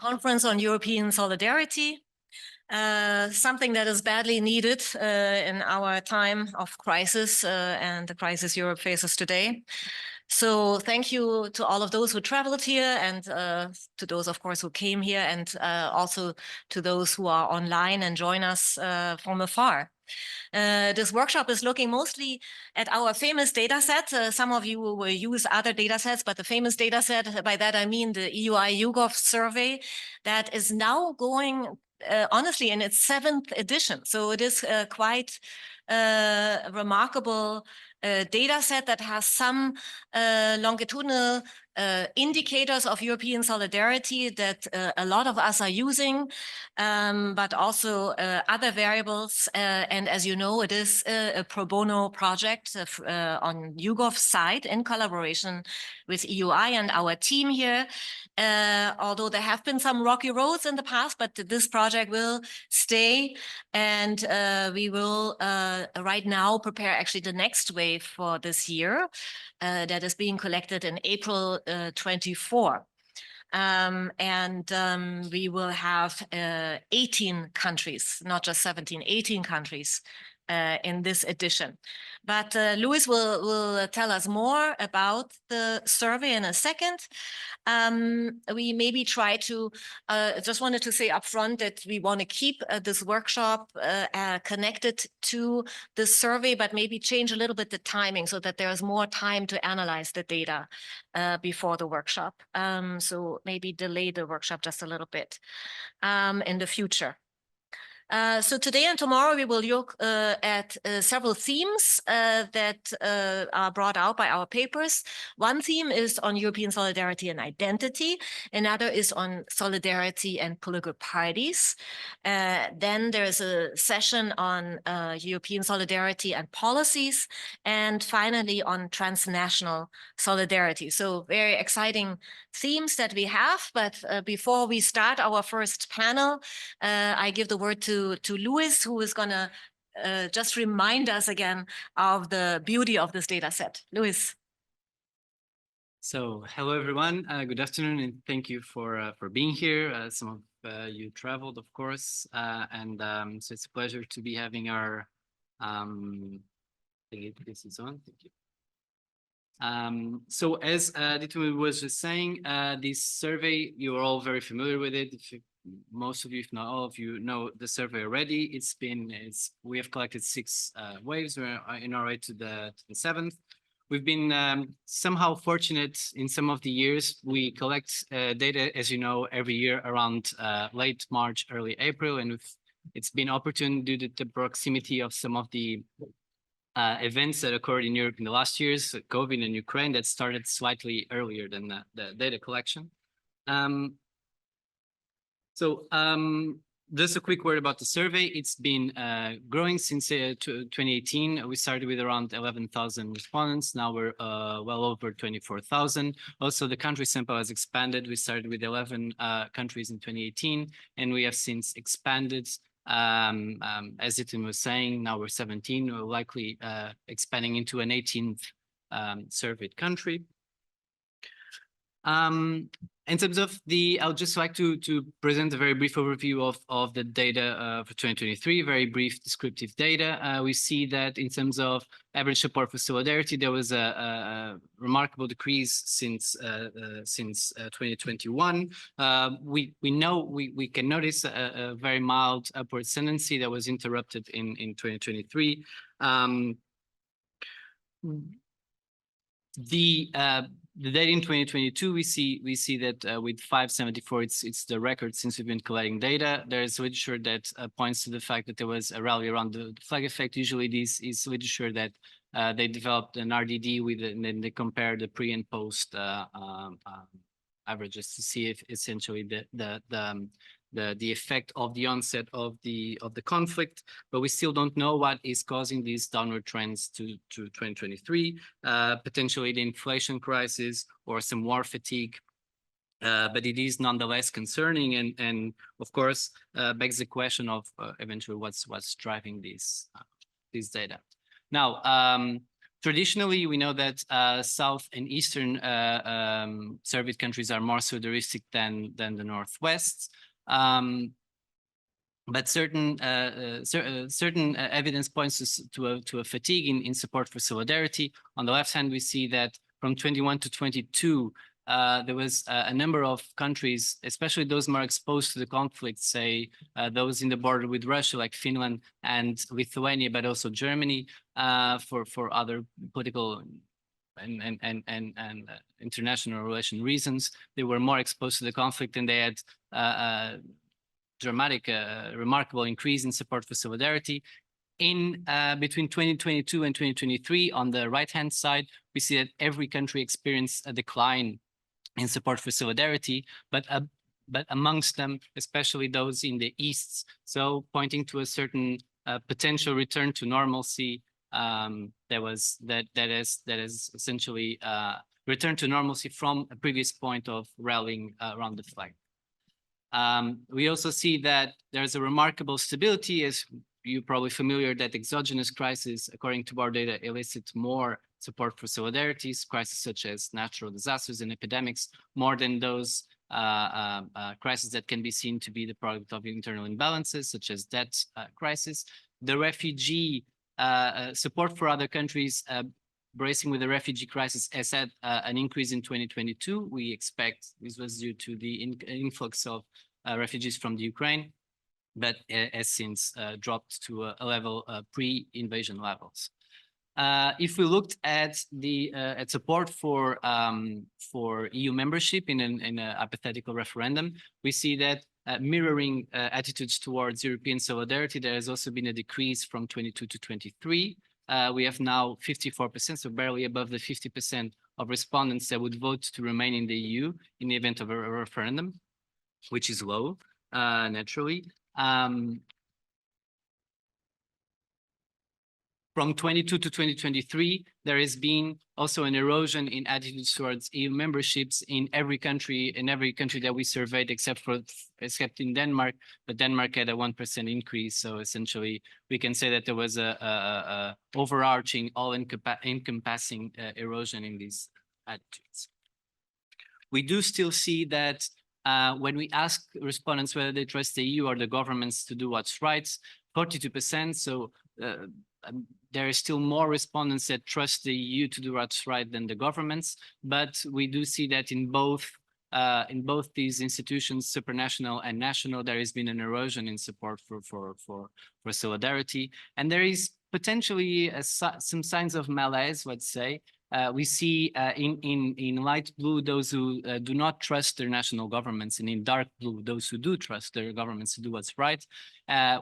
conference on European solidarity, something that is badly needed in our time of crisis and the crisis Europe faces today. So thank you to all of those who traveled here and to those, of course, who came here, and also to those who are online and join us from afar. This workshop is looking mostly at our famous data set. Some of you will use other data sets, but the famous data set, by that I mean the EUI-YouGov survey that is now going honestly in its 7th edition. So it is quite remarkable data set that has some longitudinal indicators of European solidarity that a lot of us are using, but also other variables. And as you know, it is a pro bono project on YouGov's side in collaboration with EUI and our team here. Although there have been some rocky roads in the past, but this project will stay, and we will right now prepare actually the next wave for this year that is being collected in April 24. We will have 18 countries, not just 17, 18 countries in this edition. But Luis will tell us more about the survey in a second. We maybe try to, just wanted to say upfront that we want to keep this workshop connected to the survey, but maybe change a little bit the timing so that there is more time to analyze the data before the workshop. So maybe delay the workshop just a little bit in the future. So today and tomorrow we will look at several themes that are brought out by our papers. One theme is on European solidarity and identity. Another is on solidarity and political parties. Then there is a session on European solidarity and policies. And finally on transnational solidarity. So very exciting themes that we have. But before we start our first panel, I give the word to Luis, who is going to just remind us again of the beauty of this data set. Luis. So hello, everyone. Good afternoon, and thank you for being here. Some of you traveled, of course, and so it's a pleasure to be having our. I think this is on. Thank you. So as Ditmu was just saying, this survey, you're all very familiar with it. Most of you, if not all of you, know the survey already. We have collected 6 waves. We're in our way to the 7th. We've been somehow fortunate in some of the years. We collect data, as you know, every year around late March, early April, and it's been opportune due to the proximity of some of the events that occurred in Europe in the last years, COVID and Ukraine, that started slightly earlier than the data collection. Just a quick word about the survey. It's been growing since 2018. We started with around 11,000 respondents. Now we're well over 24,000. Also, the country sample has expanded. We started with 11 countries in 2018, and we have since expanded. As Itin was saying, now we're 17. We're likely expanding into an 18th surveyed country. In terms of I would just like to present a very brief overview of the data for 2023, very brief descriptive data. We see that in terms of average support for solidarity, there was a remarkable decrease since 2021. We can notice a very mild upward tendency that was interrupted in 2023. The data in 2022, we see that with 574, it's the record since we've been collecting data. There is literature that points to the fact that there was a rally around the flag effect. Usually, this is literature that they developed an RDD with it, and then they compare the pre and post averages to see if essentially the effect of the onset of the conflict, but we still don't know what is causing these downward trends to 2023, potentially the inflation crisis or some war fatigue, but it is nonetheless concerning, and of course begs the question of eventually what's driving these data. Now, Traditionally, we know that South and Eastern Soviet countries are more solidaristic than the Northwest. But certain evidence points to a fatigue in support for solidarity. On the left hand, we see that from 21 to 22, there was a number of countries, especially those more exposed to the conflict, say those in the border with Russia, like Finland and Lithuania, but also Germany, for other political and international relation reasons. They were more exposed to the conflict, and they had dramatic, remarkable increase in support for solidarity. In between 2022 and 2023, on the right-hand side, we see that every country experienced a decline in support for solidarity, but amongst them, especially those in the East, so pointing to a certain potential return to normalcy. That is essentially return to normalcy from a previous point of rallying around the flag. We also see that there's a remarkable stability, as you're probably familiar, that exogenous crises, according to our data, elicit more support for solidarities, crises such as natural disasters and epidemics, more than those crises that can be seen to be the product of internal imbalances, such as debt crisis. The refugee support for other countries bracing with the refugee crisis has had an increase in 2022. We expect this was due to the influx of refugees from the Ukraine, but has since dropped to a level pre-invasion levels. If we looked at the support for EU membership in a hypothetical referendum, we see that mirroring attitudes towards European solidarity, there has also been a decrease from 22 to 23. We have now 54%, so barely above the 50% of respondents that would vote to remain in the EU in the event of a referendum, which is low, naturally. From 22 to 2023, there has been also an erosion in attitudes towards EU memberships in every country that we surveyed, except in Denmark, but Denmark had a 1% increase. So essentially, we can say that there was a overarching, all-encompassing erosion in these attitudes. We do still see that when we ask respondents whether they trust the EU or the governments to do what's right, 42%. So there are still more respondents that trust the EU to do what's right than the governments, but we do see that in both these institutions, supranational and national, there has been an erosion in support for solidarity, and there is potentially some signs of malaise. Let's say we see in light blue those who do not trust their national governments, and in dark blue those who do trust their governments to do what's right.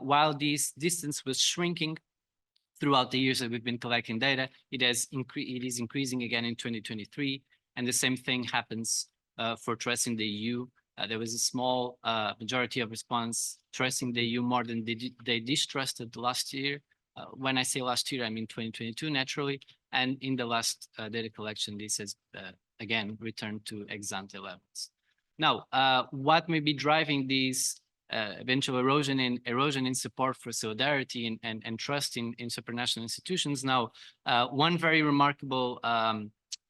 While this distance was shrinking throughout the years that we've been collecting data, it is increasing again in 2023, and the same thing happens for trusting the EU. There was a small majority of respondents trusting the EU more than they distrusted last year. When I say last year, I mean 2022, naturally. And in the last data collection, this has again returned to ex-ante levels. Now, what may be driving these eventual erosion in support for solidarity and trust in supranational institutions? Now, one very remarkable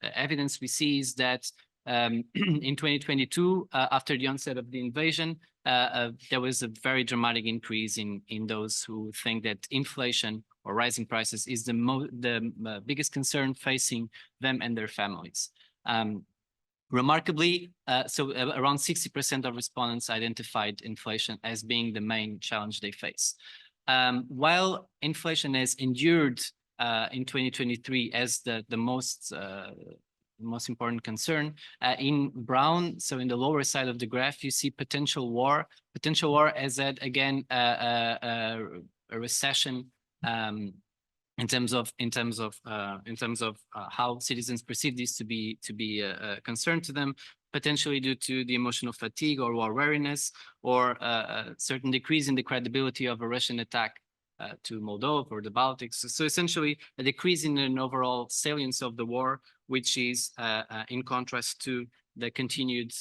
evidence we see is that in 2022, after the onset of the invasion, there was a very dramatic increase in those who think that inflation or rising prices is the biggest concern facing them and their families. Remarkably, so around 60% of respondents identified inflation as being the main challenge they face. While inflation has endured in 2023 as the most important concern, in brown, so in the lower side of the graph, you see potential war. Potential war has had, again, a recession in terms of how citizens perceive this to be a concern to them, potentially due to the emotional fatigue or war weariness, or a certain decrease in the credibility of a Russian attack to Moldova or the Baltics. So essentially a decrease in an overall salience of the war, which is in contrast to the continued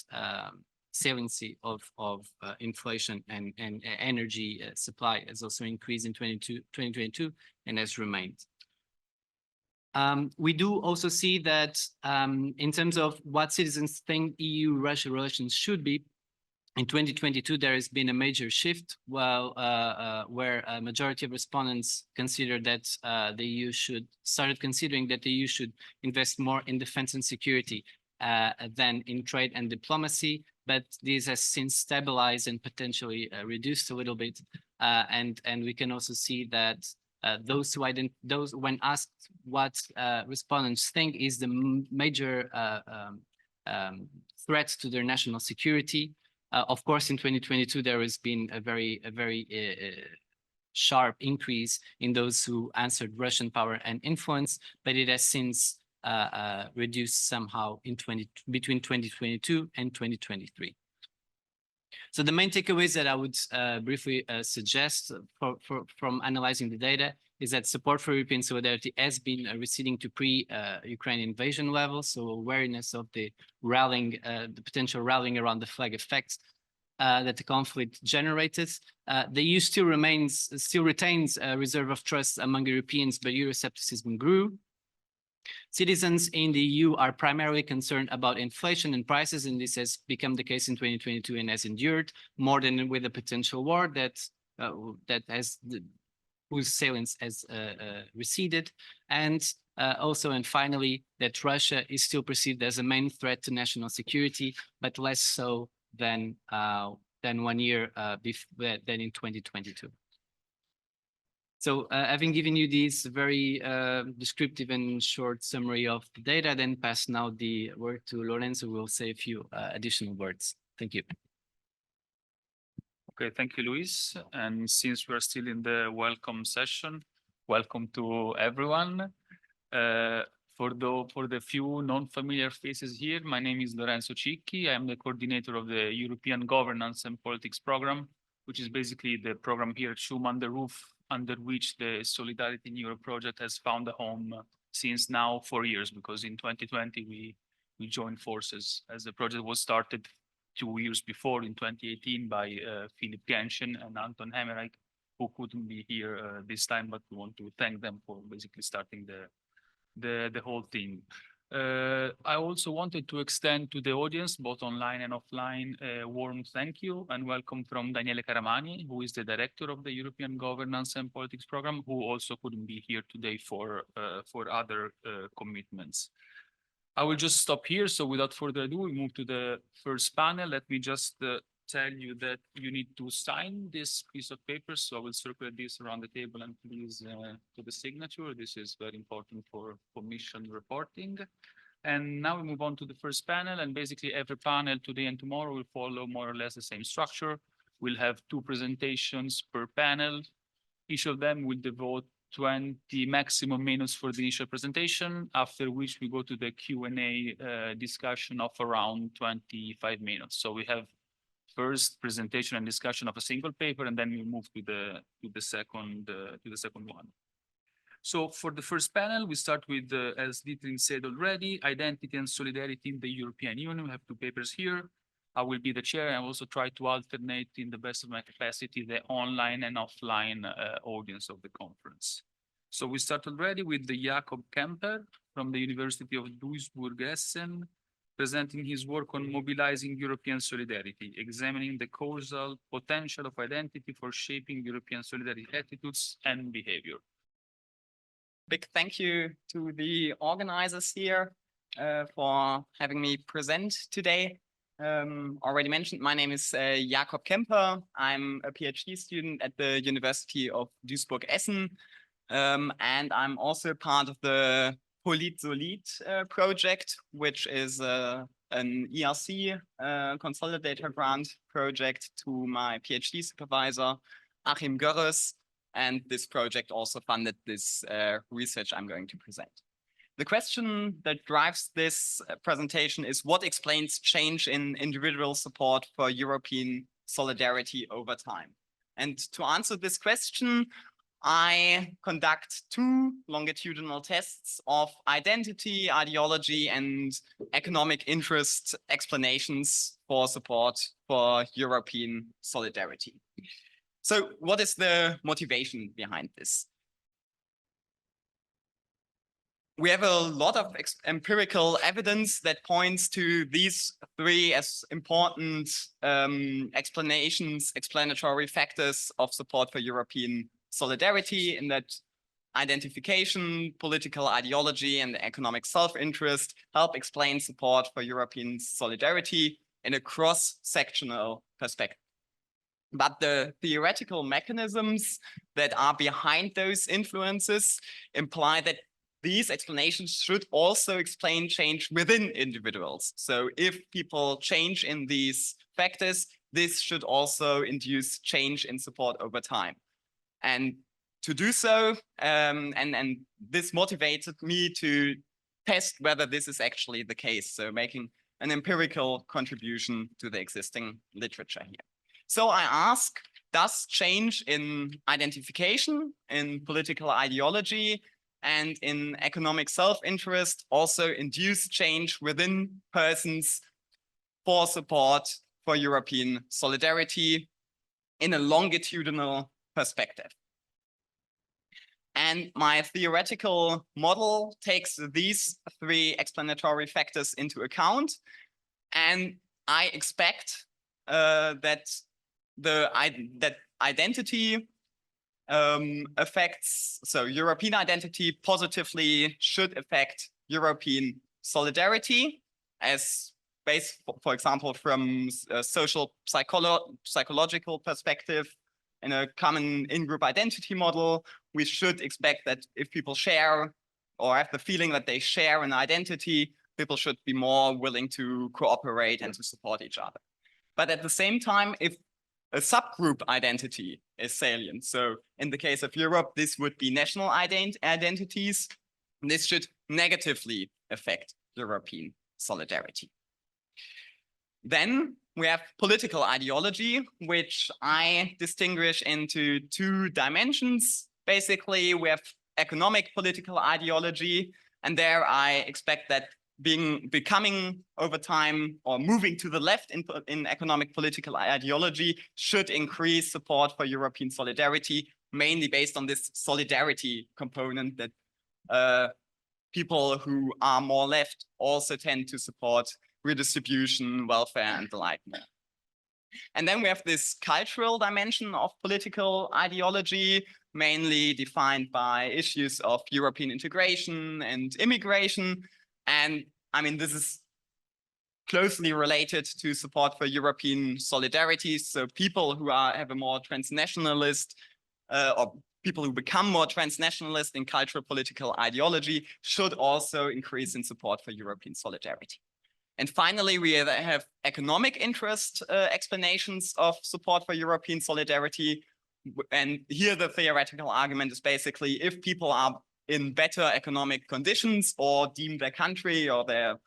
saliency of inflation and energy supply has also increased in 2022 and has remained. We do also see that in terms of what citizens think EU-Russia relations should be, in 2022, there has been a major shift where a majority of respondents considered that the EU started considering that the EU should invest more in defense and security than in trade and diplomacy. But this has since stabilized and potentially reduced a little bit. And we can also see that those when asked what respondents think is the major threat to their national security. Of course, in 2022, there has been a very sharp increase in those who answered Russian power and influence, but it has since reduced somehow between 2022 and 2023. So the main takeaways that I would briefly suggest from analyzing the data is that support for European solidarity has been receding to pre-Ukraine invasion levels. So awareness of the potential rallying around the flag effect that the conflict generated. The EU still retains a reserve of trust among Europeans, but Euroscepticism grew. Citizens in the EU are primarily concerned about inflation and prices, and this has become the case in 2022 and has endured more than with a potential war whose salience has receded. And finally, that Russia is still perceived as a main threat to national security, but less so than 1 year than in 2022. So having given you this very descriptive and short summary of the data, then pass now the word to Lorenzo, who will say a few additional words. Thank you. Okay, thank you, Luis. And since we're still in the welcome session, welcome to everyone. For the few non-familiar faces here, my name is Lorenzo Cicchi. I am the coordinator of the European Governance and Politics Program, which is basically the program here at Schuman, the roof under which the Solidarity in Europe project has found a home since now 4 years, because in 2020 we joined forces as the project was started 2 years before in 2018 by Philip Genshin and Anton Hemerich, who couldn't be here this time, but we want to thank them for basically starting the whole thing. I also wanted to extend to the audience, both online and offline, a warm thank you and welcome from Daniele Caramani, who is the director of the European Governance and Politics Program, who also couldn't be here today for other commitments. I will just stop here. So without further ado, we move to the first panel. Let me just tell you that you need to sign this piece of paper. So I will circulate this around the table and please to the signature. This is very important for commission reporting. And now we move on to the first panel. And basically every panel today and tomorrow will follow more or less the same structure. We'll have 2 presentations per panel. Each of them will devote 20 maximum minutes for the initial presentation, after which we go to the Q&A discussion of around 25 minutes. So we have first presentation and discussion of a single paper, and then we move to the second one. So for the first panel, we start with, as Dietrich said already, identity and solidarity in the European Union. We have 2 papers here. I will be the chair and also try to alternate in the best of my capacity the online and offline audience of the conference. So we start already with the Jakob Kemper from the University of Duisburg-Essen, presenting his work on mobilizing European solidarity, examining the causal potential of identity for shaping European solidarity attitudes and behavior. Big thank you to the organizers here for having me present today. Already mentioned, my name is Jakob Kemper. I'm a PhD student at the University of Duisburg-Essen, and I'm also part of the PolitSolid project, which is an ERC consolidator grant project to my PhD supervisor, Achim Görres, and this project also funded this research I'm going to present. The question that drives this presentation is what explains change in individual support for European solidarity over time? And to answer this question, I conduct 2 longitudinal tests of identity, ideology, and economic interest explanations for support for European solidarity. So what is the motivation behind this? we have a lot of empirical evidence that points to these three as important explanatory factors of support for European solidarity, in that identification, political ideology, and economic self-interest help explain support for European solidarity in a cross-sectional perspective. But the theoretical mechanisms that are behind those influences imply that these explanations should also explain change within individuals. So if people change in these factors, this should also induce change in support over time. And to do so, and this motivated me to test whether this is actually the case. So making an empirical contribution to the existing literature here. So I ask, does change in identification, in political ideology, and in economic self-interest also induce change within persons for support for European solidarity in a longitudinal perspective? And my theoretical model takes these three explanatory factors into account. And I expect that identity affects, so European identity positively should affect European solidarity, as based, for example, from a social psychological perspective. In a common in-group identity model, we should expect that if people share or have the feeling that they share an identity, people should be more willing to cooperate and to support each other. But at the same time, if a subgroup identity is salient, so in the case of Europe, this would be national identities, this should negatively affect European solidarity. Then we have political ideology, which I distinguish into two dimensions. Basically, we have economic political ideology, and there I expect that becoming over time or moving to the left in economic political ideology should increase support for European solidarity, mainly based on this solidarity component that people who are more left also tend to support redistribution, welfare, and the like more. And then we have this cultural dimension of political ideology, mainly defined by issues of European integration and immigration. And I mean, this is closely related to support for European solidarity. So people who have a more transnationalist or people who become more transnationalist in cultural political ideology should also increase in support for European solidarity. And finally, we have economic interest explanations of support for European solidarity. And here the theoretical argument is basically if people are in better economic conditions or deem their country or their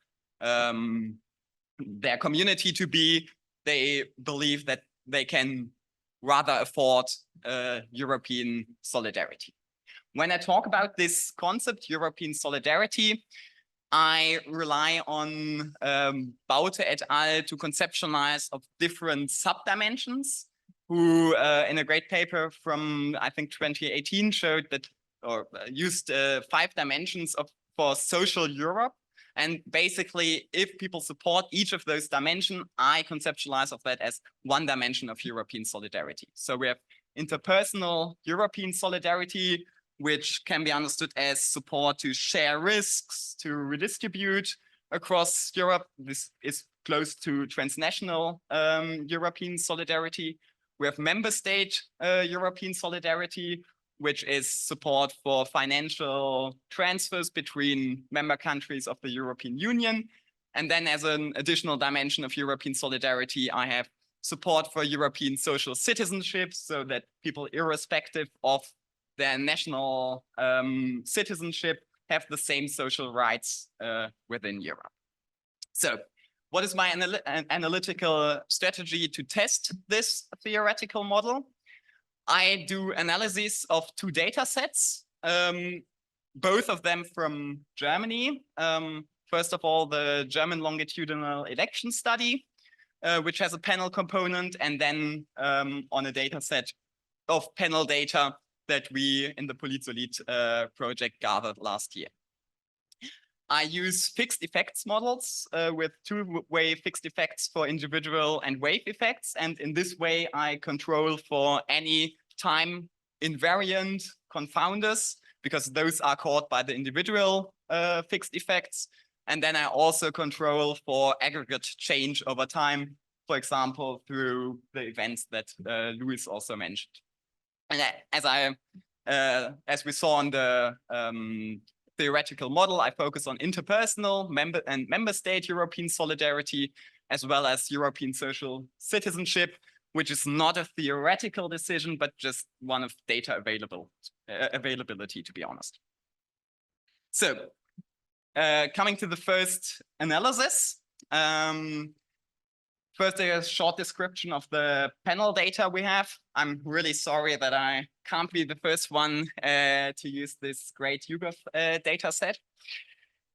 community to be, they believe that they can rather afford European solidarity. When I talk about this concept, European solidarity, I rely on Baute et al. To conceptualize of different subdimensions, who in a great paper from, I think, 2018 showed that, or used 5 dimensions for social Europe. And basically, if people support each of those dimensions, I conceptualize of that as one dimension of European solidarity. So we have interpersonal European solidarity, which can be understood as support to share risks, to redistribute across Europe. This is close to transnational European solidarity. We have member state European solidarity, which is support for financial transfers between member countries of the European Union. And then as an additional dimension of European solidarity, I have support for European social citizenship, so that people, irrespective of their national citizenship, have the same social rights within Europe. So what is my analytical strategy to test this theoretical model? I do analysis of 2 data sets, both of them from Germany. First of all, the German longitudinal election study, which has a panel component, and then on a data set of panel data that we in the PolitSolid project gathered last year. I use fixed effects models with two-way fixed effects for individual and wave effects. And in this way, I control for any time invariant confounders, because those are caught by the individual fixed effects. And then I also control for aggregate change over time, for example, through the events that Louis also mentioned. And as we saw on the theoretical model, I focus on interpersonal member state European solidarity, as well as European social citizenship, which is not a theoretical decision, but just one of data availability, to be honest. So coming to the first analysis, first, a short description of the panel data we have. I'm really sorry that I can't be the first one to use this great YouGov data set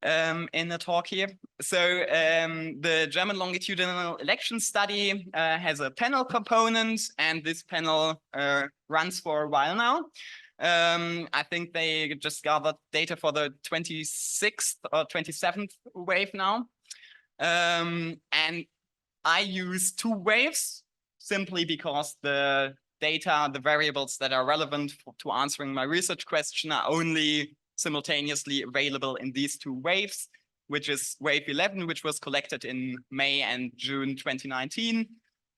in the talk here. So the German longitudinal election study has a panel component, and this panel runs for a while now. I think they just gathered data for the 26th or 27th wave now. And I use two waves simply because the data, the variables that are relevant to answering my research question are only simultaneously available in these two waves, which is wave 11, which was collected in May and June 2019,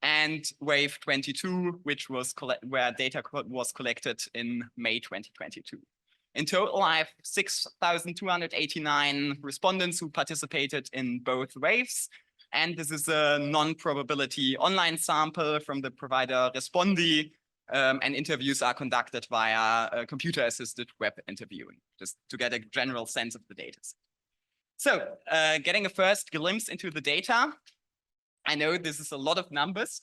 and wave 22, which was where data was collected in May 2022. In total, I have 6,289 respondents who participated in both waves. And this is a non-probability online sample from the provider Respondi, and interviews are conducted via computer-assisted web interviewing, just to get a general sense of the data. So getting a first glimpse into the data, I know this is a lot of numbers,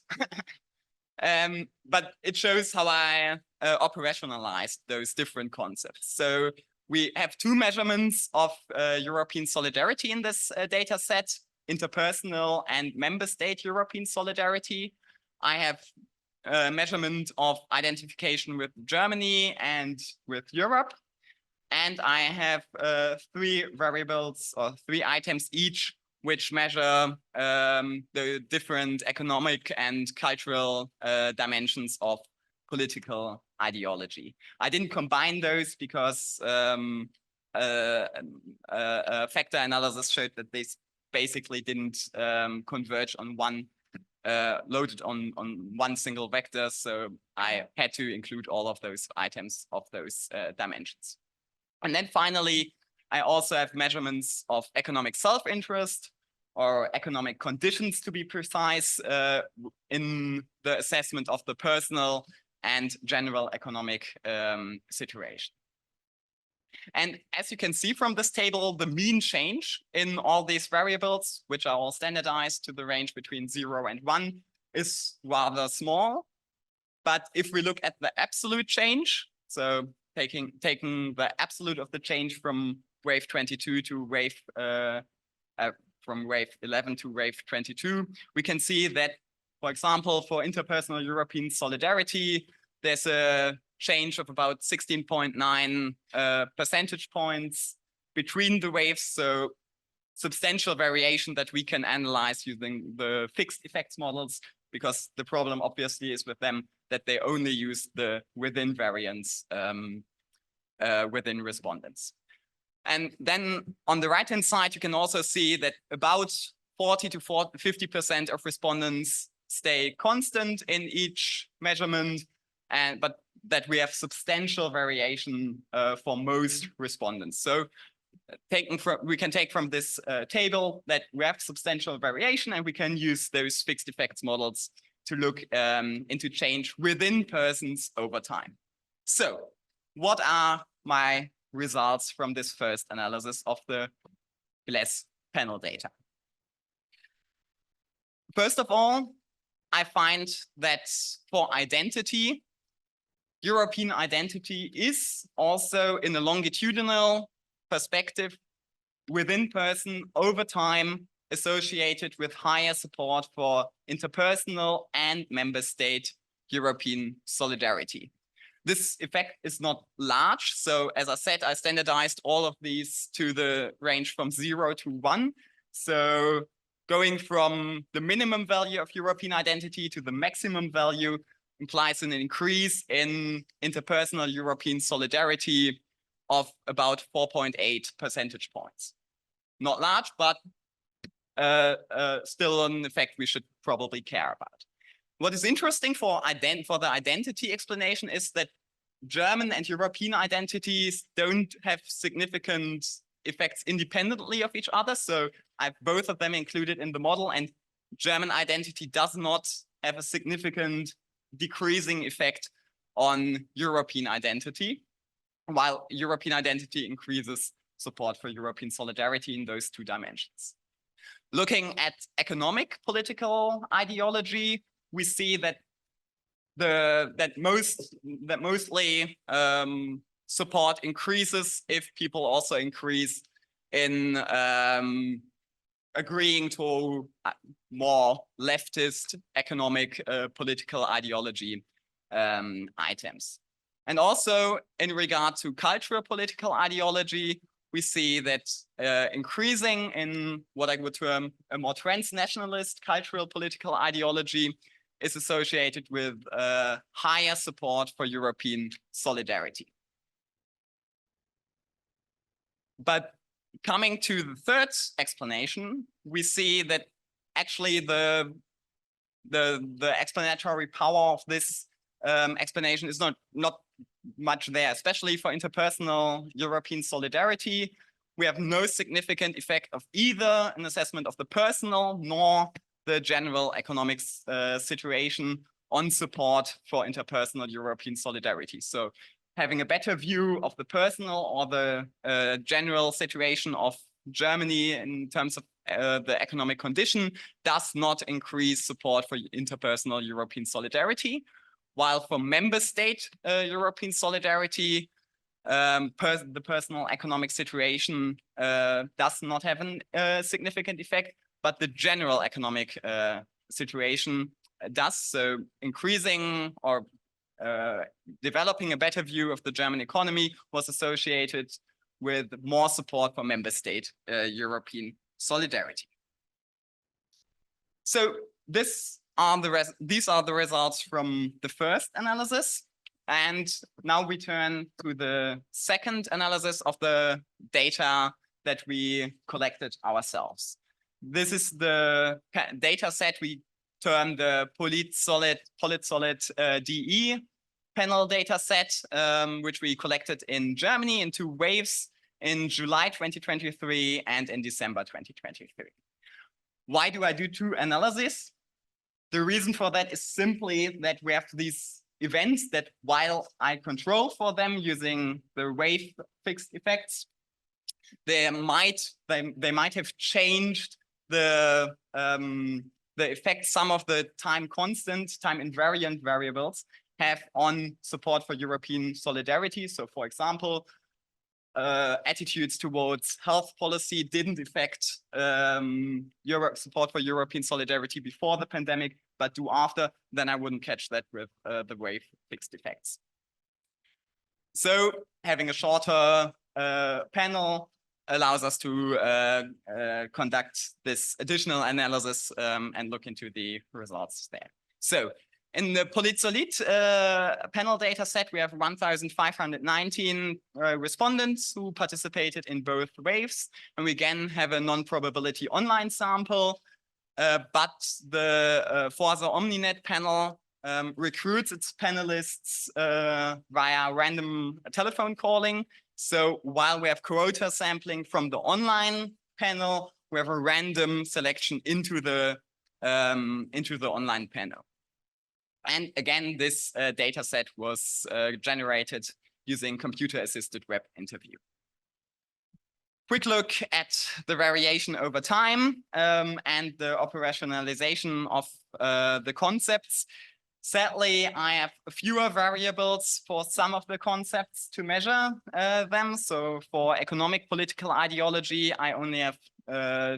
but it shows how I operationalized those different concepts. So we have two measurements of European solidarity in this data set: interpersonal and member state European solidarity. I have a measurement of identification with Germany and with Europe. And I have three variables or three items each, which measure the different economic and cultural dimensions of political ideology. I didn't combine those because factor analysis showed that they basically didn't converge on one, loaded on one single vector. So I had to include all of those items of those dimensions. And then finally, I also have measurements of economic self-interest, or economic conditions to be precise, in the assessment of the personal and general economic situation. And as you can see from this table, the mean change in all these variables, which are all standardized to the range between 0 and 1, is rather small. But if we look at the absolute change, so taking the absolute of the change from wave 22 to wave from wave 11 to wave 22, we can see that, for example, for interpersonal European solidarity, there's a change of about 16.9 percentage points between the waves. So substantial variation that we can analyze using the fixed effects models, because the problem obviously is with them that they only use the within variance within respondents. And then on the right-hand side, you can also see that about 40 to 50% of respondents stay constant in each measurement, but that we have substantial variation for most respondents. So we can take from this table that we have substantial variation, and we can use those fixed effects models to look into change within persons over time. So what are my results from this first analysis of the BLES panel data? First of all, I find that for identity, European identity is also, in a longitudinal perspective, within person over time associated with higher support for interpersonal and member state European solidarity. This effect is not large. So as I said, I standardized all of these to the range from 0 to 1. So going from the minimum value of European identity to the maximum value implies an increase in interpersonal European solidarity of about 4.8 percentage points. Not large, but still an effect we should probably care about. What is interesting for the identity explanation is that German and European identities don't have significant effects independently of each other. So I have both of them included in the model, and German identity does not have a significant decreasing effect on European identity, while European identity increases support for European solidarity in those two dimensions. Looking at economic political ideology, we see that mostly support increases if people also increase in agreeing to more leftist economic political ideology items. And also in regard to cultural political ideology, we see that increasing in what I would term a more transnationalist cultural political ideology is associated with higher support for European solidarity. But coming to the third explanation, we see that actually the explanatory power of this explanation is not much there, especially for interpersonal European solidarity. We have no significant effect of either an assessment of the personal nor the general economic situation on support for interpersonal European solidarity. So having a better view of the personal or the general situation of Germany in terms of the economic condition does not increase support for interpersonal European solidarity, while for member state European solidarity, the personal economic situation does not have a significant effect, but the general economic situation does. So increasing or developing a better view of the German economy was associated with more support for member state European solidarity. So these are the results from the first analysis. And now we turn to the second analysis of the data that we collected ourselves. This is the data set we term the PolitSolid DE panel data set, which we collected in Germany in 2 waves in July 2023 and in December 2023. Why do I do 2 analyses? The reason for that is simply that we have these events that while I control for them using the wave fixed effects, they might have changed the effect some of the time invariant variables have on support for European solidarity. So for example, attitudes towards health policy didn't affect support for European solidarity before the pandemic, but do after, then I wouldn't catch that with the wave fixed effects. So having a shorter panel allows us to conduct this additional analysis and look into the results there. So in the PolitSolid panel data set, we have 1,519 respondents who participated in both waves. And we again have a non-probability online sample. But the Forza Omninet panel recruits its panelists via random telephone calling. So while we have quota sampling from the online panel, we have a random selection into the online panel. And again, this data set was generated using computer-assisted web interview. Quick look at the variation over time and the operationalization of the concepts. Sadly, I have fewer variables for some of the concepts to measure them. So for economic political ideology, I only have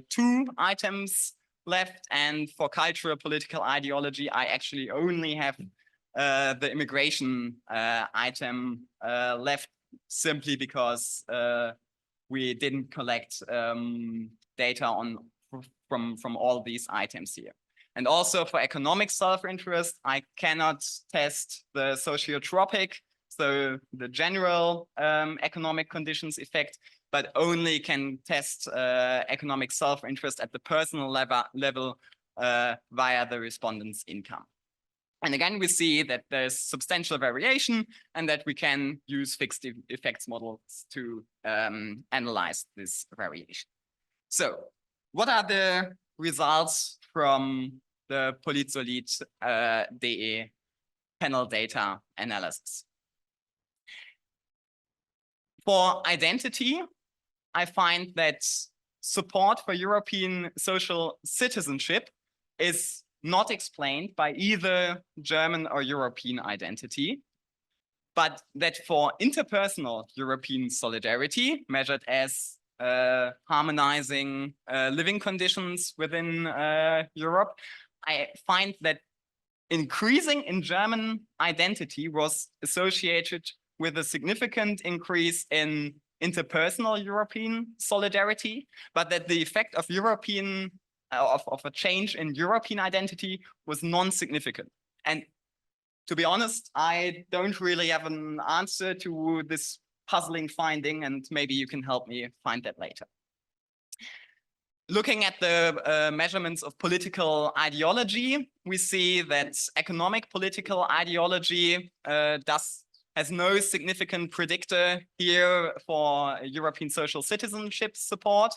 2 items left. And for cultural political ideology, I actually only have the immigration item left simply because we didn't collect data on from all these items here. And also for economic self-interest, I cannot test the sociotropic, so the general economic conditions effect, but only can test economic self-interest at the personal level via the respondent's income. And again, we see that there's substantial variation and that we can use fixed effects models to analyze this variation. So what are the results from the PolitSolid.de panel data analysis? For identity, I find that support for European social citizenship is not explained by either German or European identity, but that for interpersonal European solidarity, measured as harmonizing living conditions within Europe, I find that increasing in German identity was associated with a significant increase in interpersonal European solidarity, but that the effect of of a change in European identity was non-significant. And to be honest, I don't really have an answer to this puzzling finding, and maybe you can help me find that later. Looking at the measurements of political ideology, we see that economic political ideology has no significant predictor here for European social citizenship support,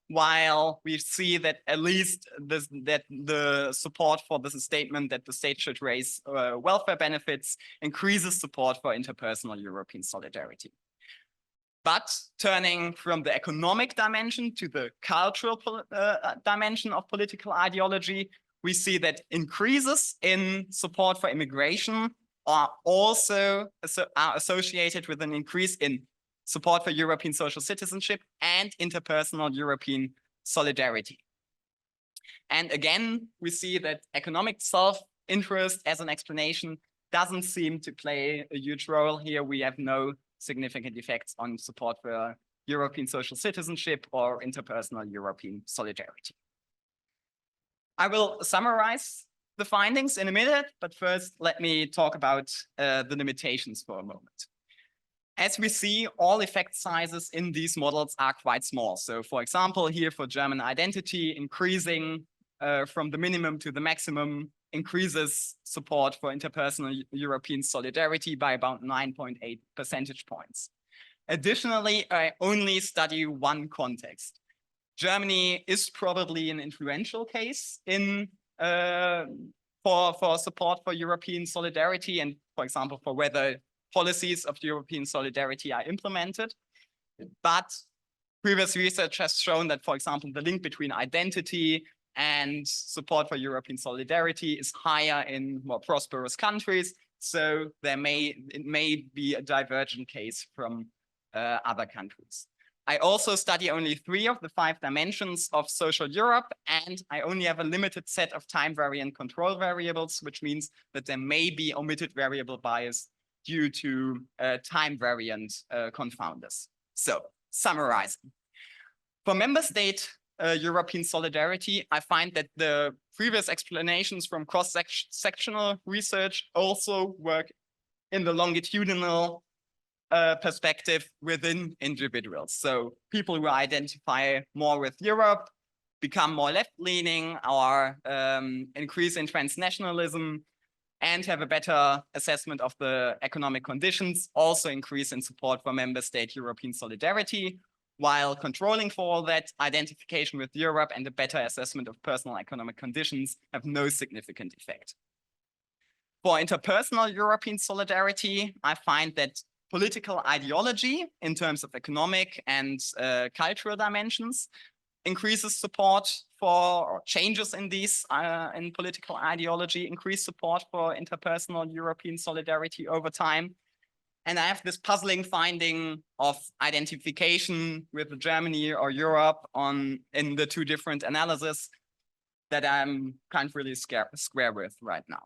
while we see that at least the support for this statement that the state should raise welfare benefits increases support for interpersonal European solidarity. But turning from the economic dimension to the cultural dimension of political ideology, we see that increases in support for immigration are also associated with an increase in support for European social citizenship and interpersonal European solidarity. And again, we see that economic self-interest as an explanation doesn't seem to play a huge role here. We have no significant effects on support for European social citizenship or interpersonal European solidarity. I will summarize the findings in a minute, but first let me talk about the limitations for a moment. As we see, all effect sizes in these models are quite small. So for example, here for German identity, increasing from the minimum to the maximum increases support for interpersonal European solidarity by about 9.8 percentage points. Additionally, I only study one context. Germany is probably an influential case in for support for European solidarity and, for example, for whether policies of European solidarity are implemented. But previous research has shown that, for example, the link between identity and support for European solidarity is higher in more prosperous countries. So it may be a divergent case from other countries. I also study only 3 of the 5 dimensions of social Europe, and I only have a limited set of time variant control variables, which means that there may be omitted variable bias due to time variant confounders. So summarizing. For member state European solidarity, I find that the previous explanations from cross-sectional research also work in the longitudinal perspective within individuals. So people who identify more with Europe become more left-leaning or increase in transnationalism and have a better assessment of the economic conditions, also increase in support for member state European solidarity, while controlling for all that, identification with Europe and a better assessment of personal economic conditions have no significant effect. For interpersonal European solidarity, I find that political ideology in terms of economic and cultural dimensions increases support for, or changes in these in political ideology increase support for interpersonal European solidarity over time. And I have this puzzling finding of identification with Germany or Europe in the 2 different analyses that I can't really square with right now.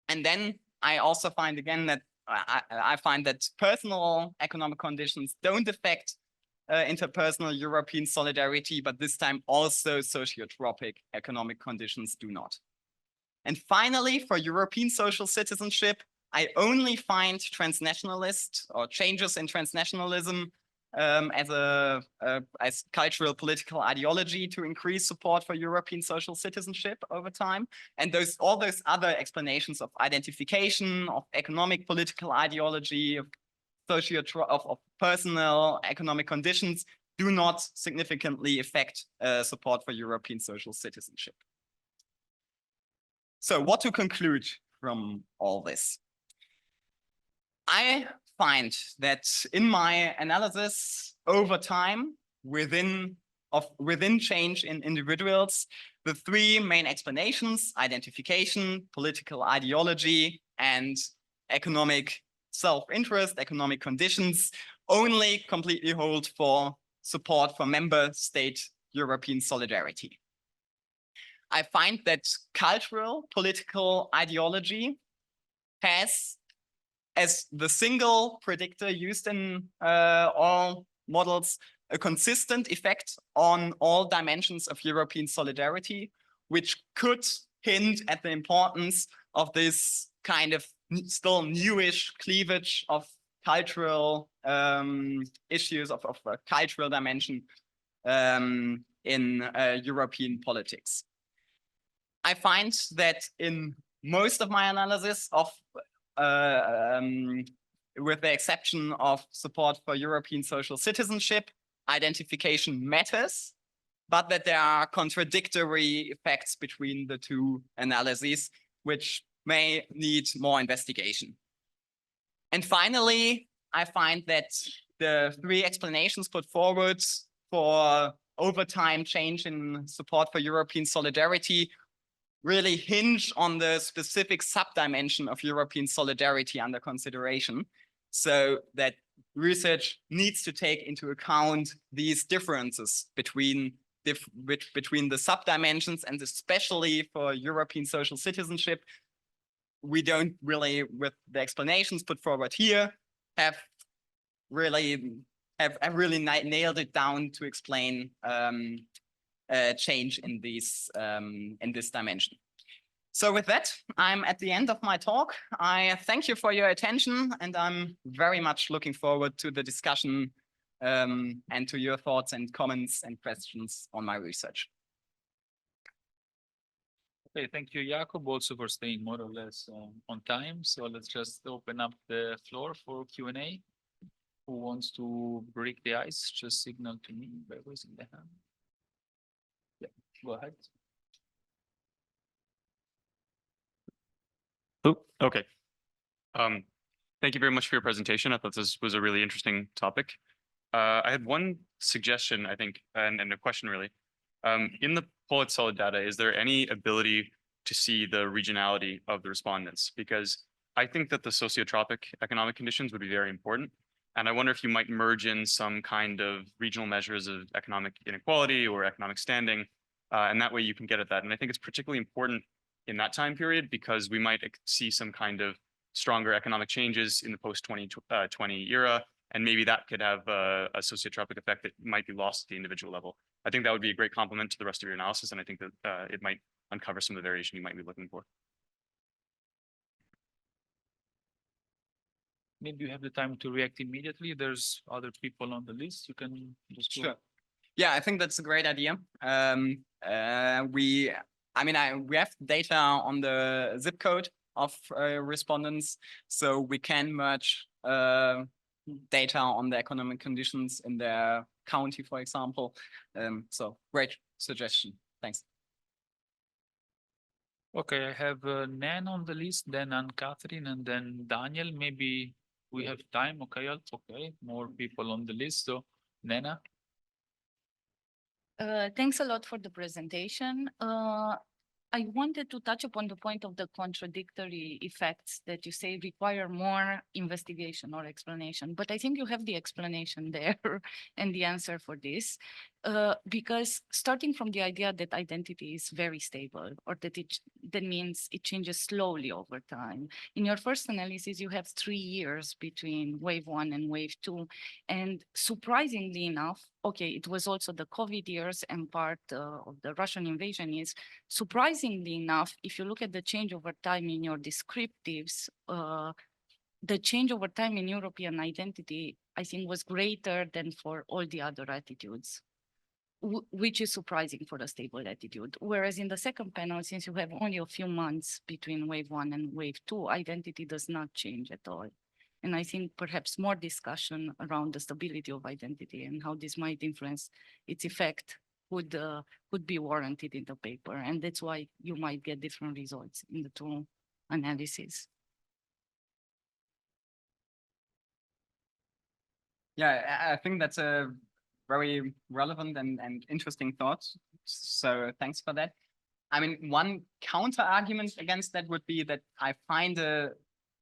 And then I also find again that I find that personal economic conditions don't affect interpersonal European solidarity, but this time also sociotropic economic conditions do not. And finally, for European social citizenship, I only find transnationalist or changes in transnationalism as cultural political ideology to increase support for European social citizenship over time. And all those other explanations of identification, of economic political ideology, of personal economic conditions do not significantly affect support for European social citizenship. So what to conclude from all this? I find that in my analysis over time, within change in individuals, the three main explanations, identification, political ideology, and economic self-interest, economic conditions, only completely hold for support for member state European solidarity. I find that cultural political ideology has, as the single predictor used in all models, a consistent effect on all dimensions of European solidarity, which could hint at the importance of this kind of still newish cleavage of cultural issues of a cultural dimension in European politics. I find that in most of my analysis of with the exception of support for European social citizenship, identification matters, but that there are contradictory effects between the two analyses, which may need more investigation. And finally, I find that the three explanations put forward for over time change in support for European solidarity really hinge on the specific subdimension of European solidarity under consideration, so that research needs to take into account these differences between the subdimensions, and especially for European social citizenship, we don't really, with the explanations put forward here, have really nailed it down to explain change in this dimension. So with that, I'm at the end of my talk. I thank you for your attention, and I'm very much looking forward to the discussion and to your thoughts and comments and questions on my research. Okay, thank you, Jakob, also for staying more or less on time. So let's just open up the floor for Q&A. Who wants to break the ice? Just signal to me by raising the hand. Yeah, go ahead. Oh, okay. Thank you very much for your presentation. I thought this was a really interesting topic. I had one suggestion, I think, and a question really. In the poll solid data, is there any ability to see the regionality of the respondents? Because I think that the sociotropic economic conditions would be very important. And I wonder if you might merge in some kind of regional measures of economic inequality or economic standing, and that way you can get at that. And I think it's particularly important in that time period because we might see some kind of stronger economic changes in the post-2020 era, and maybe that could have a sociotropic effect that might be lost at the individual level. I think that would be a great complement to the rest of your analysis, and I think that it might uncover some of the variation you might be looking for. Maybe you have the time to react immediately. There's other people on the list. You can just go. Sure. Yeah, I think that's a great idea. We have data on the zip code of respondents, so we can merge data on the economic conditions in their county, for example. So great suggestion. Thanks. Okay, I have Nan on the list, then Anne-Catherine, and then Daniel. Maybe we have time. Okay, okay, more people on the list. So Nana. Thanks a lot for the presentation. I wanted to touch upon the point of the contradictory effects that you say require more investigation or explanation, but I think you have the explanation there and the answer for this, because starting from the idea that identity is very stable or that that means it changes slowly over time. In your first analysis, you have 3 years between wave 1 and wave 2. And surprisingly enough, okay, it was also the COVID years and part of the Russian invasion is, surprisingly enough, if you look at the change over time in your descriptives, the change over time in European identity, I think, was greater than for all the other attitudes, which is surprising for a stable attitude. Whereas in the second panel, since you have only a few months between wave 1 and wave 2, identity does not change at all. And I think perhaps more discussion around the stability of identity and how this might influence its effect would be warranted in the paper. And that's why you might get different results in the two analyses. Yeah, I think that's a very relevant and interesting thought. So thanks for that. I mean, one counter argument against that would be that I find an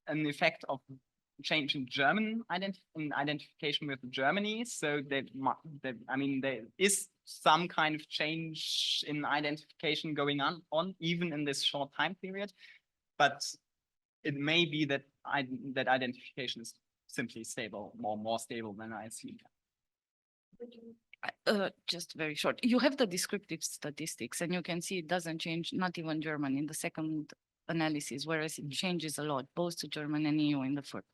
effect of change in German identification with Germany. So that I mean, there is some kind of change in identification going on even in this short time period, but it may be that that identification is simply stable, more stable than I assumed. Just very short. You have the descriptive statistics and you can see it doesn't change, not even German in the second analysis, whereas it changes a lot, both to German and EU in the first.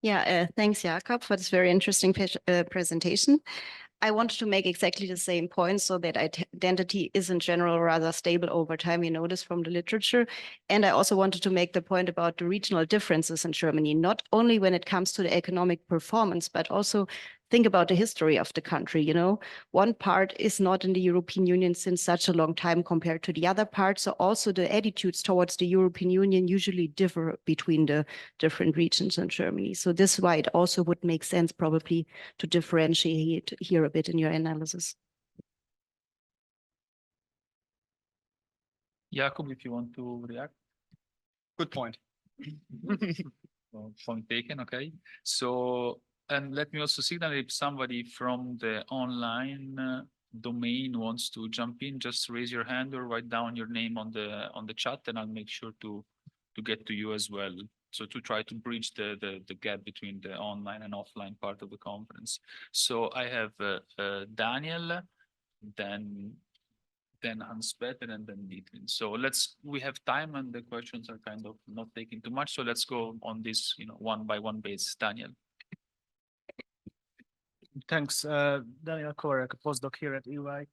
Yeah, thanks, Jakob, for this very interesting presentation. I wanted to make exactly the same point, so that identity is in general rather stable over time, you notice from the literature. And I also wanted to make the point about the regional differences in Germany, not only when it comes to the economic performance, but also think about the history of the country. You know, one part is not in the European Union since such a long time compared to the other part. So also the attitudes towards the European Union usually differ between the different regions in Germany. So this is why it also would make sense probably to differentiate here a bit in your analysis. Jakob, if you want to react. Good point. Well, point taken, okay. So, and let me also signal if somebody from the online domain wants to jump in, just raise your hand or write down your name on the chat, and I'll make sure to get to you as well. So to try to bridge the gap between the online and offline part of the conference. So I have Daniel, then Hans-Peter, and then Dietlin. So we have time and the questions are kind of not taking too much. So let's go on this, one by one basis. Daniel. Thanks, Daniel Korek, a postdoc here at EUI.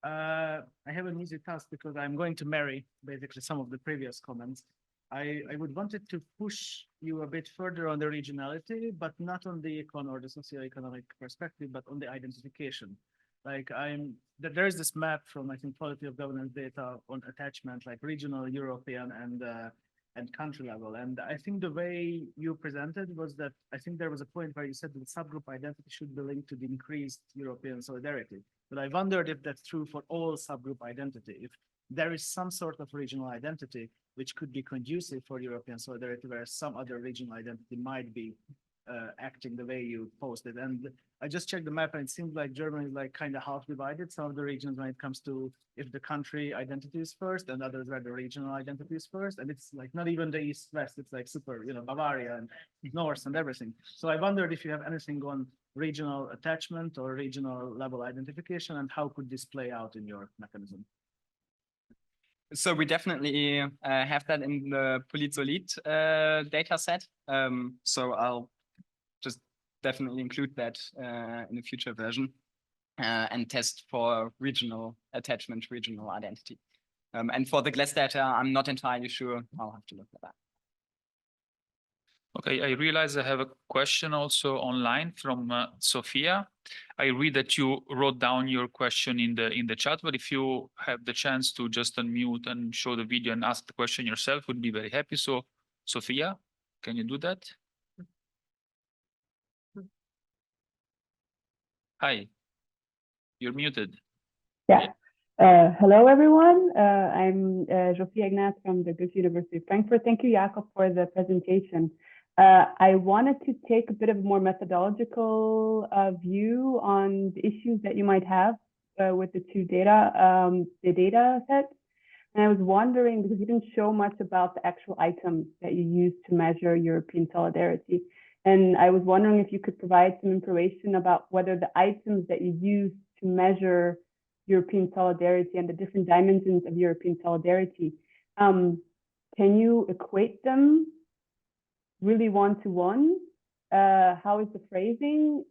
I have an easy task because I'm going to marry basically some of the previous comments. I would wanted to push you a bit further on the regionality, but not on the econ or the socioeconomic perspective, but on the identification. Like there is this map from, I think, quality of governance data on attachment, like regional, European, and country level. And I think the way you presented was that I think there was a point where you said that subgroup identity should be linked to the increased European solidarity. But I wondered if that's true for all subgroup identity. If there is some sort of regional identity which could be conducive for European solidarity, whereas some other regional identity might be acting the way you posted. And I just checked the map and it seems like Germany is like kind of half divided. Some of the regions when it comes to if the country identity is first and others where the regional identity is first. And it's like not even the east-west, it's like super, Bavaria and North and everything. So I wondered if you have anything on regional attachment or regional level identification and how could this play out in your mechanism? So we definitely have that in the PolitSolid data set. So I'll just definitely include that in a future version and test for regional attachment, regional identity. And for the GLASS data, I'm not entirely sure. I'll have to look at that. Okay, I realize I have a question also online from Sophia. I read that you wrote down your question in the chat, but if you have the chance to just unmute and show the video and ask the question yourself, would be very happy. So, Sophia, can you do that? Hi, you're muted. Yeah. Hello, everyone. I'm Sophia Ignat from the Goethe University of Frankfurt. Thank you, Jakob, for the presentation. I wanted to take a bit of a more methodological view on the issues that you might have with the two data sets. And I was wondering, because you didn't show much about the actual items that you use to measure European solidarity. And I was wondering if you could provide some information about whether the items that you use to measure European solidarity and the different dimensions of European solidarity, can you equate them really one-to-one? How is the phrasing?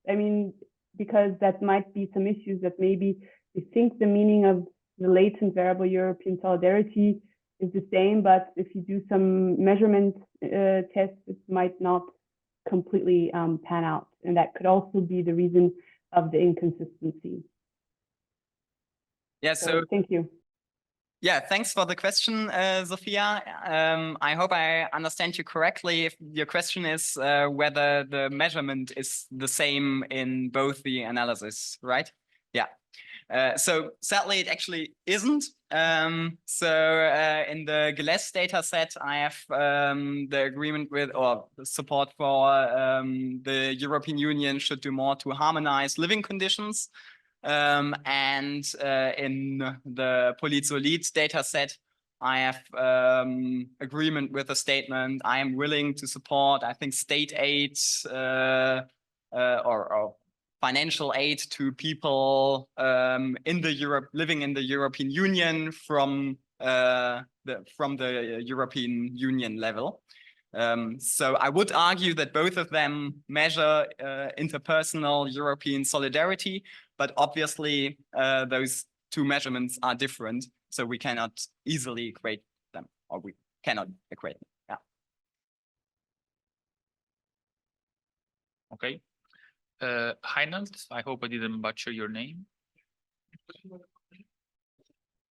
I mean, because that might be some issues that maybe we think the meaning of the latent variable European solidarity is the same, but if you do some measurement tests, it might not completely pan out. And that could also be the reason of the inconsistency. Yeah, So thank you. Yeah, thanks for the question, Sophia. I hope I understand you correctly. If your question is whether the measurement is the same in both the analysis, right? Yeah. So sadly, it actually isn't. In the GLES data set, I have the agreement with or the support for the European Union should do more to harmonize living conditions. In the Polit-Solid data set, I have agreement with a statement. I am willing to support, I think, state aid or financial aid to people living in the European Union from the European Union level. So I would argue that both of them measure interpersonal European solidarity, but obviously those two measurements are different, so we cannot easily equate them, or we cannot equate them. Yeah. Okay. Heinald, I hope I didn't butcher your name.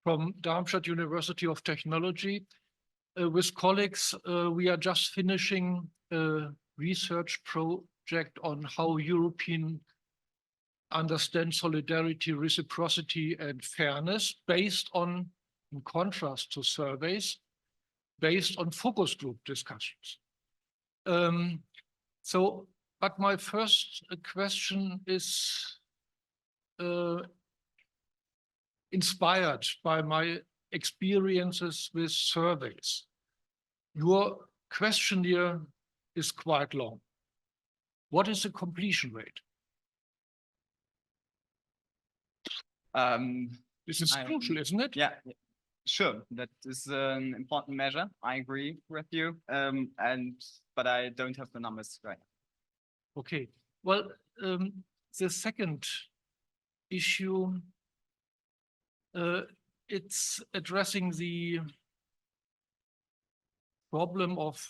From Darmstadt University of Technology. With colleagues, we are just finishing a research project on how European understand solidarity, reciprocity, and fairness based on, in contrast to surveys, based on focus group discussions. But my first question is inspired by my experiences with surveys. Your questionnaire is quite long. What is the completion rate? This is crucial, isn't it? Yeah, sure. That is an important measure. I agree with you. But I don't have the numbers right. Okay. Well, the second issue, it's addressing the problem of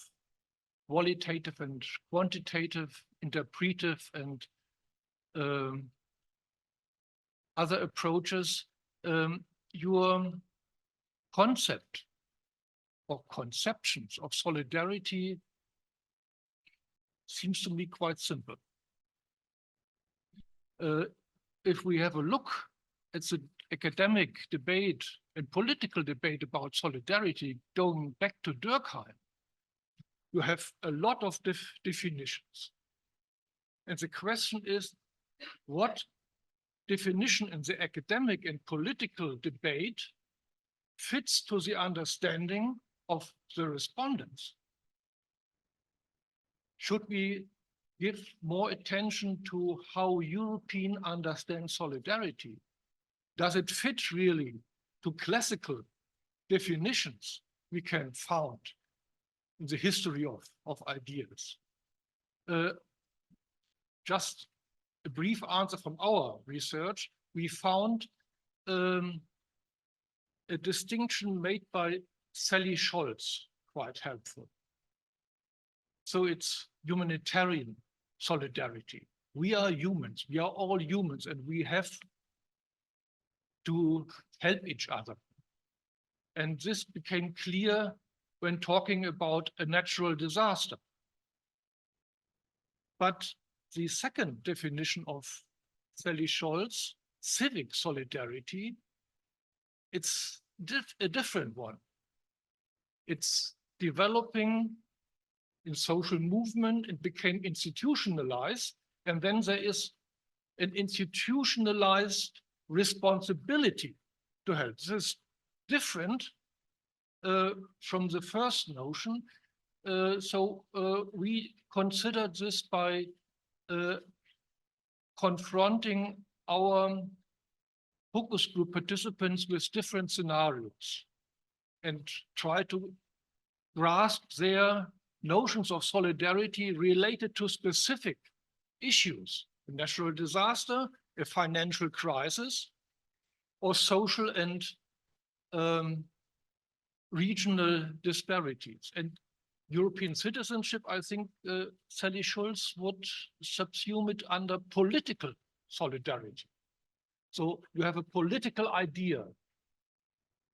qualitative and quantitative, interpretive, and other approaches. Your concept or conceptions of solidarity seems to me quite simple. If we have a look at the academic debate and political debate about solidarity going back to Durkheim, you have a lot of definitions. And the question is, what definition in the academic and political debate fits to the understanding of the respondents? Should we give more attention to how European understand solidarity? Does it fit really to classical definitions we can found in the history of ideas? Just a brief answer from our research. We found a distinction made by Sally Scholz quite helpful. So it's humanitarian solidarity. We are humans, we are all humans, and we have to help each other. And this became clear when talking about a natural disaster. But the second definition of Sally Scholz, civic solidarity, it's a different one. It's developing in social movement, it became institutionalized, and then there is an institutionalized responsibility to help. This is different from the first notion. So we considered this by confronting our focus group participants with different scenarios and try to grasp their notions of solidarity related to specific issues: a natural disaster, a financial crisis, or social and regional disparities. And European citizenship, I think Sally Schulz would subsume it under political solidarity. So you have a political idea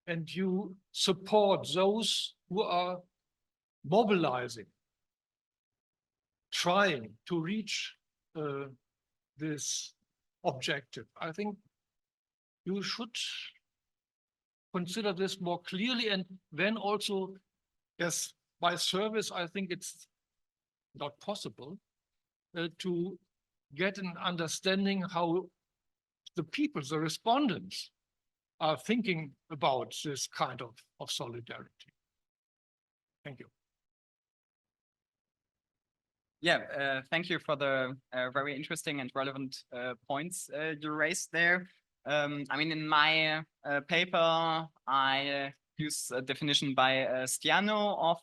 and you support those who are mobilizing, trying to reach this objective. I think you should consider this more clearly, and then also, yes, by service, I think it's not possible to get an understanding how the people, the respondents, are thinking about this kind of solidarity. Thank you. Yeah, thank you for the very interesting and relevant points you raised there. I mean, in my paper, I use a definition by Stiano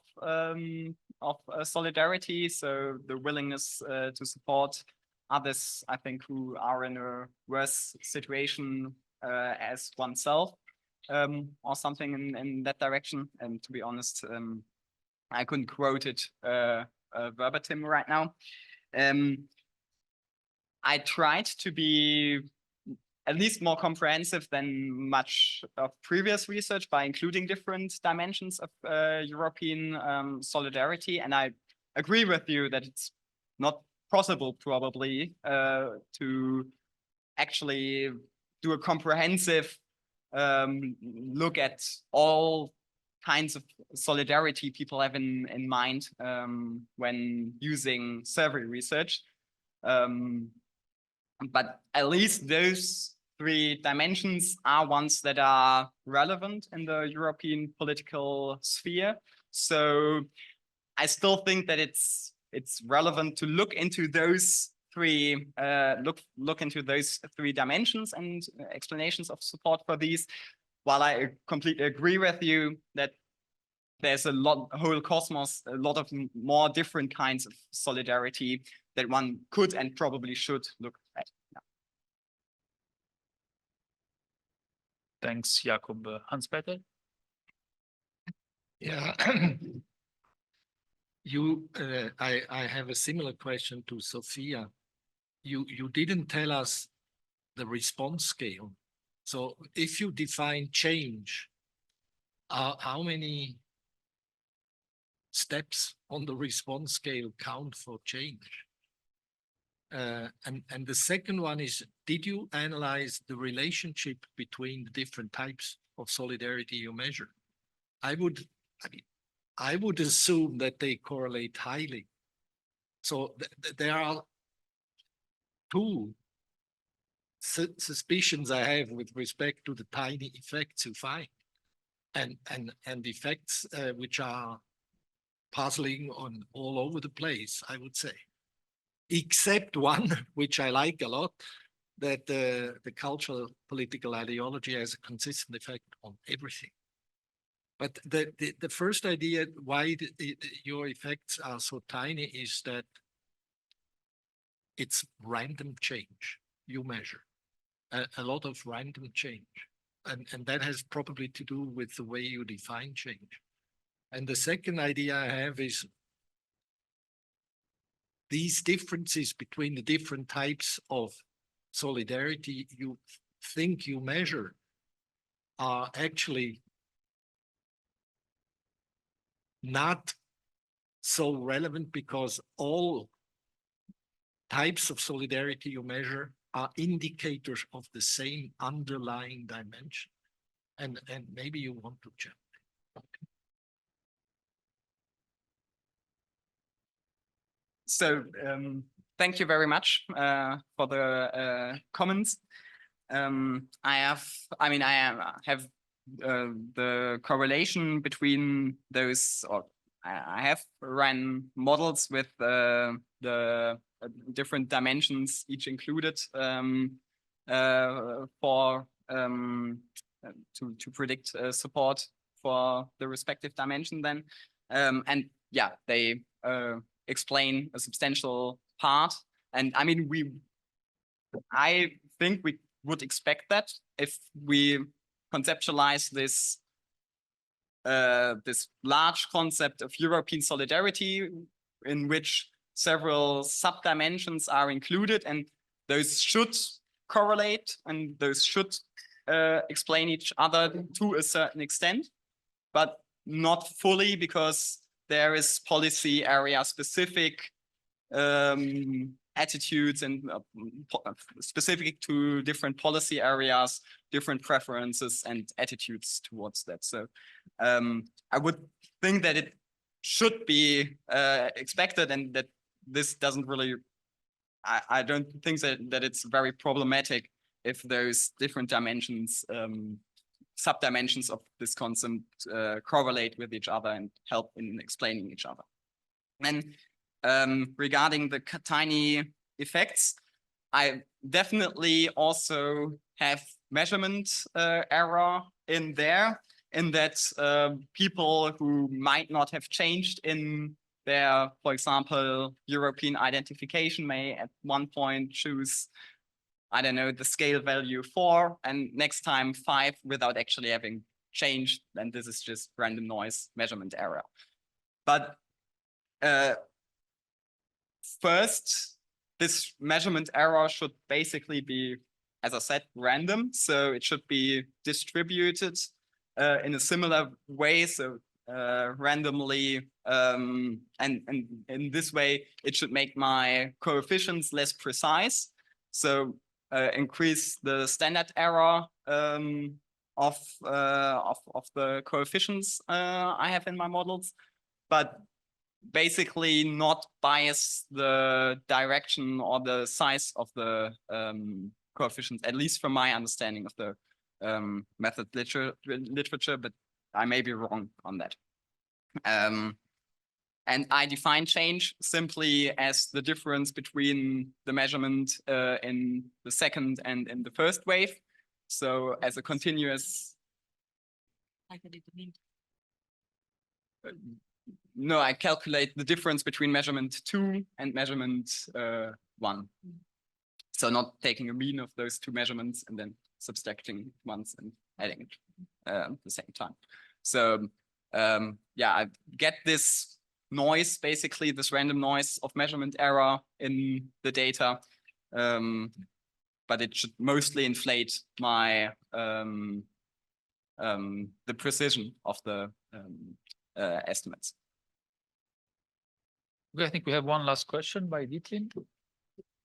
of solidarity. So the willingness to support others, I think, who are in a worse situation as oneself, or something in that direction. And to be honest, I couldn't quote it verbatim right now. I tried to be at least more comprehensive than much of previous research by including different dimensions of European solidarity. And I agree with you that it's not possible probably to actually do a comprehensive look at all kinds of solidarity people have in mind when using survey research. But at least those three dimensions are ones that are relevant in the European political sphere. So I still think that it's relevant to look into those three look into those three dimensions and explanations of support for these. While I completely agree with you that there's a whole cosmos, a lot of more different kinds of solidarity that one could and probably should look at. Yeah. Thanks, Jakob. Hans-Peter? Yeah. I have a similar question to Sophia. You didn't tell us the response scale. So if you define change, how many steps on the response scale count for change? And the second one is, did you analyze the relationship between the different types of solidarity you measure? I would assume that they correlate highly. So there are two suspicions I have with respect to the tiny effects you find, and effects which are puzzling on all over the place, I would say. Except one, which I like a lot, that the cultural political ideology has a consistent effect on everything. But the first idea why your effects are so tiny is that it's random change you measure, a lot of random change. And that has probably to do with the way you define change. And the second idea I have is these differences between the different types of solidarity you think you measure are actually not so relevant, because all types of solidarity you measure are indicators of the same underlying dimension. And maybe you want to check. So thank you very much for the comments. I have the correlation between those, or I have run models with the different dimensions, each included for to predict support for the respective dimension then. And yeah, they explain a substantial part. And I mean, I think we would expect that if we conceptualize this this large concept of European solidarity, in which several sub-dimensions are included, and those should correlate and those should explain each other to a certain extent, but not fully, because there is policy area specific attitudes and specific to different policy areas, different preferences and attitudes towards that. So I would think that it should be expected, and that this doesn't really, I don't think that it's very problematic if those different dimensions, sub-dimensions of this concept correlate with each other and help in explaining each other. And regarding the tiny effects, I definitely also have measurement error in there, in that people who might not have changed in their, for example, European identification may at one point choose, I don't know, the scale value 4 and next time 5 without actually having changed. And this is just random noise measurement error. But first, this measurement error should basically be, as I said, random. So it should be distributed in a similar way. So randomly, and in this way, it should make my coefficients less precise. So increase the standard error of the coefficients I have in my models, but basically not bias the direction or the size of the coefficients, at least from my understanding of the method literature, but I may be wrong on that. And I define change simply as the difference between the measurement in the second and in the first wave. So as a continuous. No, I calculate the difference between measurement 2 and measurement 1. So not taking a mean of those two measurements and then subtracting once and adding it at the same time. So yeah, I get this noise, basically this random noise of measurement error in the data, but it should mostly inflate my the precision of the estimates. Okay, I think we have one last question by Dietlin.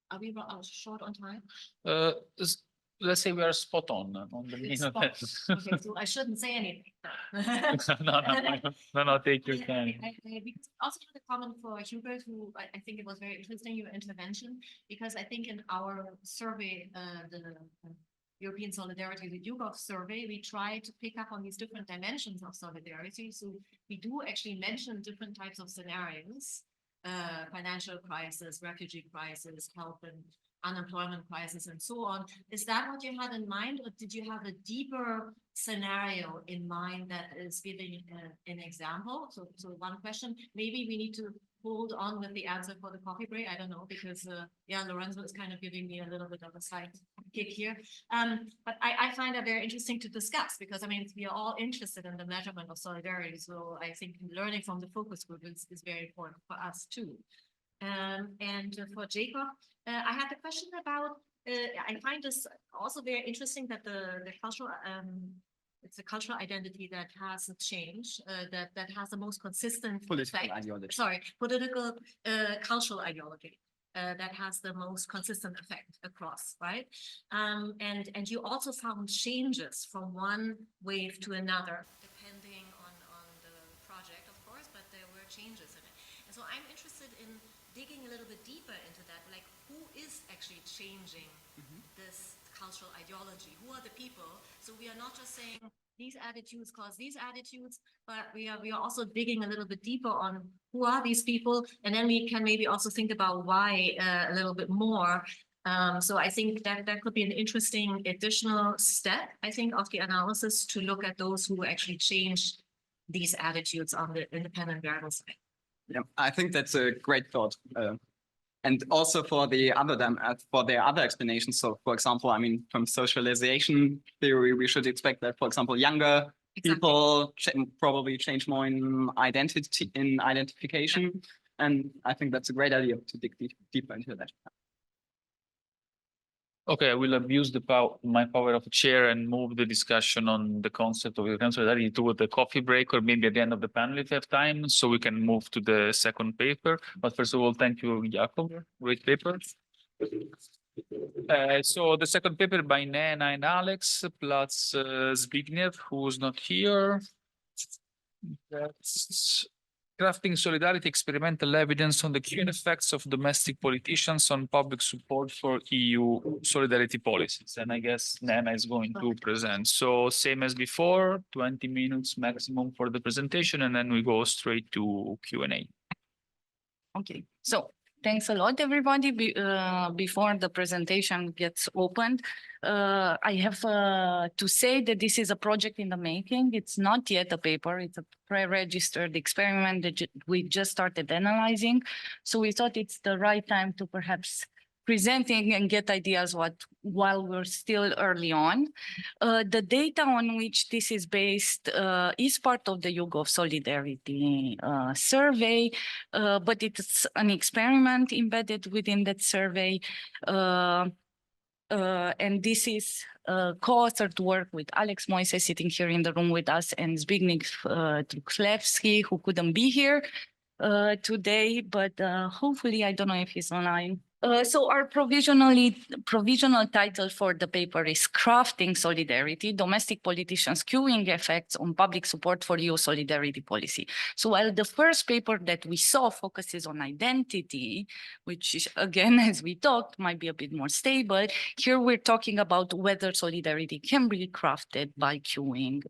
Are we short on time? Let's say we are spot on the mean of that. Okay, so I shouldn't say anything. No, take your time. Because also had a comment for Hubert, who I think it was very interesting, your intervention, because I think in our survey, the European Solidarity, the YouGov survey, we try to pick up on these different dimensions of solidarity. So we do actually mention different types of scenarios, financial crisis, refugee crisis, health and unemployment crisis, and so on. Is that what you had in mind, or did you have a deeper scenario in mind that is giving an example? So one question, maybe we need to hold on with the answer for the coffee break. I don't know, because yeah, Lorenzo is kind of giving me a little bit of a side kick here. But I find that very interesting to discuss, because I mean, we are all interested in the measurement of solidarity. So I think learning from the focus group is very important for us too. And for Jacob, I had a question about, I find this also very interesting that the cultural, it's a cultural identity that has a change, that has the most consistent Political effect. ideology. Sorry, political cultural ideology that has the most consistent effect across, right? And you also found changes from one wave to another, depending on the project, of course, but there were changes in it. And so I'm interested in digging a little bit deeper into that, like who is actually changing this cultural ideology? Who are the people? So we are not just saying these attitudes cause these attitudes, but we are also digging a little bit deeper on who are these people, and then we can maybe also think about why a little bit more. So I think that could be an interesting additional step, I think, of the analysis to look at those who actually changed these attitudes on the independent variable side. Yeah, I think that's a great thought. And also for the other explanations. So, for example, I mean, from socialization theory, we should expect that, for example, younger people probably change more in identification. And I think that's a great idea to dig deeper into that. Okay, I will abuse my power of chair and move the discussion on the concept of European solidarity to the coffee break, or maybe at the end of the panel if we have time, so we can move to the second paper. But first of all, thank you, Jakob. Great paper. So the second paper by Nena and Alex, plus Zbigniew, who's not here. That's crafting solidarity, experimental evidence on the current effects of domestic politicians on public support for EU solidarity policies. And I guess Nena is going to present. So same as before, 20 minutes maximum for the presentation, and then we go straight to Q&A. Okay, so thanks a lot, everybody. Before the presentation gets opened, I have to say that this is a project in the making. It's not yet a paper. It's a pre-registered experiment that we just started analyzing. So we thought it's the right time to perhaps presenting and get ideas while we're still early on. The data on which this is based is part of the YouGov Solidarity survey, but it's an experiment embedded within that survey. And this is co-authored work with Alex Moise sitting here in the room with us, and Zbigniew Truchlewski, who couldn't be here today, but hopefully, I don't know if he's online. So our provisional title for the paper is Crafting Solidarity, Domestic Politicians' Queuing Effects on Public Support for EU Solidarity Policy. So while the first paper that we saw focuses on identity, which is, again, as we talked, might be a bit more stable, here we're talking about whether solidarity can be crafted by queuing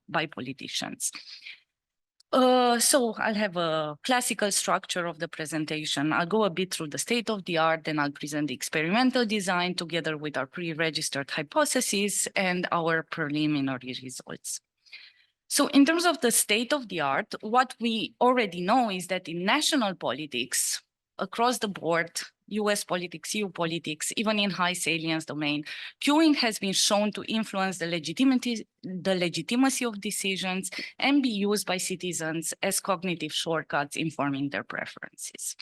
by politicians. So I'll have a classical structure of the presentation. I'll go a bit through the state of the art, then I'll present the experimental design together with our pre-registered hypotheses and our preliminary results. So in terms of the state of the art, what we already know is that in national politics, across the board, US politics, EU politics, even in high salience domain, queuing has been shown to influence the legitimacy of decisions and be used by citizens as cognitive shortcuts informing their preferences.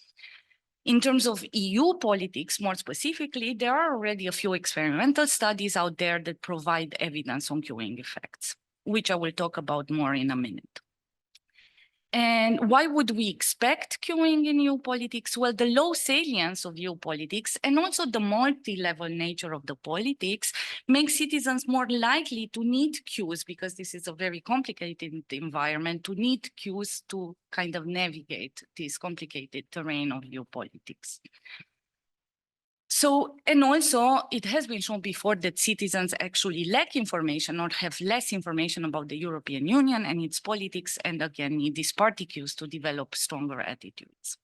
In terms of EU politics, more specifically, there are already a few experimental studies out there that provide evidence on queuing effects, which I will talk about more in a minute. And why would we expect queuing in EU politics? Well, the low salience of EU politics and also the multi-level nature of the politics makes citizens more likely to need queues, because this is a very complicated environment, to need queues to kind of navigate this complicated terrain of EU politics. So, and also it has been shown before that citizens actually lack information or have less information about the European Union and its politics, and again, need these party queues to develop stronger attitudes.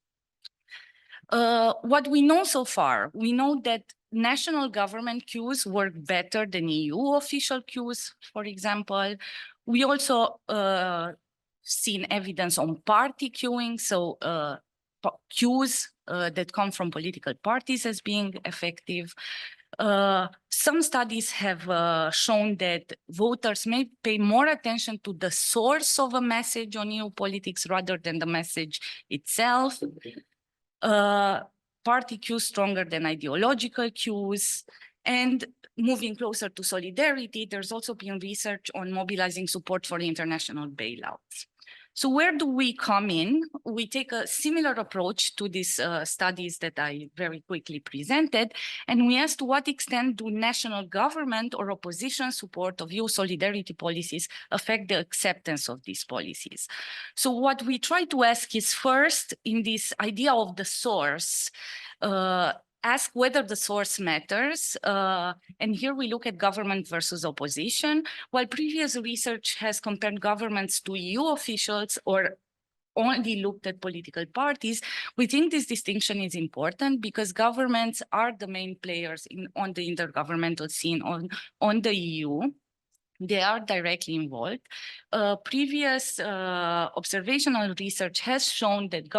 What we know so far, we know that national government queues work better than EU official queues, for example. We also seen evidence on party queuing, so queues that come from political parties as being effective. Some studies have shown that voters may pay more attention to the source of a message on EU politics rather than the message itself. Party queues stronger than ideological queues. And moving closer to solidarity, there's also been research on mobilizing support for international bailouts. So where do we come in? We take a similar approach to these studies that I very quickly presented, and we ask to what extent do national government or opposition support of EU solidarity policies affect the acceptance of these policies. So what we try to ask is first, in this idea of the source, ask whether the source matters. And here we look at government versus opposition. While previous research has compared governments to EU officials or only looked at political parties, we think this distinction is important because governments are the main players on the intergovernmental scene on the EU. They are directly involved. Previous observational research has shown that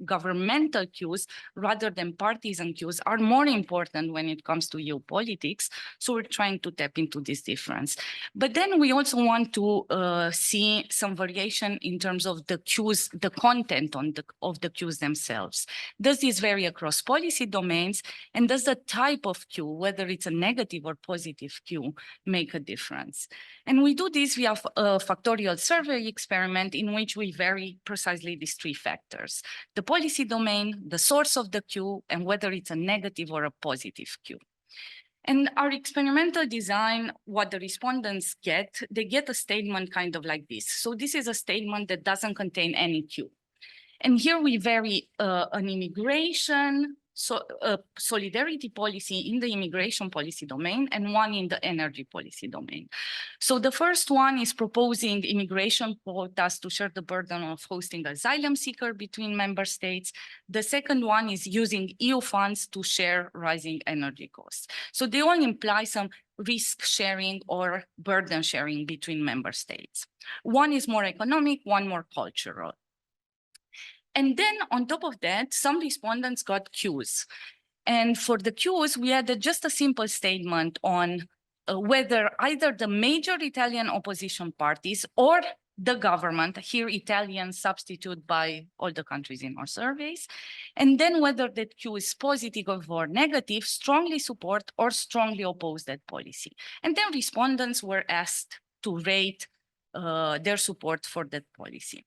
governmental cues rather than partisan cues are more important when it comes to EU politics. So we're trying to tap into this difference. But then we also want to see some variation in terms of the cues, the content of the cues themselves. Does this vary across policy domains? And does the type of cue, whether it's a negative or positive cue, make a difference? And we do this via a factorial survey experiment in which we vary precisely these three factors: the policy domain, the source of the cue, and whether it's a negative or a positive cue. And our experimental design, what the respondents get, they get a statement kind of like this. So this is a statement that doesn't contain any cue. And here we vary an immigration, solidarity policy in the immigration policy domain and one in the energy policy domain. So the first one is proposing immigration quotas to share the burden of hosting asylum seeker between member states. The second one is using EU funds to share rising energy costs. So they all imply some risk sharing or burden sharing between member states. One is more economic, one more cultural. And then on top of that, some respondents got cues. And for the cues, we added just a simple statement on whether either the major Italian opposition parties or the government, here Italian substitute by all the countries in our surveys, and then whether that cue is positive or negative, strongly support or strongly oppose that policy. And then respondents were asked to rate their support for that policy.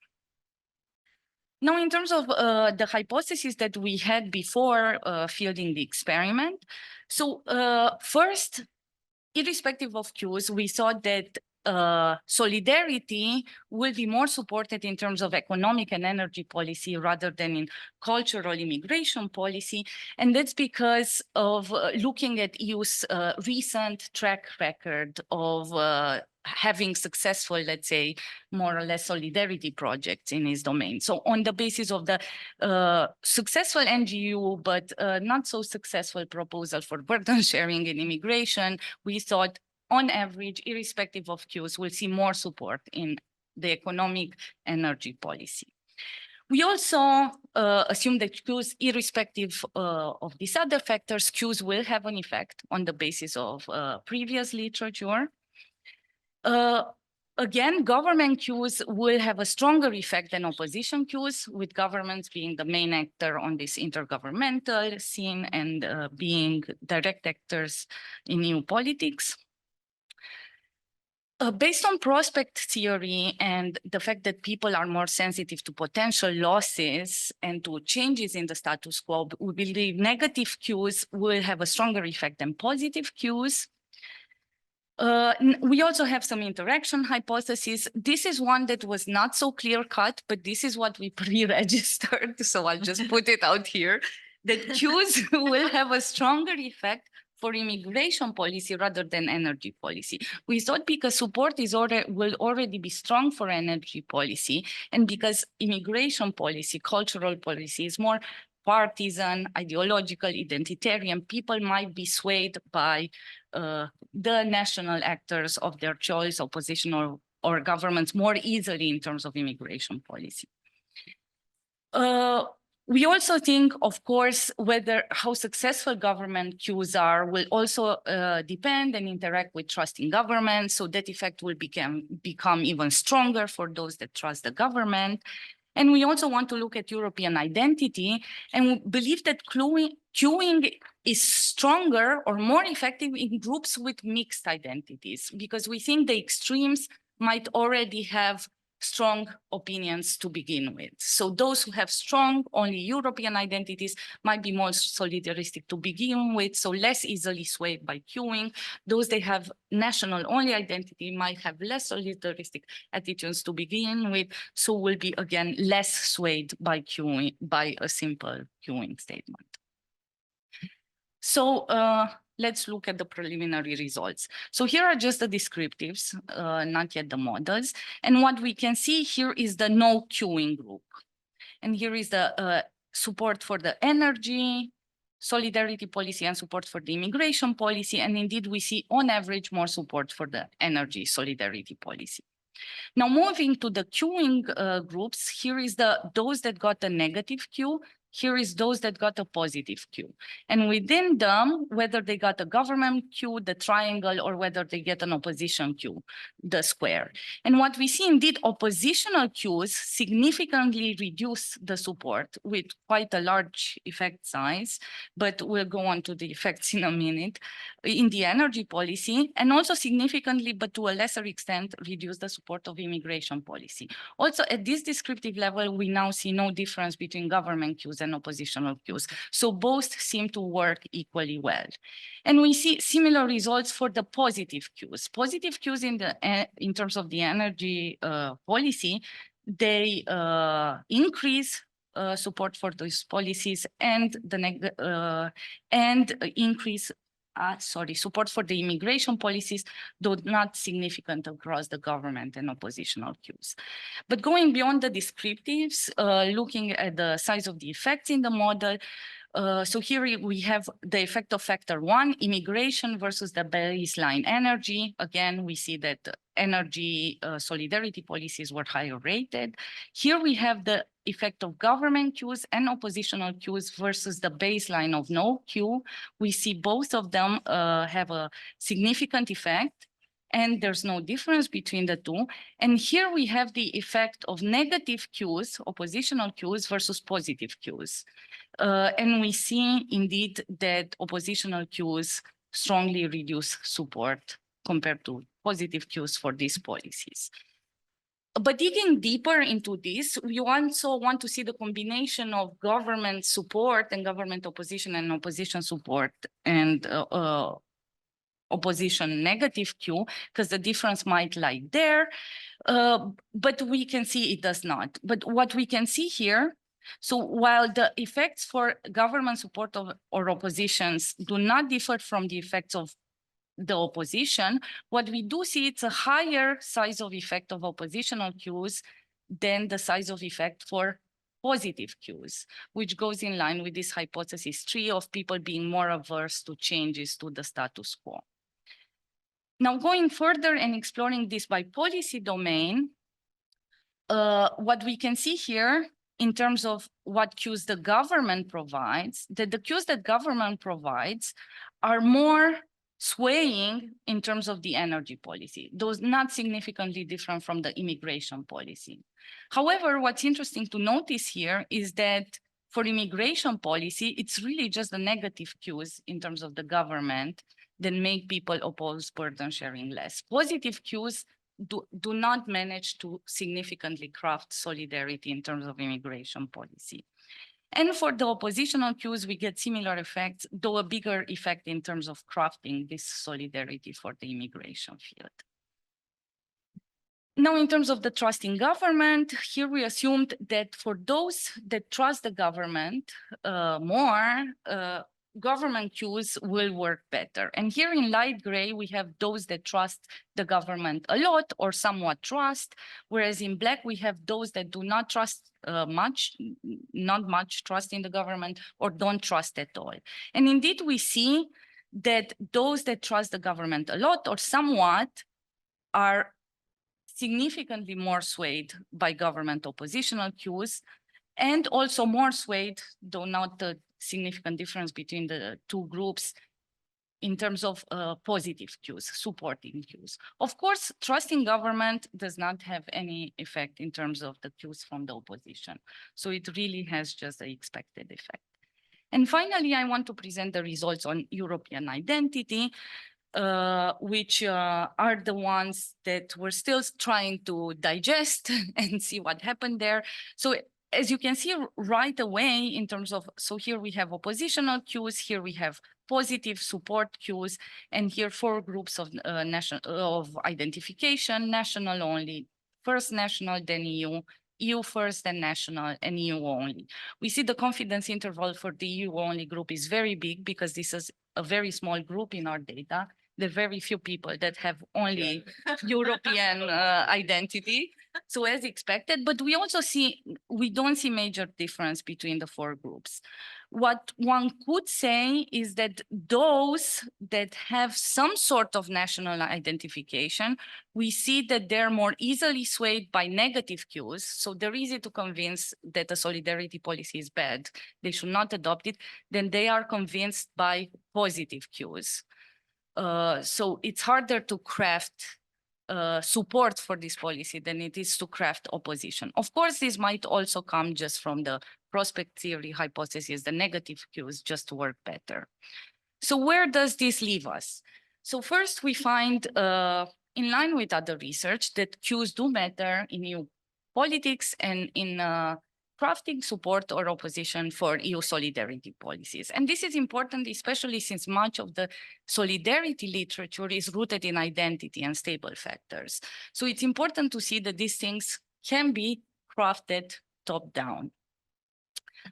Now, in terms of the hypotheses that we had before fielding the experiment, so first, irrespective of cues, we thought that solidarity will be more supported in terms of economic and energy policy rather than in cultural immigration policy. And that's because of looking at EU's recent track record of having successful, let's say, more or less solidarity projects in his domain. So on the basis of the successful NGU, but not so successful proposal for burden sharing in immigration, we thought on average, irrespective of cues, we'll see more support in the economic energy policy. We also assume that cues, irrespective of these other factors, cues will have an effect on the basis of previous literature. Again, government cues will have a stronger effect than opposition cues, with governments being the main actor on this intergovernmental scene and being direct actors in EU politics. Based on prospect theory and the fact that people are more sensitive to potential losses and to changes in the status quo, we believe negative cues will have a stronger effect than positive cues. We also have some interaction hypotheses. This is one that was not so clear cut, but this is what we pre-registered. So I'll just put it out here, that cues will have a stronger effect for immigration policy rather than energy policy. We thought because support will already be strong for energy policy, and because immigration policy, cultural policy is more partisan, ideological, identitarian, people might be swayed by the national actors of their choice, opposition or governments more easily in terms of immigration policy. We also think, of course, how successful government cues are will also depend and interact with trust in government. So that effect will become even stronger for those that trust the government. And we also want to look at European identity, and we believe that cueing is stronger or more effective in groups with mixed identities, because we think the extremes might already have strong opinions to begin with. So those who have strong only European identities might be more solidaristic to begin with, so less easily swayed by queuing. Those that have national only identity might have less solidaristic attitudes to begin with, so will be again less swayed by queuing, by a simple queuing statement. So let's look at the preliminary results. So here are just the descriptives, not yet the models. And what we can see here is the no queuing group. And here is the support for the energy, solidarity policy, and support for the immigration policy. And indeed, we see on average more support for the energy solidarity policy. Now moving to the queuing groups, here is those that got a negative queue. Here is those that got a positive queue. And within them, whether they got a government queue, the triangle, or whether they get an opposition queue, the square. And what we see indeed, oppositional queues significantly reduce the support with quite a large effect size, but we'll go on to the effects in a minute, in the energy policy, and also significantly, but to a lesser extent, reduce the support of immigration policy. Also at this descriptive level, we now see no difference between government queues and oppositional queues. So both seem to work equally well. And we see similar results for the positive queues. Positive queues in terms of the energy policy, they increase support for those policies and increase support for the immigration policies, though not significant across the government and oppositional queues. But going beyond the descriptives, looking at the size of the effects in the model, so here we have the effect of factor 1, immigration versus the baseline energy. Again, we see that energy solidarity policies were higher rated. Here we have the effect of government queues and oppositional queues versus the baseline of no queue. We see both of them have a significant effect, and there's no difference between the two. And here we have the effect of negative queues, oppositional queues versus positive queues. And we see indeed that oppositional queues strongly reduce support compared to positive queues for these policies. But digging deeper into this, we also want to see the combination of government support and government opposition and opposition support and opposition negative queue, because the difference might lie there, but we can see it does not. But what we can see here, so while the effects for government support or oppositions do not differ from the effects of the opposition, what we do see, it's a higher size of effect of oppositional queues than the size of effect for positive queues, which goes in line with this hypothesis 3 of people being more averse to changes to the status quo. Now, going further and exploring this by policy domain, what we can see here in terms of what queues the government provides, that the queues that government provides are more swaying in terms of the energy policy, those not significantly different from the immigration policy. However, what's interesting to notice here is that for immigration policy, it's really just the negative queues in terms of the government that make people oppose burden sharing less. Positive queues do not manage to significantly craft solidarity in terms of immigration policy. And for the oppositional queues, we get similar effects, though a bigger effect in terms of crafting this solidarity for the immigration field. Now, in terms of the trust in government, here we assumed that for those that trust the government more, government queues will work better. And here in light gray, we have those that trust the government a lot or somewhat trust, whereas in black, we have those that do not trust not much trust in the government or don't trust at all. And indeed, we see that those that trust the government a lot or somewhat are significantly more swayed by government oppositional queues, and also more swayed, though not the significant difference between the two groups in terms of positive queues, supporting queues. Of course, trusting government does not have any effect in terms of the queues from the opposition. So it really has just the expected effect. And finally, I want to present the results on European identity. which are the ones that we're still trying to digest and see what happened there. So as you can see right away in terms of, so here we have oppositional cues, here we have positive support cues, and here 4 groups of identification: national only, first national, then EU, EU first, then national, and EU only. We see the confidence interval for the EU only group is very big because this is a very small group in our data. There are very few people that have only European identity. So as expected, but we also see, we don't see major difference between the 4 groups. What one could say is that those that have some sort of national identification, we see that they're more easily swayed by negative cues. So they're easy to convince that the solidarity policy is bad, they should not adopt it, then they are convinced by positive cues. So it's harder to craft support for this policy than it is to craft opposition. Of course, this might also come just from the prospect theory hypothesis, the negative cues just work better. So where does this leave us? So first we find, in line with other research, that cues do matter in EU politics and in crafting support or opposition for EU solidarity policies. And this is important, especially since much of the solidarity literature is rooted in identity and stable factors. So it's important to see that these things can be crafted top-down.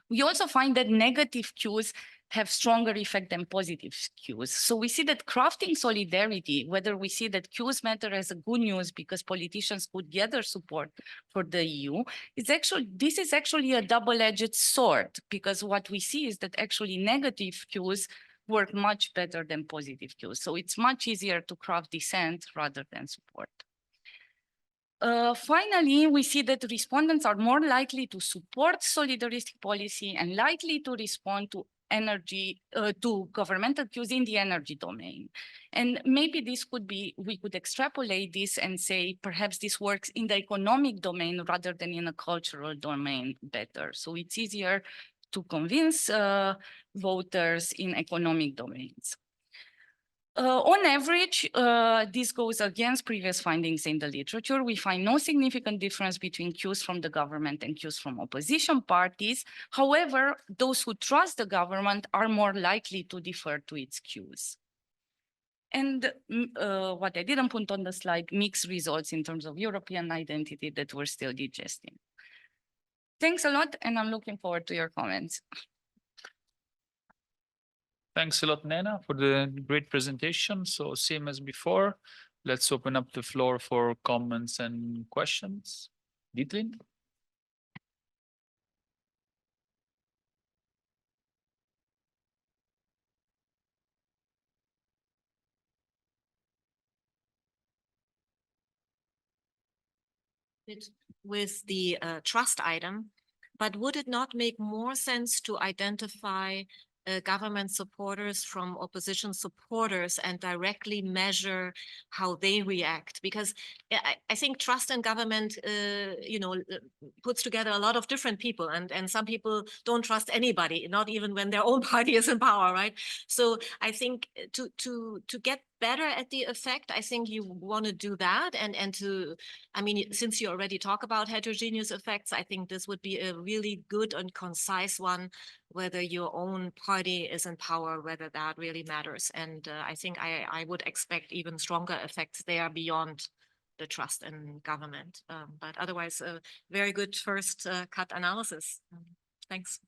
We also find that negative cues have stronger effect than positive cues. So we see that crafting solidarity, whether we see that cues matter as a good news because politicians could gather support for the EU, this is actually a double-edged sword, because what we see is that actually negative cues work much better than positive cues. So it's much easier to craft dissent rather than support. Finally, we see that respondents are more likely to support solidaristic policy and likely to respond to to governmental cues in the energy domain. And maybe this could be, we could extrapolate this and say, perhaps this works in the economic domain rather than in a cultural domain better. So it's easier to convince voters in economic domains. On average, this goes against previous findings in the literature. We find no significant difference between cues from the government and cues from opposition parties. However, those who trust the government are more likely to defer to its cues. And what I didn't put on the slide, mixed results in terms of European identity that we're still digesting. Thanks a lot, and I'm looking forward to your comments. Thanks a lot, Nena, for the great presentation. So same as before, let's open up the floor for comments and questions. Dietlin? With the trust item, but would it not make more sense to identify government supporters from opposition supporters and directly measure how they react? Because I think trust in government, puts together a lot of different people, and some people don't trust anybody, not even when their own party is in power, right? So I think to get better at the effect, I think you want to do that, and to, I mean, since you already talk about heterogeneous effects, I think this would be a really good and concise one, whether your own party is in power, whether that really matters. And I think I would expect even stronger effects there beyond the trust in government. But otherwise, a very good first cut analysis. Thanks.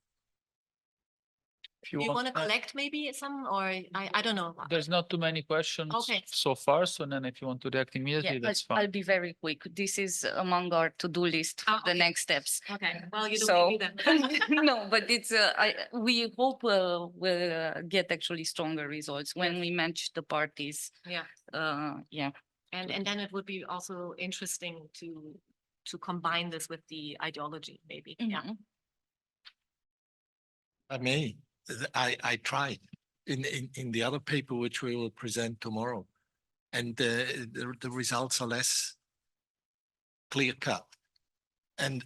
If you want to collect maybe some, or I don't know. There's not too many questions so far, so then if you want to react immediately, that's fine. I'll be very quick. This is among our to-do list for the next steps. Okay, well, you don't need them. No, but it's we hope we'll get actually stronger results when we match the parties. Yeah. Yeah. And then it would be also interesting to combine this with the ideology, maybe. Yeah. I tried in the other paper which we will present tomorrow, and the results are less clear cut. And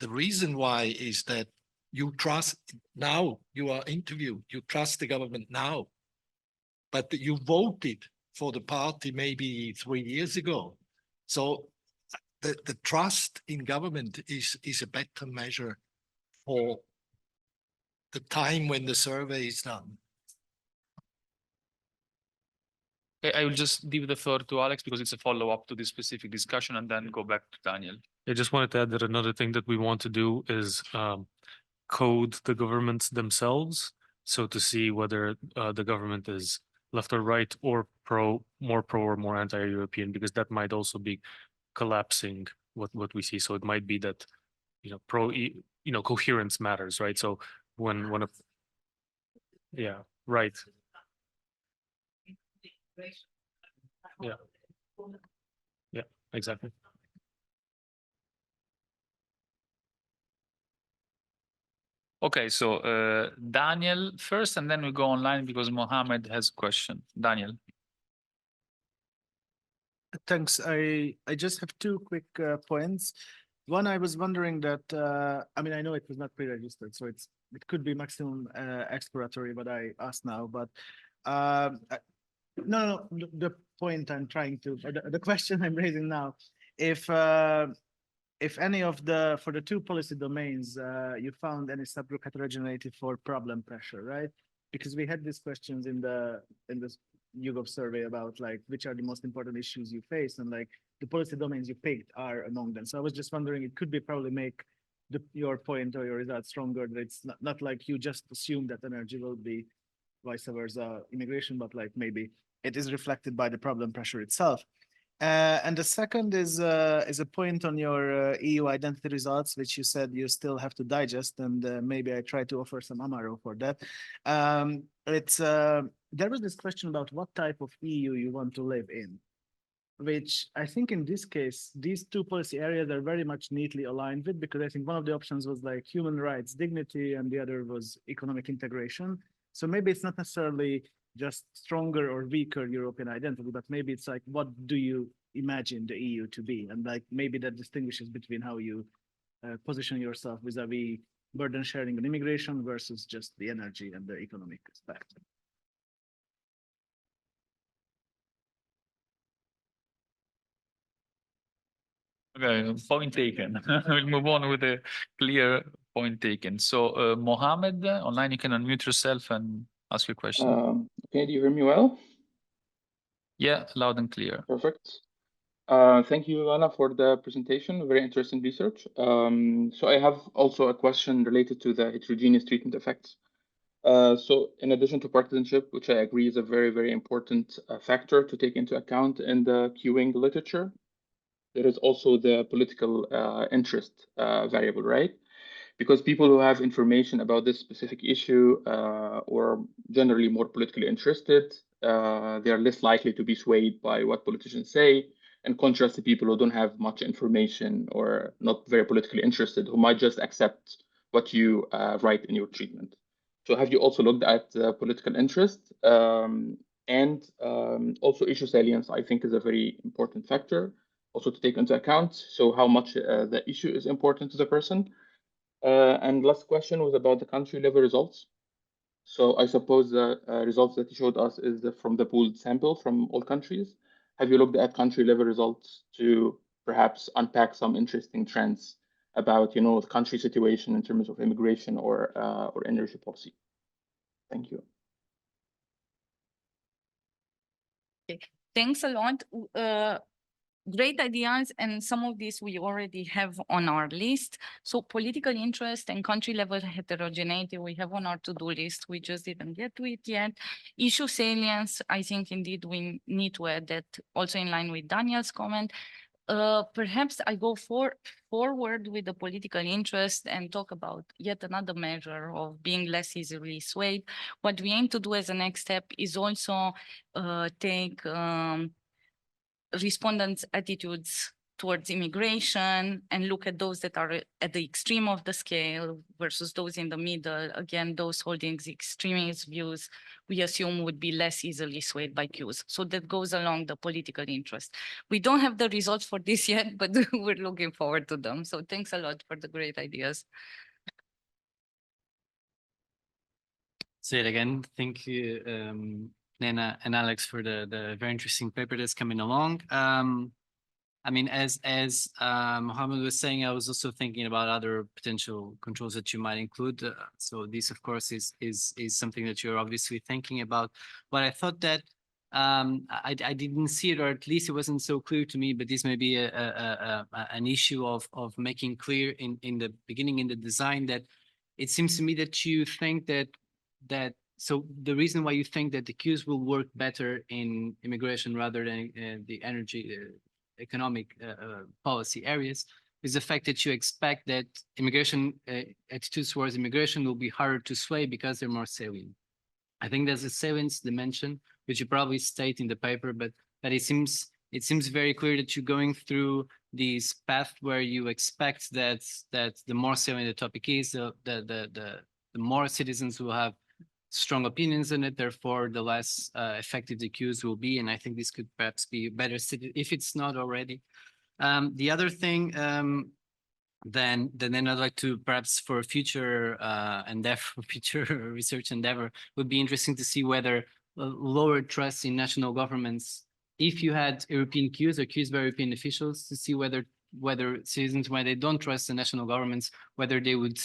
the reason why is that you trust now, you are interviewed, you trust the government now, but you voted for the party maybe 3 years ago. So the trust in government is a better measure for the time when the survey is done. Okay, I will just give the floor to Alex because it's a follow-up to this specific discussion and then go back to Daniel. I just wanted to add that another thing that we want to do is code the governments themselves. So to see whether the government is left or right, or more pro or more anti-European, because that might also be collapsing what we see. So it might be that, coherence matters, right? So when one of, yeah, right. Yeah. Yeah, exactly. Okay, so Daniel first, and then we go online because Mohammed has a question. Daniel. Thanks. I just have two quick points. One, I was wondering that, I mean, I know it was not pre-registered, so it could be maximum exploratory, but I asked now, but no, the point I'm trying to, or the question I'm raising now, if any of for the two policy domains, you found any subgroup heterogeneity for problem pressure, right? Because we had these questions in this YouGov survey about like which are the most important issues you face, and like the policy domains you picked are among them. So I was just wondering, it could be probably make your point or your result stronger, that it's not like you just assume that energy will be vice versa immigration, but like maybe it is reflected by the problem pressure itself. And the second is a point on your EU identity results, which you said you still have to digest, and maybe I try to offer some amaro for that. There was this question about what type of EU you want to live in, which I think in this case, these two policy areas are very much neatly aligned with, because I think one of the options was like human rights, dignity, and the other was economic integration. So maybe it's not necessarily just stronger or weaker European identity, but maybe it's like, what do you imagine the EU to be? And like, maybe that distinguishes between how you position yourself vis-a-vis burden sharing and immigration versus just the energy and the economic aspect. Okay, point taken. We'll move on with a clear point taken. So Mohammed, online you can unmute yourself and ask your question. Okay, do you hear me well? Yeah, loud and clear. Perfect. Thank you, Anna, for the presentation. Very interesting research. So I have also a question related to the heterogeneous treatment effects. So in addition to partisanship, which I agree is a very, very important factor to take into account in the queuing literature, there is also the political interest variable, right? Because people who have information about this specific issue or generally more politically interested, they are less likely to be swayed by what politicians say, in contrast to people who don't have much information or not very politically interested, who might just accept what you write in your treatment. So have you also looked at political interest? And also issue salience, I think, is a very important factor also to take into account. So how much the issue is important to the person. And last question was about the country level results. So I suppose the results that you showed us is from the pooled sample from all countries. Have you looked at country level results to perhaps unpack some interesting trends about, the country situation in terms of immigration or energy policy? Thank you. Okay. Thanks a lot. Great ideas, and some of these we already have on our list. So political interest and country level heterogeneity we have on our to-do list. We just didn't get to it yet. Issue salience, I think indeed we need to add that, also in line with Daniel's comment. Perhaps I go forward with the political interest and talk about yet another measure of being less easily swayed. What we aim to do as a next step is also take respondents' attitudes towards immigration and look at those that are at the extreme of the scale versus those in the middle. Again, those holding the extremist views, we assume would be less easily swayed by cues. So that goes along the political interest. We don't have the results for this yet, but we're looking forward to them. So thanks a lot for the great ideas. Say it again. Think Nena and Alex for the very interesting paper that's coming along. I mean, as Mohammed was saying, I was also thinking about other potential controls that you might include. So this, of course, is something that you're obviously thinking about. But I thought that I didn't see it, or at least it wasn't so clear to me. But this may be an issue of making clear in the beginning in the design that it seems to me that you think that so the reason why you think that the queues will work better in immigration rather than the energy economic policy areas is the fact that you expect that immigration attitudes towards immigration will be harder to sway because they're more salient. I think there's a salience dimension, which you probably state in the paper, but it seems very clear that you're going through this path where you expect that the more salient the topic is, the more citizens will have strong opinions in it, therefore the less effective the queues will be. And I think this could perhaps be better stated if it's not already. The other thing, then I'd like to perhaps for future future research endeavor, would be interesting to see whether lower trust in national governments, if you had European queues or queues by European officials, to see whether citizens, when they don't trust the national governments, whether they would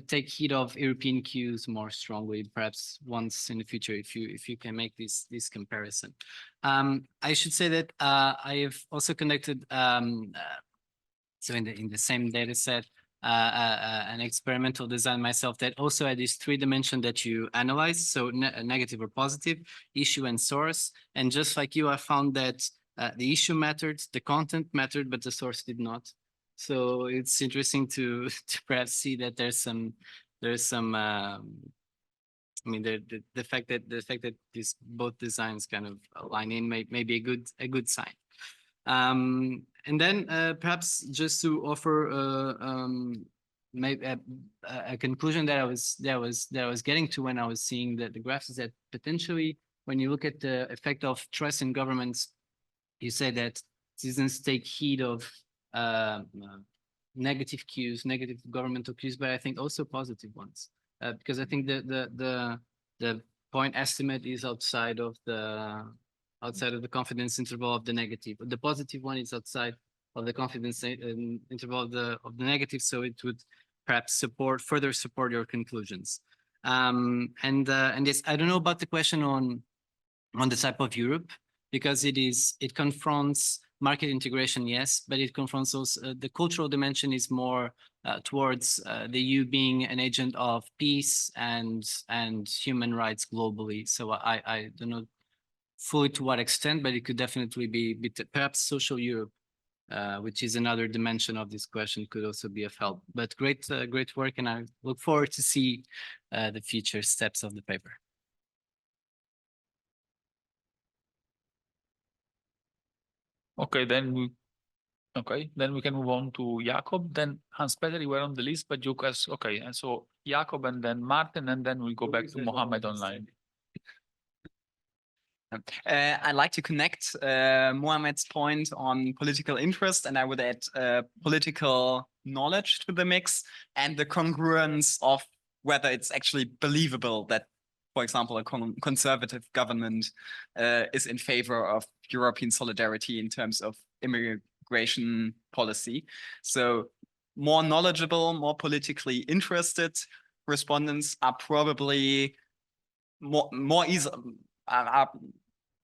take heed of European queues more strongly, perhaps once in the future, if you can make this comparison. I should say that I have also conducted so in the same data set an experimental design myself that also had these 3 dimensions that you analyze, so negative or positive, issue and source. And just like you, I found that the issue mattered, the content mattered, but the source did not. So it's interesting to perhaps see that there's some I mean the fact that these both designs kind of align in may be a good sign. And then perhaps just to offer maybe a conclusion that I was getting to when I was seeing the graphs is that potentially when you look at the effect of trust in governments, you say that citizens take heed of negative cues, negative governmental cues, but I think also positive ones, because I think the point estimate is outside of the confidence interval of the negative. The positive one is outside of the confidence interval of the negative, so it would perhaps further support your conclusions. And this, I don't know about the question on the type of Europe, because it confronts market integration, yes, but it confronts also the cultural dimension is more towards the EU being an agent of peace and human rights globally. So I don't know fully to what extent, but it could definitely be perhaps social Europe, which is another dimension of this question, could also be of help. But great work, and I look forward to see the future steps of the paper. Okay, then we can move on to Jakob. Then Hans-Peter, you were on the list, but you guys, okay. And so Jakob and then Martin, and then we'll go back to Mohammed online. I'd like to connect Mohammed's point on political interest, and I would add political knowledge to the mix and the congruence of whether it's actually believable that, for example, a conservative government is in favor of European solidarity in terms of immigration policy. So more knowledgeable, more politically interested respondents are probably are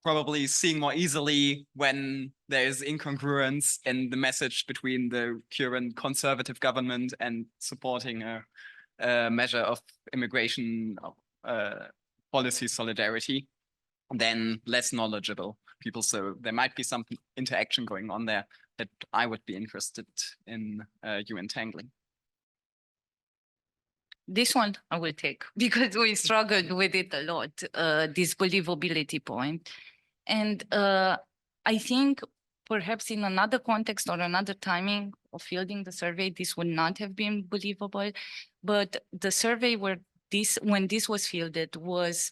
probably seeing more easily when there is incongruence in the message between the current conservative government and supporting a measure of immigration policy solidarity than less knowledgeable people. So there might be some interaction going on there that I would be interested in you entangling. This one I will take because we struggled with it a lot, this believability point. And I think perhaps in another context or another timing of fielding the survey, this would not have been believable. But the survey when this was fielded was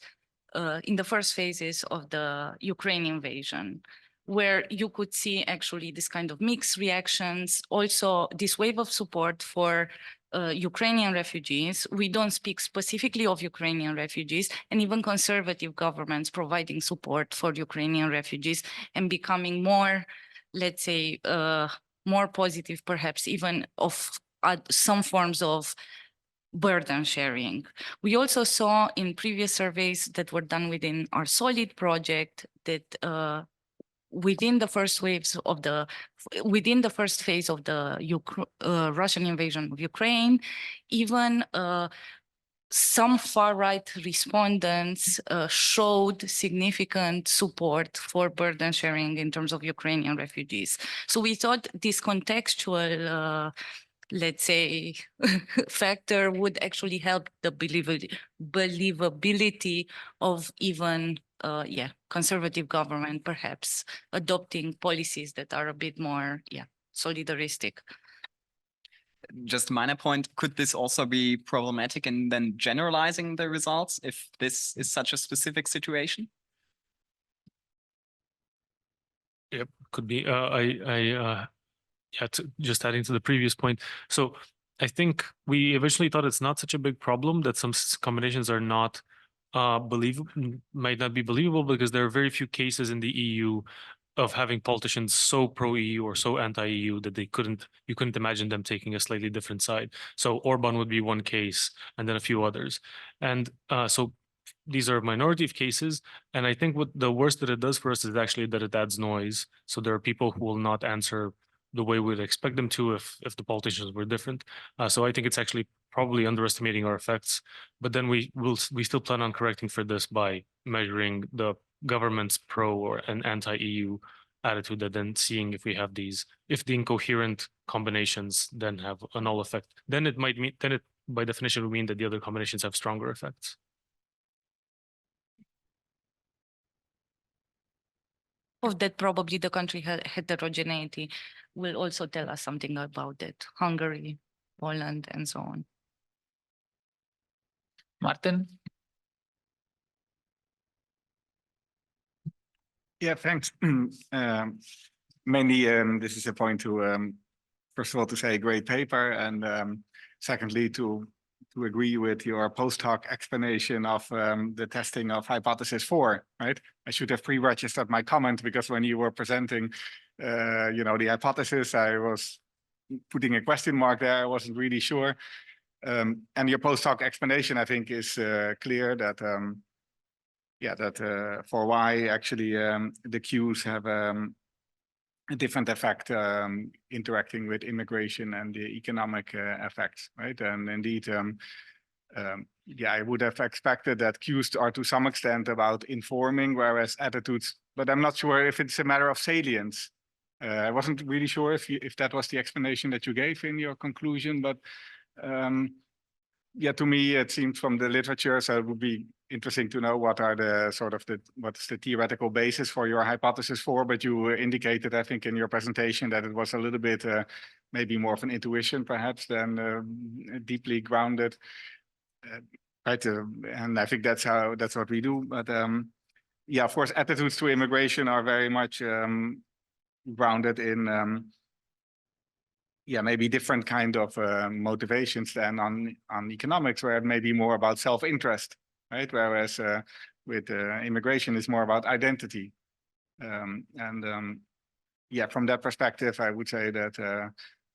in the first phases of the Ukraine invasion, where you could see actually this kind of mixed reactions, also this wave of support for Ukrainian refugees. We don't speak specifically of Ukrainian refugees, and even conservative governments providing support for Ukrainian refugees and becoming more, let's say, more positive, perhaps even of some forms of burden sharing. We also saw in previous surveys that were done within our SOLID project that within the first phase of the Russian invasion of Ukraine, even some far-right respondents showed significant support for burden sharing in terms of Ukrainian refugees. So we thought this contextual, let's say, factor would actually help the believability of even, conservative government perhaps adopting policies that are a bit more, solidaristic. Just a minor point, could this also be problematic in then generalizing the results if this is such a specific situation? Yep, could be. Just adding to the previous point. So I think we eventually thought it's not such a big problem that some combinations are not might not be believable, because there are very few cases in the EU of having politicians so pro-EU or so anti-EU that you couldn't imagine them taking a slightly different side. So Orban would be one case, and then a few others. And so these are a minority of cases. And I think what the worst that it does for us is actually that it adds noise. So there are people who will not answer the way we'd expect them to if the politicians were different. So I think it's actually probably underestimating our effects. But then we still plan on correcting for this by measuring the government's pro or an anti-EU attitude, and then seeing if we have these, if the incoherent combinations then have a null effect, then it might mean, then it by definition would mean that the other combinations have stronger effects. Of that, probably the country heterogeneity will also tell us something about it. Hungary, Poland, and so on. Martin? Yeah, thanks. Mainly, this is a point to, first of all, to say great paper, and secondly, to agree with your post-hoc explanation of the testing of hypothesis 4, right? I should have pre-registered my comment, because when you were presenting, the hypothesis, I was putting a question mark there. I wasn't really sure. And your post-hoc explanation, I think, is clear that for why actually the queues have a different effect interacting with immigration and the economic effects, right? And indeed, I would have expected that queues are to some extent about informing, whereas attitudes, but I'm not sure if it's a matter of salience. I wasn't really sure if that was the explanation that you gave in your conclusion, but to me, it seems from the literature, so it would be interesting to know what are what's the theoretical basis for your hypothesis 4, but you indicated, I think, in your presentation that it was a little bit maybe more of an intuition perhaps than deeply grounded. Right, and I think that's what we do. But of course, attitudes to immigration are very much grounded in maybe different kind of motivations than on economics, where it may be more about self-interest, right? Whereas with immigration, it's more about identity. From that perspective, I would say that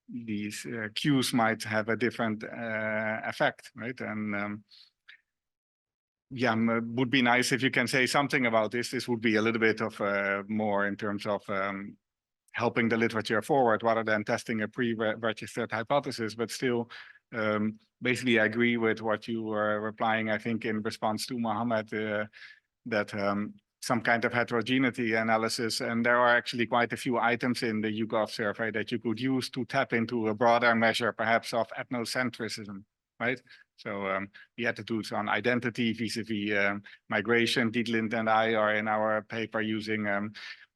these cues might have a different effect, right? And would be nice if you can say something about this. This would be a little bit of more in terms of helping the literature forward rather than testing a pre-registered hypothesis, but still, basically I agree with what you were replying, I think, in response to Mohammed, that some kind of heterogeneity analysis, and there are actually quite a few items in the YouGov survey that you could use to tap into a broader measure, perhaps, of ethnocentrism, right? So the attitudes on identity vis-a-vis migration, Dietlind and I are in our paper using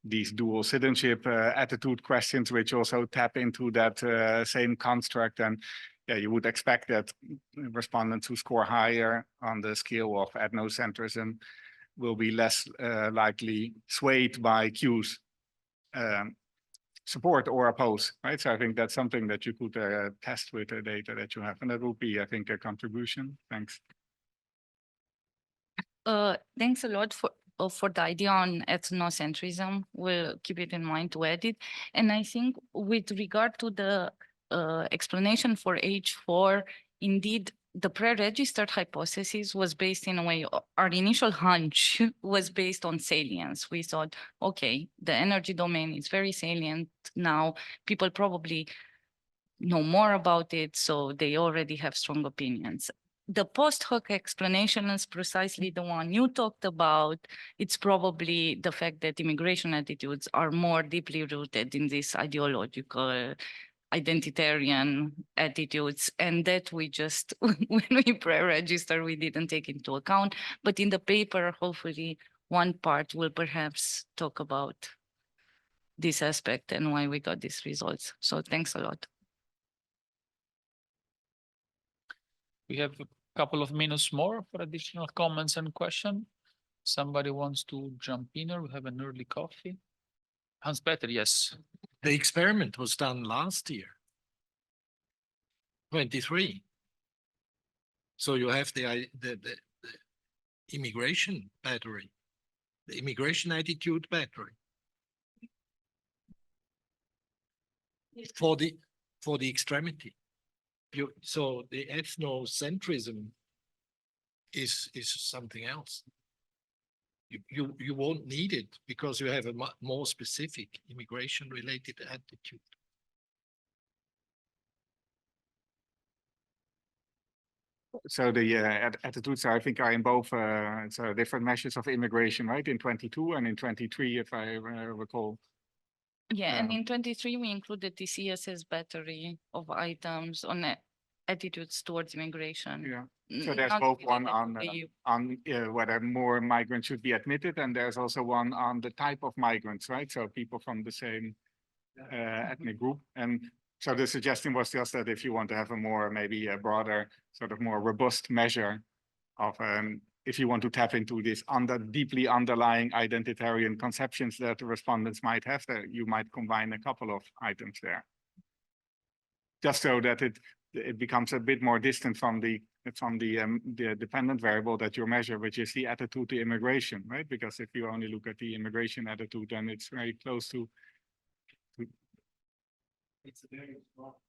these dual citizenship attitude questions, which also tap into that same construct. And you would expect that respondents who score higher on the scale of ethnocentrism will be less likely swayed by cues. support or oppose, right? So I think that's something that you could test with the data that you have. And that would be, I think, a contribution. Thanks. Thanks a lot for the idea on ethnocentrism. We'll keep it in mind to edit. And I think with regard to the explanation for H4, indeed, the pre-registered hypothesis was based in a way, our initial hunch was based on salience. We thought, okay, the energy domain is very salient now. People probably know more about it, so they already have strong opinions. The post hoc explanation is precisely the one you talked about. It's probably the fact that immigration attitudes are more deeply rooted in this ideological identitarian attitudes, and that we just, when we pre-register, we didn't take into account. But in the paper, hopefully one part will perhaps talk about this aspect and why we got these results. So thanks a lot. We have a couple of minutes more for additional comments and questions. Somebody wants to jump in, or we have an early coffee? Hans-Peter, yes. The experiment was done last year, 23. So you have the immigration battery, the immigration attitude battery. For the extremity. So the ethnocentrism is something else. You won't need it because you have a more specific immigration related attitude. So the attitudes, I think, are in both so different measures of immigration, right? In 22 and in 23, if I recall. Yeah, and in 23, we included the CSS battery of items on attitudes towards immigration. Yeah. So there's both one on whether more migrants should be admitted, and there's also one on the type of migrants, right? So people from the same ethnic group. And so the suggestion was just that if you want to have a more, maybe a broader, sort of more robust measure of if you want to tap into this deeply underlying identitarian conceptions that the respondents might have, that you might combine a couple of items there. Just so that it becomes a bit more distant from the dependent variable that you measure, which is the attitude to immigration, right? Because if you only look at the immigration attitude, then it's very close to it's a very small.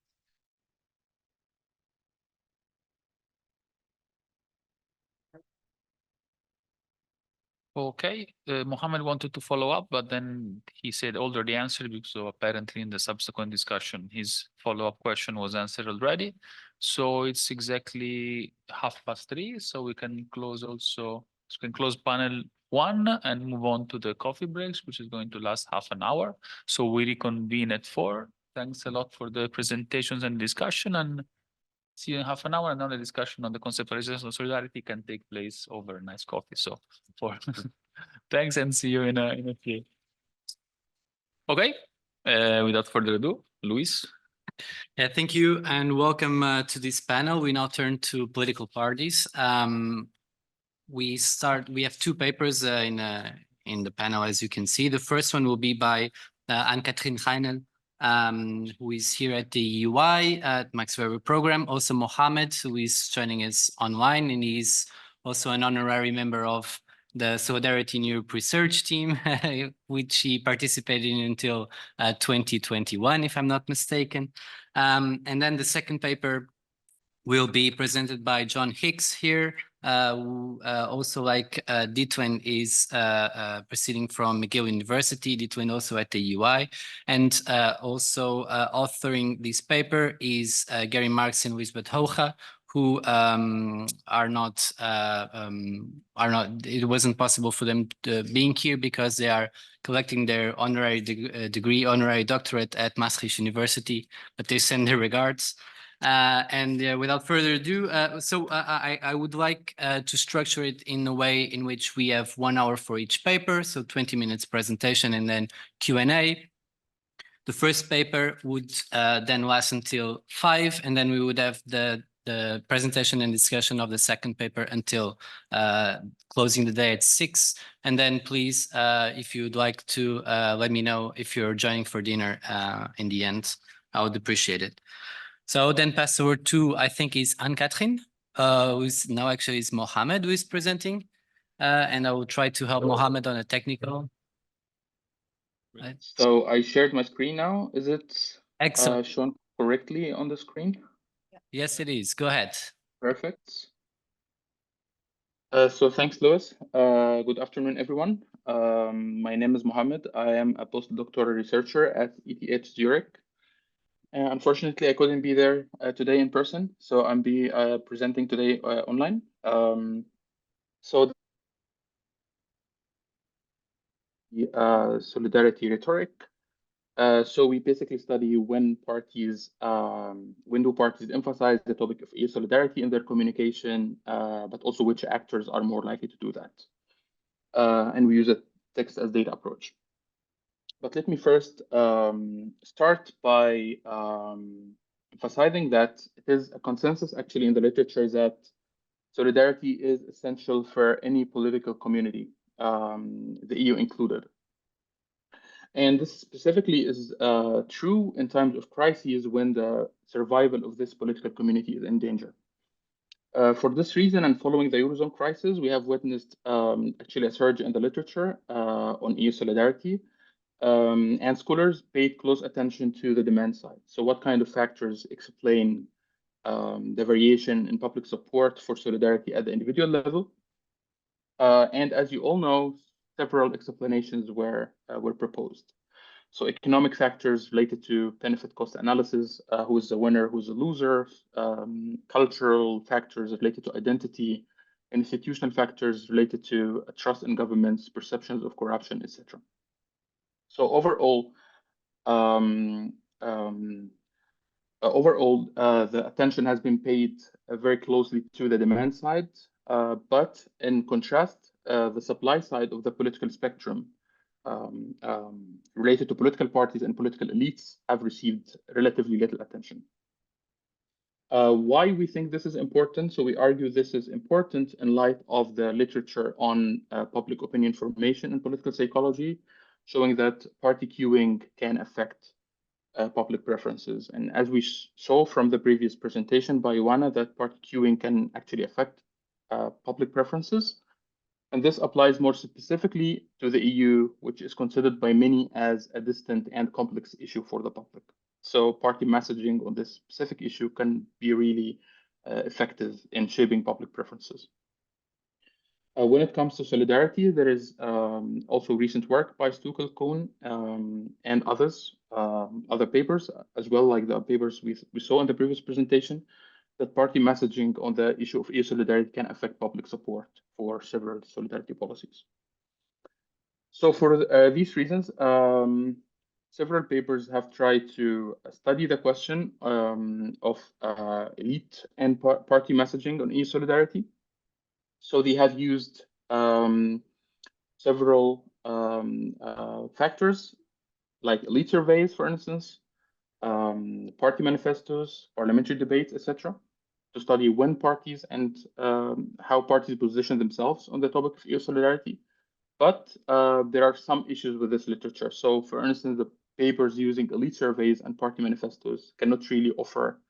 Okay, Mohammed wanted to follow up, but then he said already answered, because apparently in the subsequent discussion, his follow-up question was answered already. So it's exactly 3:30, so we can close also, so we can close panel 1 and move on to the coffee breaks, which is going to last half an hour. So we reconvene at 4. Thanks a lot for the presentations and discussion, and see you in half an hour. And now the discussion on the conceptualization of solidarity can take place over a nice coffee. So thanks, and see you in a few. Okay, without further ado, Luis. Yeah, thank you and welcome to this panel. We now turn to political parties. We have 2 papers in the panel, as you can see. The first one will be by Anne-Catherine Heinel, who is here at the EUI at Max Weber program. Also Mohammed, who is joining us online, and he's also an honorary member of the Solidarity in Europe research team, which he participated in until 2021, if I'm not mistaken. And then the second paper will be presented by John Hicks here, who also, like Ditwin, is proceeding from McGill University, Ditwin also at the EUI, and also authoring this paper is Gary Marks and Lisbeth Hoja, who are not, it wasn't possible for them to being here because they are collecting their honorary degree, honorary doctorate at Maastricht University, but they send their regards. And without further ado, I would like to structure it in a way in which we have 1 hour for each paper, so 20 minutes presentation and then Q&A. The first paper would then last until 5, and then we would have the the presentation and discussion of the second paper until closing the day at 6. And then please, if you'd like to let me know if you're joining for dinner in the end, I would appreciate it. So then pass the word to, I think is Anne-Catherine, who's now actually is Mohammed who is presenting. And I will try to help Mohammed on a technical. So I shared my screen now. Is it Excellent. shown correctly on the screen? Yes, it is. Go ahead. Perfect. So thanks, Louis. Good afternoon, everyone. My name is Mohammed. I am a postdoctoral researcher at ETH Zurich. Unfortunately, I couldn't be there today in person, so I'm presenting today online. So the solidarity rhetoric. So we basically study when do parties emphasize the topic of EU solidarity in their communication, but also which actors are more likely to do that. And we use a text as data approach. But let me first start by emphasizing that it is a consensus actually in the literature that solidarity is essential for any political community, the EU included. And this specifically is true in times of crises when the survival of this political community is in danger. For this reason, and following the Eurozone crisis, we have witnessed actually a surge in the literature on EU solidarity, and scholars paid close attention to the demand side. So what kind of factors explain the variation in public support for solidarity at the individual level? And as you all know, several explanations were proposed. So economic factors related to benefit cost analysis, who is the winner, who's the loser, cultural factors related to identity, institutional factors related to trust in governments, perceptions of corruption, etc. So overall, the attention has been paid very closely to the demand side, but in contrast, the supply side of the political spectrum related to political parties and political elites have received relatively little attention. Why we think this is important? So we argue this is important in light of the literature on public opinion formation and political psychology, showing that party queuing can affect public preferences. And as we saw from the previous presentation by Ioana, that party queuing can actually affect public preferences. And this applies more specifically to the EU, which is considered by many as a distant and complex issue for the public. So party messaging on this specific issue can be really effective in shaping public preferences. When it comes to solidarity, there is also recent work by Stukel, Kohn, and others, other papers as well, like the papers we saw in the previous presentation, that party messaging on the issue of EU solidarity can affect public support for several solidarity policies. So for these reasons, several papers have tried to study the question of elite and party messaging on EU solidarity. So they have used several factors like elite surveys, for instance, party manifestos, parliamentary debates, etc., to study when parties and how parties position themselves on the topic of EU solidarity. But there are some issues with this literature. So for instance, the papers using elite surveys and party manifestos cannot really offer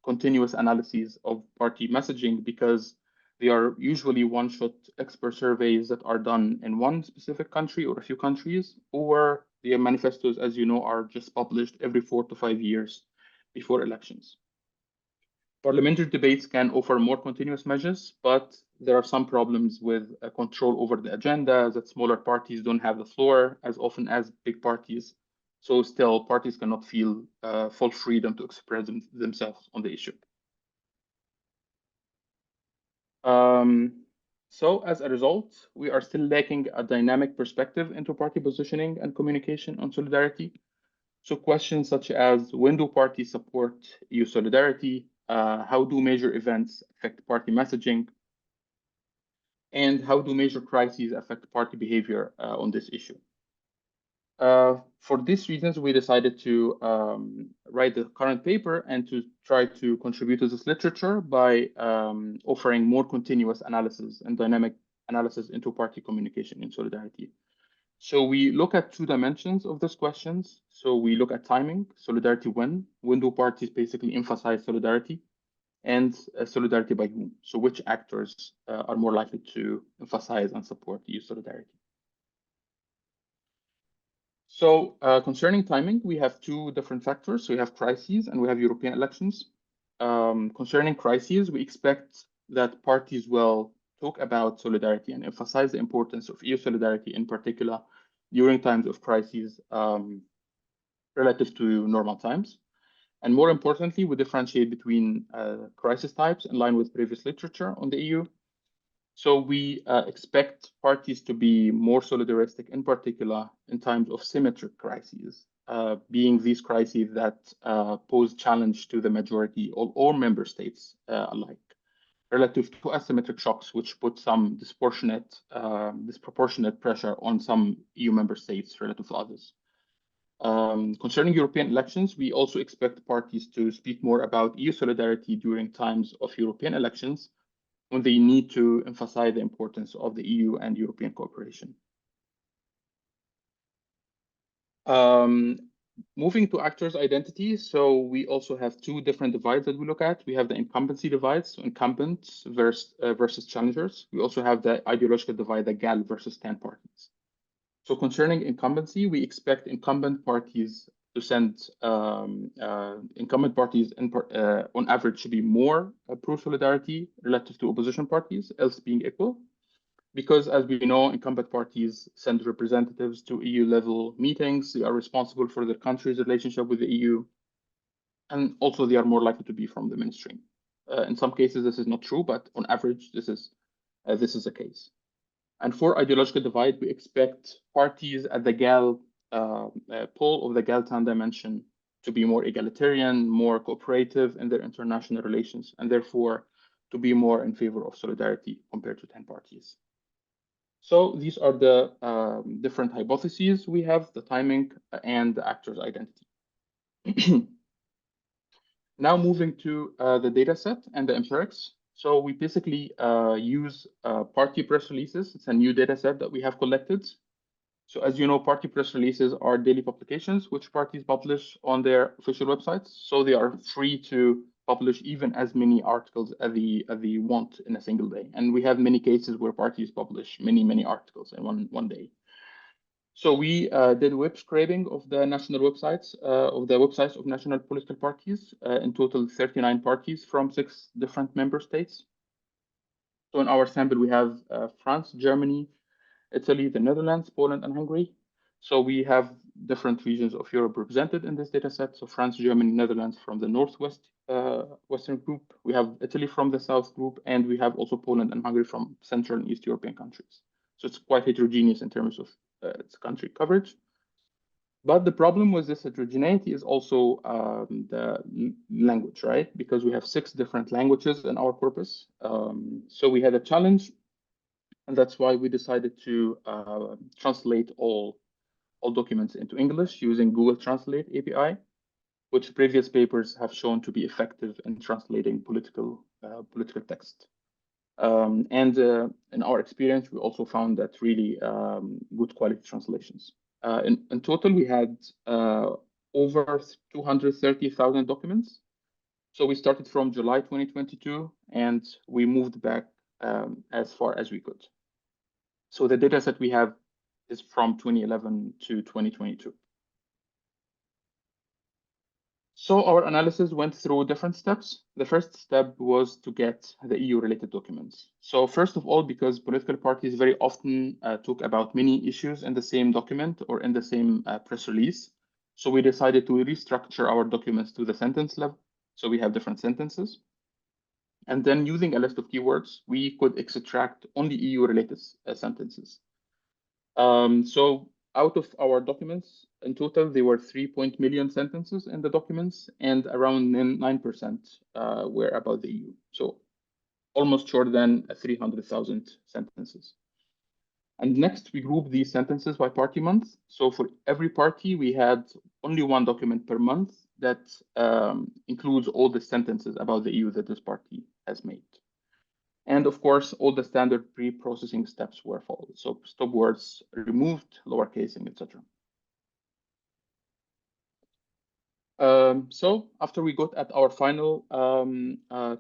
continuous analyses of party messaging because they are usually one-shot expert surveys that are done in one specific country or a few countries, or the manifestos, as you know, are just published every 4 to 5 years before elections. Parliamentary debates can offer more continuous measures, but there are some problems with control over the agenda, that smaller parties don't have the floor as often as big parties. So still, parties cannot feel full freedom to express themselves on the issue. So as a result, we are still lacking a dynamic perspective into party positioning and communication on solidarity. So questions such as when do parties support EU solidarity? How do major events affect party messaging? And how do major crises affect party behavior on this issue? For these reasons, we decided to write the current paper and to try to contribute to this literature by offering more continuous analysis and dynamic analysis into party communication in solidarity. So we look at two dimensions of these questions. So we look at timing, solidarity when do parties basically emphasize solidarity, and solidarity by whom? So which actors are more likely to emphasize and support EU solidarity? So concerning timing, we have two different factors. So we have crises and we have European elections. Concerning crises, we expect that parties will talk about solidarity and emphasize the importance of EU solidarity in particular during times of crises relative to normal times. And more importantly, we differentiate between crisis types in line with previous literature on the EU. So we expect parties to be more solidaristic, in particular in times of symmetric crises, being these crises that pose challenge to the majority or member states alike, relative to asymmetric shocks, which put some disproportionate pressure on some EU member states relative to others. Concerning European elections, we also expect parties to speak more about EU solidarity during times of European elections, when they need to emphasize the importance of the EU and European cooperation. Moving to actors' identity, so we also have two different divides that we look at. We have the incumbency divide, so incumbents versus challengers. We also have the ideological divide, the GAL versus 10 parties. So concerning incumbency, we expect incumbent parties to send incumbent parties on average to be more pro-solidarity relative to opposition parties, else being equal. Because as we know, incumbent parties send representatives to EU level meetings. They are responsible for their country's relationship with the EU. And also they are more likely to be from the mainstream. In some cases, this is not true, but on average, this is the case. And for ideological divide, we expect parties at the GAL pole of the GAL-10 dimension to be more egalitarian, more cooperative in their international relations, and therefore to be more in favor of solidarity compared to 10 parties. So these are the different hypotheses we have, the timing and the actor's identity. Now moving to the data set and the empirics. So we basically use party press releases. It's a new data set that we have collected. So as you know, party press releases are daily publications which parties publish on their official websites. So they are free to publish even as many articles as they want in a single day. And we have many cases where parties publish many articles in one day. So we did web scraping of the national websites, of national political parties, in total 39 parties from 6 different member states. So in our sample, we have France, Germany, Italy, the Netherlands, Poland, and Hungary. So we have different regions of Europe represented in this data set. So France, Germany, Netherlands from the Northwest Western group. We have Italy from the South group, and we have also Poland and Hungary from Central and East European countries. So it's quite heterogeneous in terms of its country coverage. But the problem with this heterogeneity is also the language, right? Because we have 6 different languages in our corpus. So we had a challenge, and that's why we decided to translate all documents into English using Google Translate API, which previous papers have shown to be effective in translating political text. In our experience, we also found that really good quality translations. In total, we had over 230,000 documents. So we started from July 2022, and we moved back as far as we could. So the data set we have is from 2011 to 2022. So our analysis went through different steps. The first step was to get the EU-related documents. So first of all, because political parties very often talk about many issues in the same document or in the same press release. So we decided to restructure our documents to the sentence level. So we have different sentences. And then using a list of keywords, we could extract only EU-related sentences. So out of our documents, in total, there were 3 million sentences in the documents, and around 9% were about the EU. So almost shorter than 300,000 sentences. And next, we group these sentences by party month. So for every party, we had only one document per month that includes all the sentences about the EU that this party has made. And of course, all the standard pre-processing steps were followed. So stop words removed, lowercasing, etc. So after we got at our final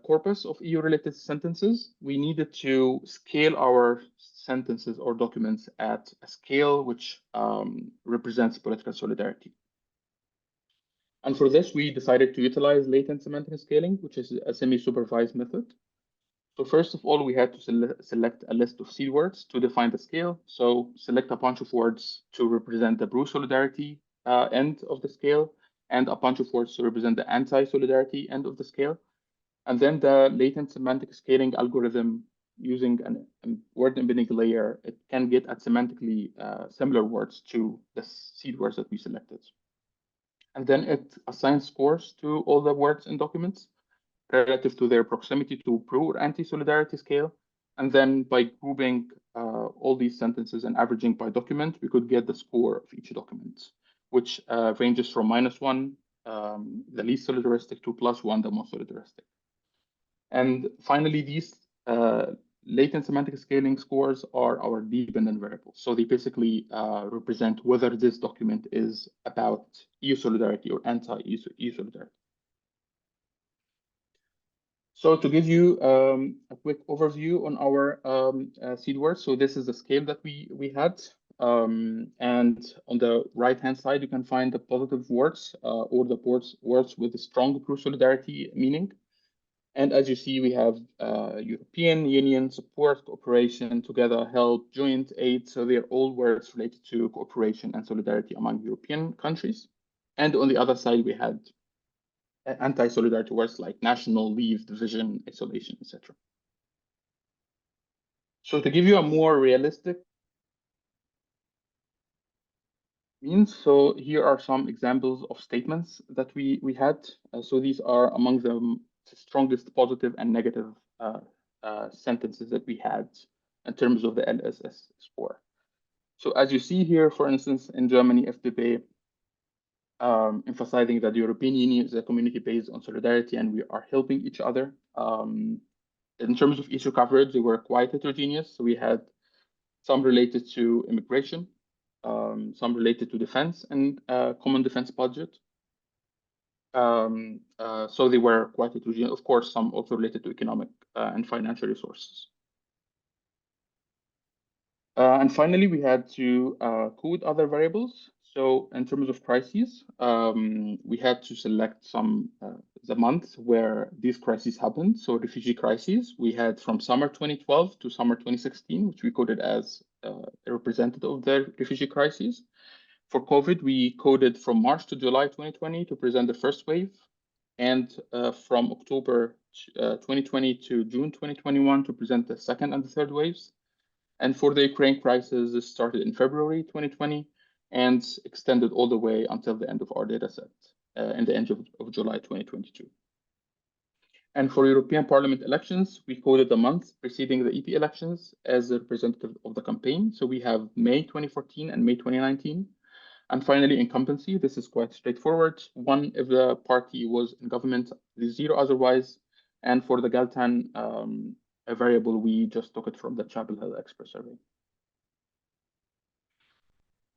corpus of EU-related sentences, we needed to scale our sentences or documents at a scale which represents political solidarity. And for this, we decided to utilize latent semantic scaling, which is a semi-supervised method. So first of all, we had to select a list of seed words to define the scale. So select a bunch of words to represent the pro-solidarity end of the scale, and a bunch of words to represent the anti-solidarity end of the scale. And then the latent semantic scaling algorithm using a word embedding layer, it can get at semantically similar words to the seed words that we selected. And then it assigns scores to all the words in documents relative to their proximity to pro or anti-solidarity scale. And then by grouping all these sentences and averaging by document, we could get the score of each document, which ranges from -1, the least solidaristic, to +1, the most solidaristic. And finally, these latent semantic scaling scores are our dependent variables. So they basically represent whether this document is about EU solidarity or anti-EU solidarity. So to give you a quick overview on our seed words, so this is the scale that we had. And on the right-hand side, you can find the positive words or the words with a strong pro-solidarity meaning. And as you see, we have European Union, support, cooperation, together, help, joint, aid. So they're all words related to cooperation and solidarity among European countries. And on the other side, we had anti-solidarity words like national, leave, division, isolation, etc. So to give you a more realistic means, so here are some examples of statements that we had. So these are among the strongest positive and negative sentences that we had in terms of the LSS score. So as you see here, for instance, in Germany, FDP emphasizing that the European Union is a community based on solidarity and we are helping each other. In terms of issue coverage, they were quite heterogeneous. So we had some related to immigration, some related to defense and common defense budget. So they were quite heterogeneous. Of course, some also related to economic and financial resources. And finally, we had to code other variables. So in terms of crises, we had to select some the month where these crises happened. So refugee crises, we had from summer 2012 to summer 2016, which we coded as a representative of the refugee crises. For COVID, we coded from March to July 2020 to present the first wave, and from October 2020 to June 2021 to present the second and the third waves. And for the Ukraine crisis, this started in February 2020 and extended all the way until the end of our dataset in the end of July 2022. And for European Parliament elections, we coded the month preceding the EP elections as a representative of the campaign. So we have May 2014 and May 2019. And finally, incumbency, this is quite straightforward. 1 if the party was in government, 0 otherwise. And for the Galtan a variable, we just took it from the Chapel Hill expert survey.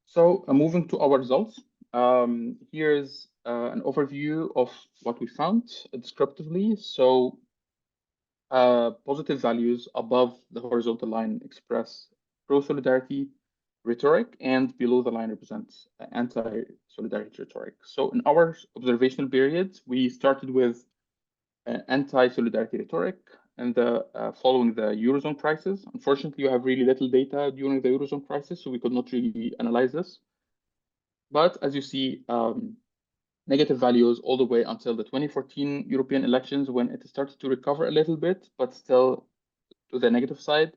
So moving to our results, here's an overview of what we found descriptively. So positive values above the horizontal line express pro-solidarity rhetoric, and below the line represents anti-solidarity rhetoric. So in our observational period, we started with anti-solidarity rhetoric and following the Eurozone crisis. Unfortunately, you have really little data during the Eurozone crisis, so we could not really analyze this. But as you see, negative values all the way until the 2014 European elections, when it started to recover a little bit, but still to the negative side.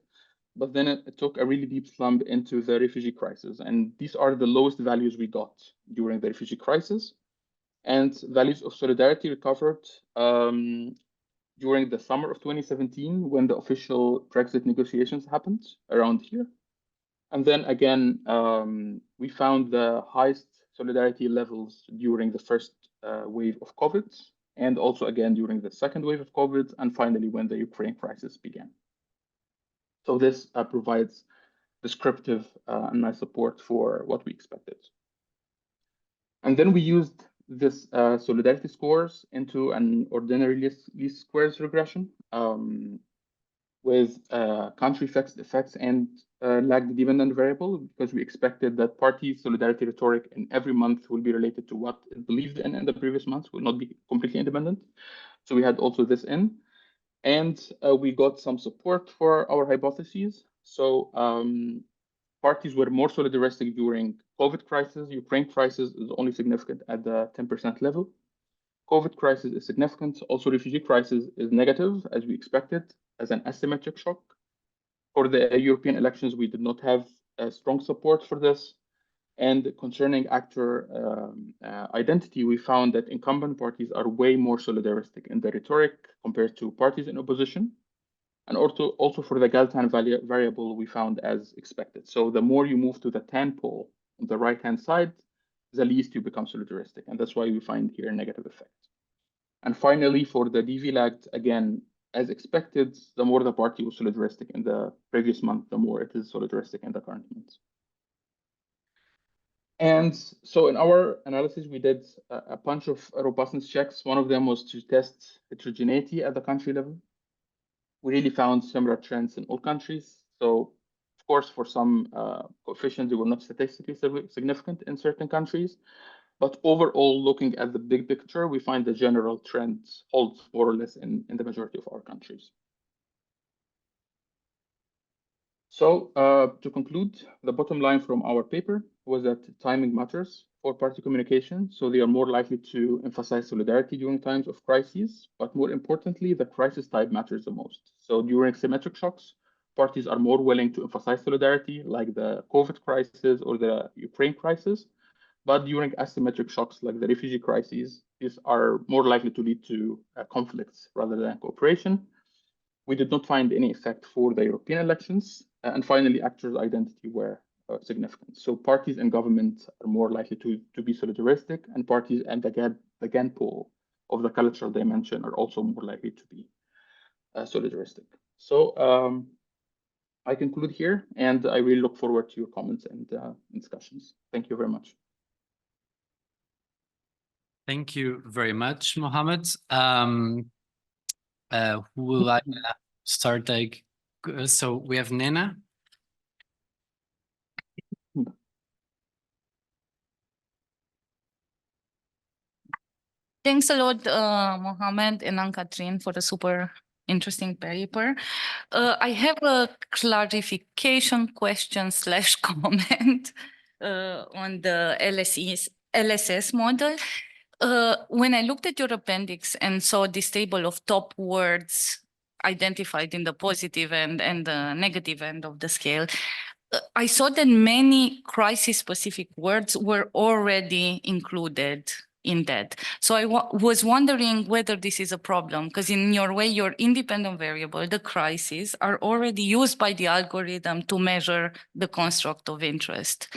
But then it took a really deep slump into the refugee crisis. And these are the lowest values we got during the refugee crisis. And values of solidarity recovered during the summer of 2017, when the official Brexit negotiations happened around here. And then again, we found the highest solidarity levels during the first wave of COVID, and also again during the second wave of COVID, and finally when the Ukraine crisis began. So this provides descriptive and nice support for what we expected. And then we used this solidarity scores into an ordinary least squares regression with country effects and lagged dependent variable, because we expected that party solidarity rhetoric in every month will be related to what it believed in the previous months, will not be completely independent. So we had also this in, and we got some support for our hypotheses. So parties were more solidaristic during COVID crisis. Ukraine crisis is only significant at the 10% level. COVID crisis is significant. Also, refugee crisis is negative, as we expected, as an asymmetric shock. For the European elections, we did not have strong support for this. And concerning actor identity, we found that incumbent parties are way more solidaristic in their rhetoric compared to parties in opposition. And also for the Galtan variable, we found as expected. So the more you move to the tan pole on the right-hand side, the least you become solidaristic. And that's why we find here a negative effect. And finally, for the DV lagged, again, as expected, the more the party was solidaristic in the previous month, the more it is solidaristic in the current month. And so in our analysis, we did a bunch of robustness checks. One of them was to test heterogeneity at the country level. We really found similar trends in all countries. So, of course, for some coefficients, they were not statistically significant in certain countries. But overall, looking at the big picture, we find the general trend holds more or less in the majority of our countries. So to conclude, the bottom line from our paper was that timing matters for party communication. So they are more likely to emphasize solidarity during times of crises, but more importantly, the crisis type matters the most. So during symmetric shocks, parties are more willing to emphasize solidarity, like the COVID crisis or the Ukraine crisis. But during asymmetric shocks like the refugee crises, these are more likely to lead to conflicts rather than cooperation. We did not find any effect for the European elections. And finally, actors' identity were significant. So parties and government are more likely to be solidaristic, and parties and the GAN pole of the cultural dimension are also more likely to be solidaristic. So I conclude here, and I really look forward to your comments and discussions. Thank you very much. Thank you very much, Mohammed. Who will I start? So we have Nena. Thanks a lot, Mohammed and Ann-Catherine, for the super interesting paper. I have a clarification question / comment on the LSS model. When I looked at your appendix and saw this table of top words identified in the positive and the negative end of the scale, I saw that many crisis-specific words were already included in that. So I was wondering whether this is a problem, because in your way, your independent variable, the crises, are already used by the algorithm to measure the construct of interest.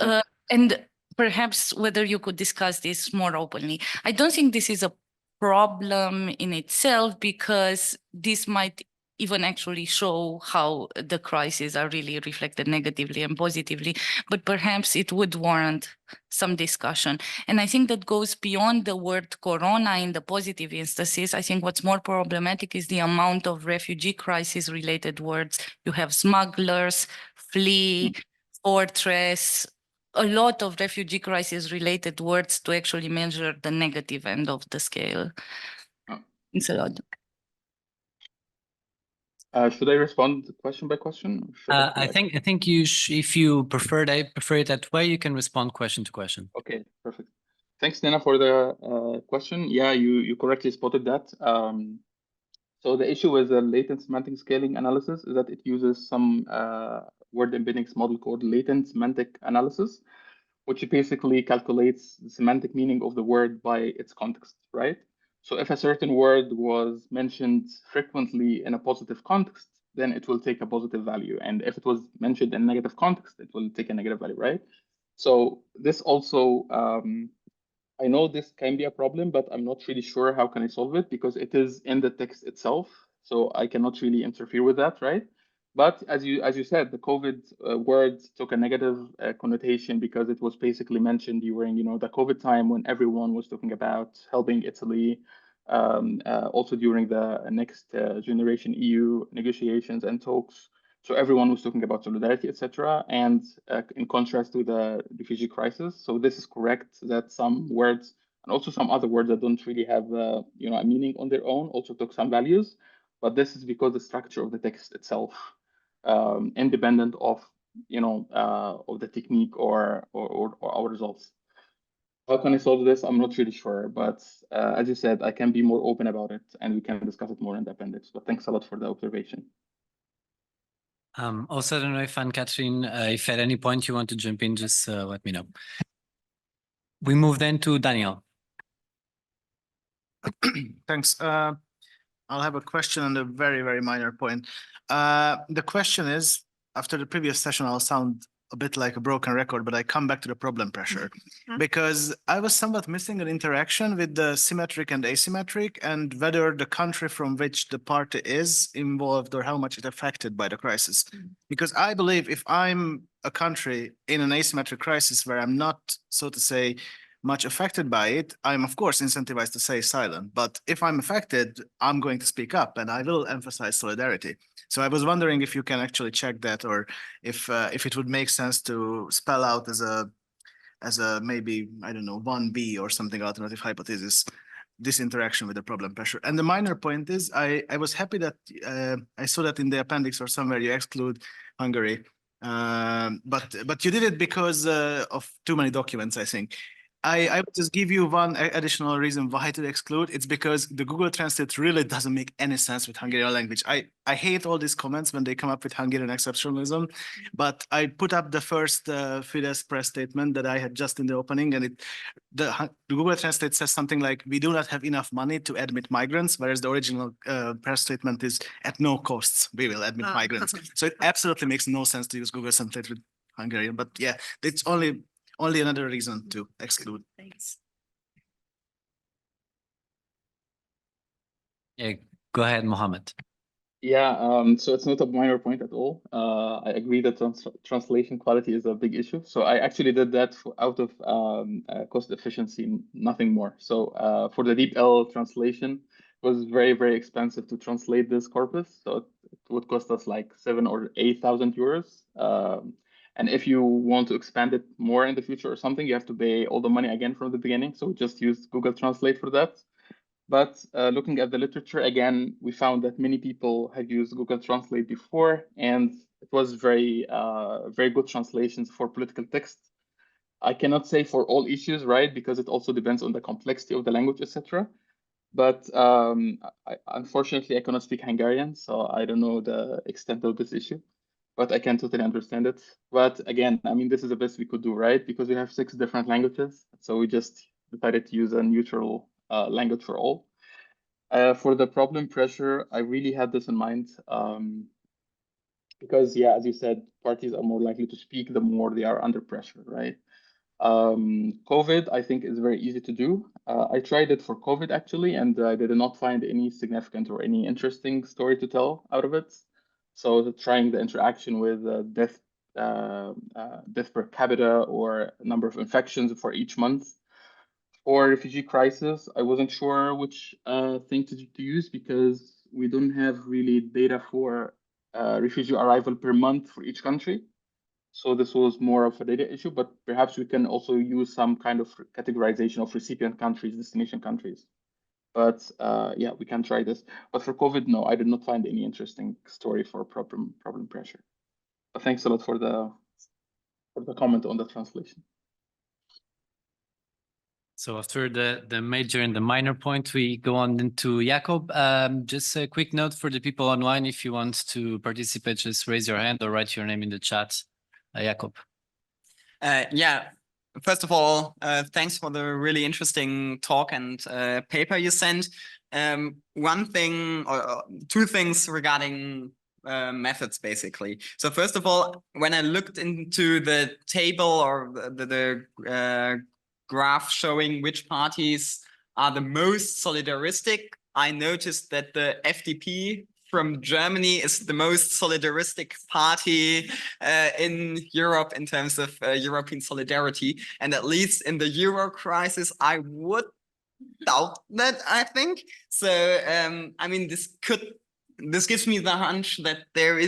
And perhaps whether you could discuss this more openly. I don't think this is a problem in itself, because this might even actually show how the crises are really reflected negatively and positively, but perhaps it would warrant some discussion. And I think that goes beyond the word corona in the positive instances. I think what's more problematic is the amount of refugee crisis related words. You have smugglers, flee, fortress, a lot of refugee crisis related words to actually measure the negative end of the scale. Thanks a lot. Should I respond question by question? I think you if you prefer it that way, you can respond question to question. Okay, perfect. Thanks, Nina, for the question. Yeah, you correctly spotted that. So the issue with the latent semantic scaling analysis is that it uses some word embeddings model called latent semantic analysis, which basically calculates the semantic meaning of the word by its context, right? So if a certain word was mentioned frequently in a positive context, then it will take a positive value. And if it was mentioned in negative context, it will take a negative value, right? So this also, I know this can be a problem, but I'm not really sure how can I solve it because it is in the text itself. So I cannot really interfere with that, right? But as you said, the COVID word took a negative connotation because it was basically mentioned during, the COVID time when everyone was talking about helping Italy, also during the next generation EU negotiations and talks. So everyone was talking about solidarity, etc. And in contrast to the refugee crisis. So this is correct that some words and also some other words that don't really have, a meaning on their own also took some values. But this is because the structure of the text itself, independent of, of the technique or our results. How can I solve this? I'm not really sure, but as you said, I can be more open about it and we can discuss it more in the appendix. But thanks a lot for the observation. Also, I don't know if Anne-Catherine, if at any point you want to jump in, just let me know. We move then to Daniel. Thanks. I'll have a question on a very, very minor point. The question is, after the previous session, I'll sound a bit like a broken record, but I come back to the problem pressure because I was somewhat missing an interaction with the symmetric and asymmetric and whether the country from which the party is involved or how much it's affected by the crisis. Because I believe if I'm a country in an asymmetric crisis where I'm not, so to say, much affected by it, I'm of course incentivized to stay silent. But if I'm affected, I'm going to speak up and I will emphasize solidarity. So I was wondering if you can actually check that, or if it would make sense to spell out as a maybe, I don't know, 1B or something alternative hypothesis, this interaction with the problem pressure. And the minor point is, I was happy that I saw that in the appendix or somewhere you exclude Hungary, but you did it because of too many documents, I think. I would just give you one additional reason why to exclude. It's because the Google Translate really doesn't make any sense with Hungarian language. I hate all these comments when they come up with Hungarian exceptionalism, but I put up the first Fidesz press statement that I had just in the opening, and the Google Translate says something like, "We do not have enough money to admit migrants," whereas the original press statement is, "At no costs, we will admit migrants." So it absolutely makes no sense to use Google Translate with Hungarian, but yeah, it's only another reason to exclude. Thanks. Yeah, go ahead, Mohammed. Yeah, so it's not a minor point at all. I agree that translation quality is a big issue. So I actually did that out of cost efficiency, nothing more. So for the DeepL translation, it was very, very expensive to translate this corpus. So it would cost us like 7,000 or 8,000 euros. And if you want to expand it more in the future or something, you have to pay all the money again from the beginning. So we just used Google Translate for that. But looking at the literature, again, we found that many people had used Google Translate before, and it was very, very good translations for political text. I cannot say for all issues, right? Because it also depends on the complexity of the language, etc. But unfortunately, I cannot speak Hungarian, so I don't know the extent of this issue. But I can totally understand it. But again, I mean, this is the best we could do, right? Because we have 6 different languages. So we just decided to use a neutral language for all. For the problem pressure, I really had this in mind. Because yeah, as you said, parties are more likely to speak the more they are under pressure, right? COVID, I think, is very easy to do. I tried it for COVID actually, and I did not find any significant or any interesting story to tell out of it. So trying the interaction with death per capita or number of infections for each month. For refugee crisis, I wasn't sure which thing to use because we don't have really data for refugee arrival per month for each country. So this was more of a data issue, but perhaps we can also use some kind of categorization of recipient countries, destination countries. But yeah, we can try this. But for COVID, no, I did not find any interesting story for problem pressure. But thanks a lot for the comment on the translation. So after the major and the minor point, we go on into Jakob. Just a quick note for the people online, if you want to participate, just raise your hand or write your name in the chat. Jakob. Yeah, first of all, thanks for the really interesting talk and paper you sent. One thing or 2 things regarding methods, basically. So first of all, when I looked into the table or the graph showing which parties are the most solidaristic, I noticed that the FDP from Germany is the most solidaristic party in Europe in terms of European solidarity. And at least in the Euro crisis, I would doubt that, I think. So, I mean, this gives me the hunch that there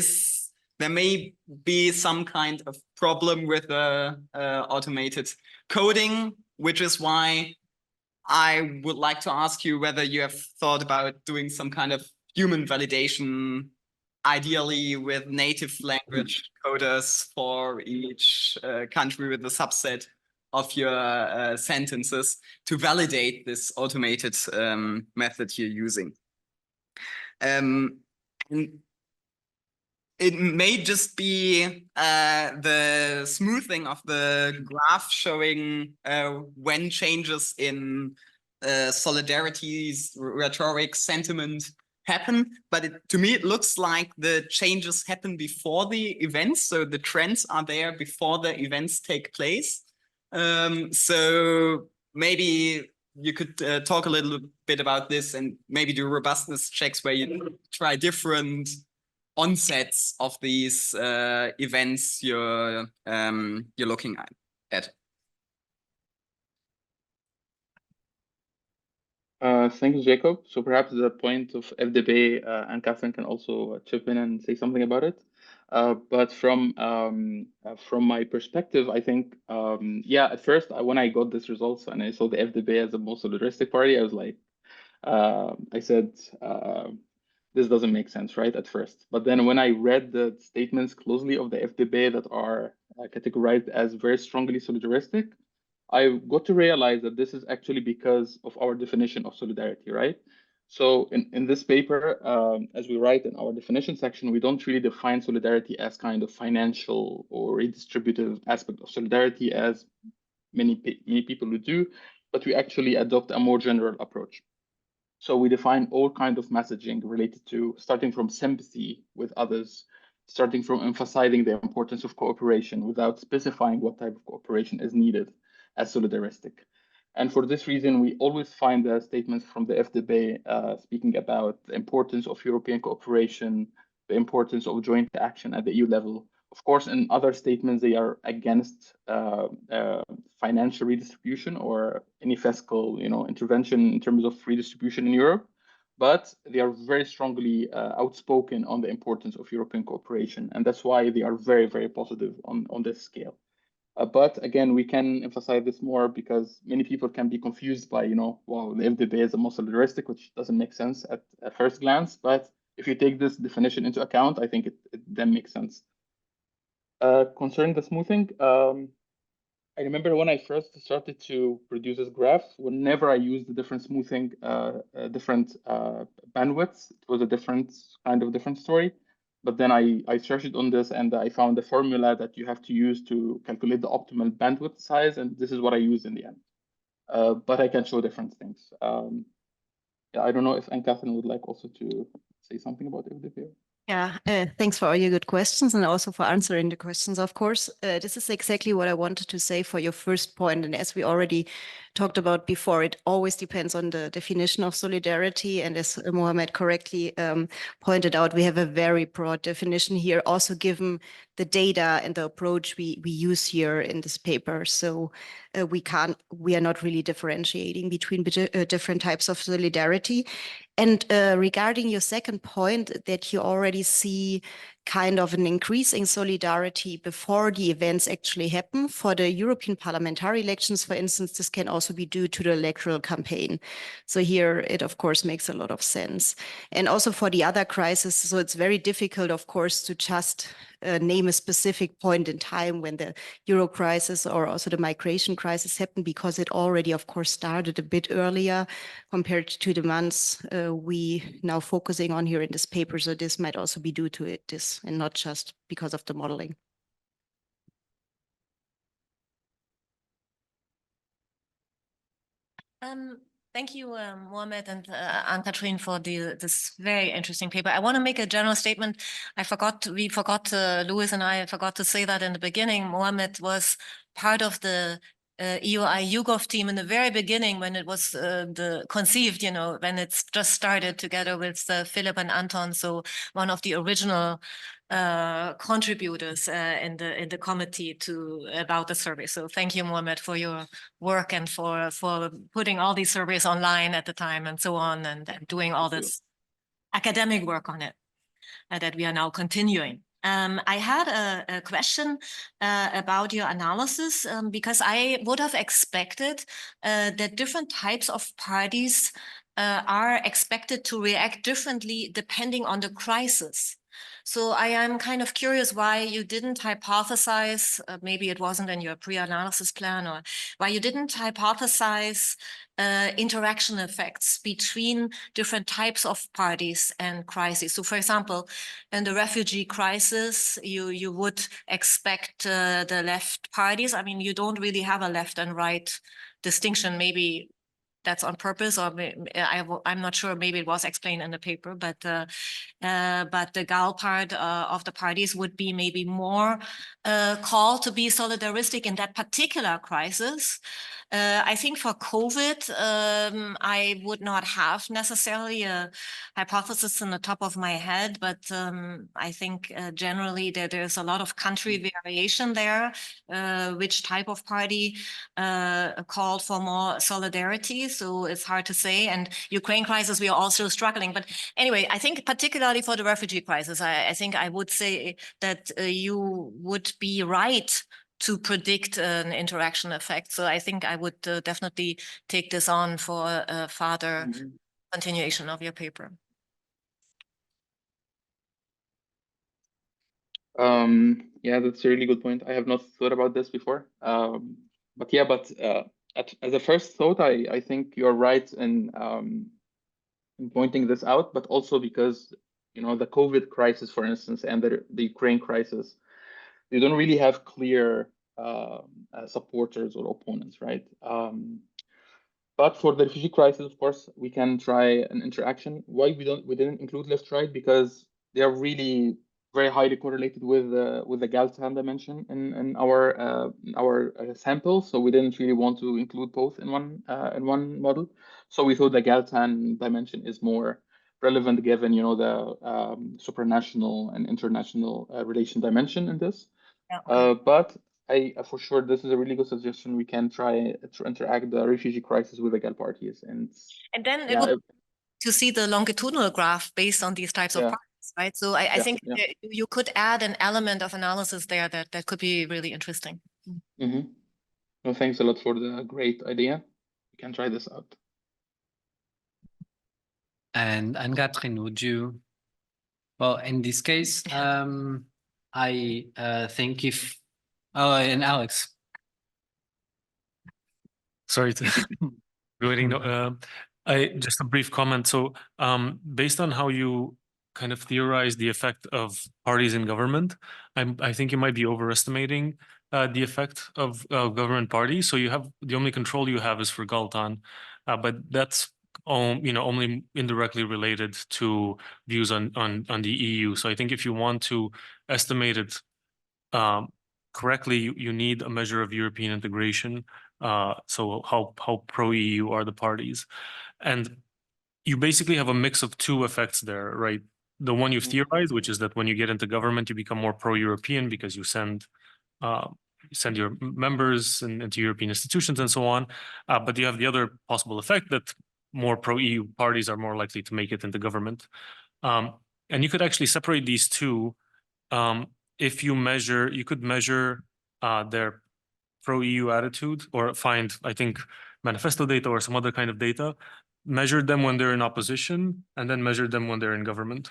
may be some kind of problem with automated coding, which is why I would like to ask you whether you have thought about doing some kind of human validation, ideally with native language coders for each country with a subset of your sentences to validate this automated method you're using. And it may just be the smoothing of the graph showing when changes in solidarity's rhetoric sentiment happen, but to me it looks like the changes happen before the events, so the trends are there before the events take place. So maybe you could talk a little bit about this and maybe do robustness checks where you try different onsets of these events you're looking at. Thank you, Jacob. So perhaps the point of FDP, and Catherine can also chip in and say something about it. But from my perspective, I think, yeah, at first, when I got these results and I saw the FDP as the most solidaristic party, I was like, I said, this doesn't make sense, right, at first. But then when I read the statements closely of the FDP that are categorized as very strongly solidaristic, I got to realize that this is actually because of our definition of solidarity, right? So in this paper, as we write in our definition section, we don't really define solidarity as kind of financial or redistributive aspect of solidarity as many people would do, but we actually adopt a more general approach. So we define all kinds of messaging related to starting from sympathy with others, starting from emphasizing the importance of cooperation without specifying what type of cooperation is needed as solidaristic. And for this reason, we always find the statements from the FDP speaking about the importance of European cooperation, the importance of joint action at the EU level. Of course, in other statements, they are against financial redistribution or any fiscal, intervention in terms of redistribution in Europe, but they are very strongly outspoken on the importance of European cooperation, and that's why they are very, very positive on this scale. But again, we can emphasize this more because many people can be confused by, wow, the FDP is the most solidaristic, which doesn't make sense at first glance. But if you take this definition into account, I think it then makes sense. Concerning the smoothing, I remember when I first started to produce this graph, whenever I used the different smoothing, different bandwidths, it was a different story. But then I searched on this and I found the formula that you have to use to calculate the optimal bandwidth size, and this is what I used in the end. But I can show different things. Yeah, I don't know if Catherine would like also to say something about FDP. Yeah, thanks for all your good questions and also for answering the questions, of course. This is exactly what I wanted to say for your first point. And as we already talked about before, it always depends on the definition of solidarity. And as Mohammed correctly pointed out, we have a very broad definition here, also given the data and the approach we use here in this paper. So we are not really differentiating between different types of solidarity. And regarding your second point, that you already see kind of an increasing solidarity before the events actually happen. For the European parliamentary elections, for instance, this can also be due to the electoral campaign. So here it, of course, makes a lot of sense. And also for the other crises, so it's very difficult, of course, to just name a specific point in time when the Euro crisis or also the migration crisis happened, because it already, of course, started a bit earlier compared to the months we now focusing on here in this paper. So this might also be due to this and not just because of the modeling. Thank you, Mohammed and Anne-Catherine, for this very interesting paper. I want to make a general statement. We forgot, Louis and I forgot to say that in the beginning. Mohammed was part of the EUI-YouGov team in the very beginning when it was conceived, when it's just started together with Philip and Anton. So one of the original contributors in the committee about the survey. So thank you, Mohammed, for your work and for putting all these surveys online at the time and so on, and doing all this academic work on it that we are now continuing. I had a question about your analysis because I would have expected that different types of parties are expected to react differently depending on the crisis. So I am kind of curious why you didn't hypothesize, maybe it wasn't in your pre-analysis plan, or why you didn't hypothesize interaction effects between different types of parties and crises. So for example, in the refugee crisis, you would expect the left parties. I mean, you don't really have a left and right distinction. Maybe that's on purpose, or I'm not sure. Maybe it was explained in the paper, but the GAL part of the parties would be maybe more called to be solidaristic in that particular crisis. I think for COVID, I would not have necessarily a hypothesis on the top of my head, but I think generally there's a lot of country variation there, which type of party called for more solidarity. So it's hard to say. And Ukraine crisis, we are also struggling. But anyway, I think particularly for the refugee crisis, I think I would say that you would be right to predict an interaction effect. So I think I would definitely take this on for a further continuation of your paper. Yeah, that's a really good point. I have not thought about this before. But as a first thought, I think you're right in pointing this out, but also because, the COVID crisis, for instance, and the Ukraine crisis, you don't really have clear supporters or opponents, right? But for the refugee crisis, of course, we can try an interaction. Why we didn't include left-right? Because they are really very highly correlated with the GALTAN dimension in our sample. So we didn't really want to include both in one model. So we thought the GALTAN dimension is more relevant given the supranational and international relation dimension in this. Yeah. But for sure, this is a really good suggestion. We can try to interact the refugee crisis with the GAL parties, and then it would to see the longitudinal graph based on these types of parties, right? So I think you could add an element of analysis there that could be really interesting. Well, thanks a lot for the great idea. We can try this out. And Anne-Catherine, would you? Well, in this case, I think if. Oh, and Alex. Sorry to waiting. Just a brief comment. So based on how you kind of theorize the effect of parties in government, I think you might be overestimating the effect of government parties. So you have the only control you have is for GALTAN, but that's only indirectly related to views on the EU. So I think if you want to estimate it correctly, you need a measure of European integration. So how pro-EU are the parties? And you basically have a mix of two effects there, right? The one you've theorized, which is that when you get into government, you become more pro-European because you send your members into European institutions and so on. But you have the other possible effect that more pro-EU parties are more likely to make it into government. And you could actually separate these two. If you could measure their pro-EU attitude, or find, I think, manifesto data or some other kind of data, measure them when they're in opposition, and then measure them when they're in government.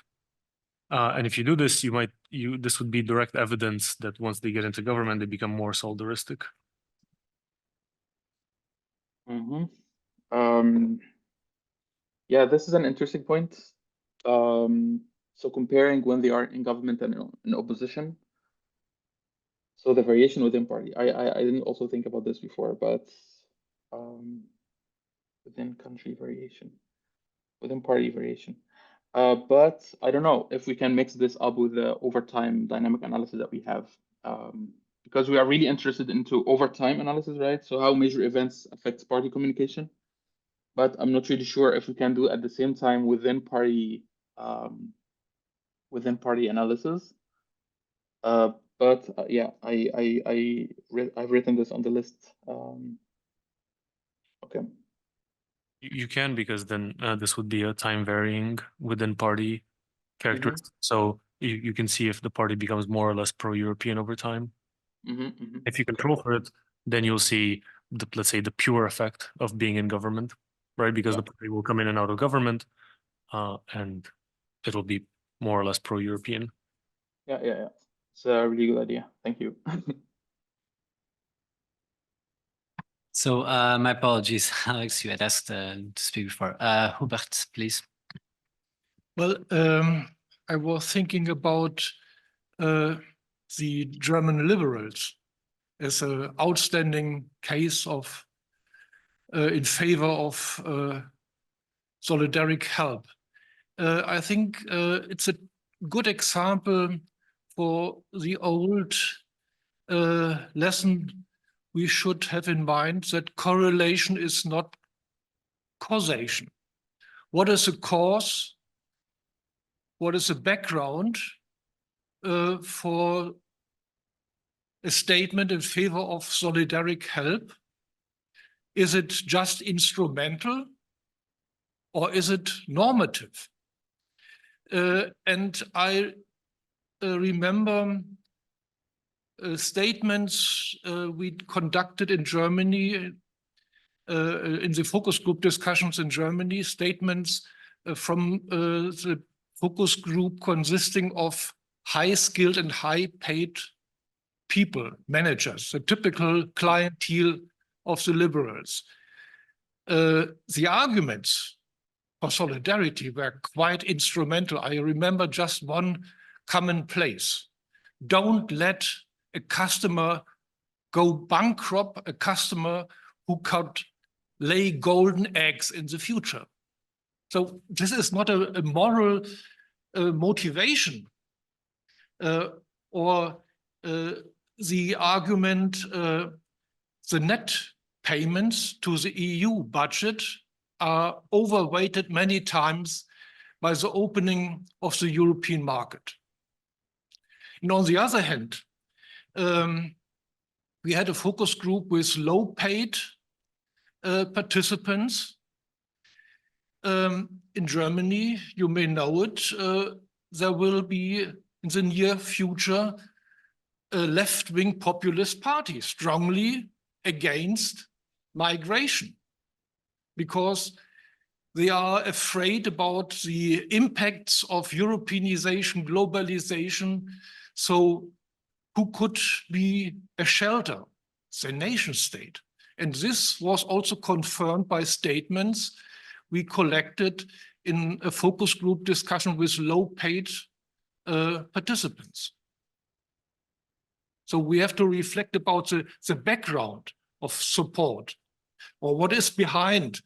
And if you do this, this would be direct evidence that once they get into government, they become more solidaristic. Yeah, this is an interesting point. So comparing when they are in government and in opposition. So the variation within party. I didn't also think about this before, but within country variation, within party variation. But I don't know if we can mix this up with the overtime dynamic analysis that we have, because we are really interested into overtime analysis, right? So how major events affect party communication, but I'm not really sure if we can do at the same time within party analysis. But yeah, I've written this on the list. Okay. You can, because then this would be a time varying within party characteristics. So you can see if the party becomes more or less pro-European over time. If you control for it, then you'll see let's say the pure effect of being in government, right? Because the party will come in and out of government, and it'll be more or less pro-European. Yeah. It's a really good idea. Thank you. So my apologies, Alex, you had asked to speak before. Hubert, please. Well, I was thinking about the German liberals as an outstanding case of in favor of solidaric help. I think it's a good example for the old lesson we should have in mind, that correlation is not causation. What is the cause? What is the background for a statement in favor of solidaric help? Is it just instrumental, or is it normative? And I remember statements we conducted in Germany, in the focus group discussions in Germany, statements from the focus group consisting of high-skilled and high-paid people, managers, the typical clientele of the liberals. The arguments for solidarity were quite instrumental. I remember just one commonplace. Don't let a customer go bankrupt, a customer who could lay golden eggs in the future. So this is not a moral motivation, or the argument, the net payments to the EU budget are overweighted many times by the opening of the European market. And on the other hand, we had a focus group with low-paid participants. In Germany, you may know it, there will be in the near future a left-wing populist party strongly against migration, because they are afraid about the impacts of Europeanization, globalization. So who could be a shelter? The nation state. And this was also confirmed by statements we collected in a focus group discussion with low-paid participants. So we have to reflect about the background of support, or what is behind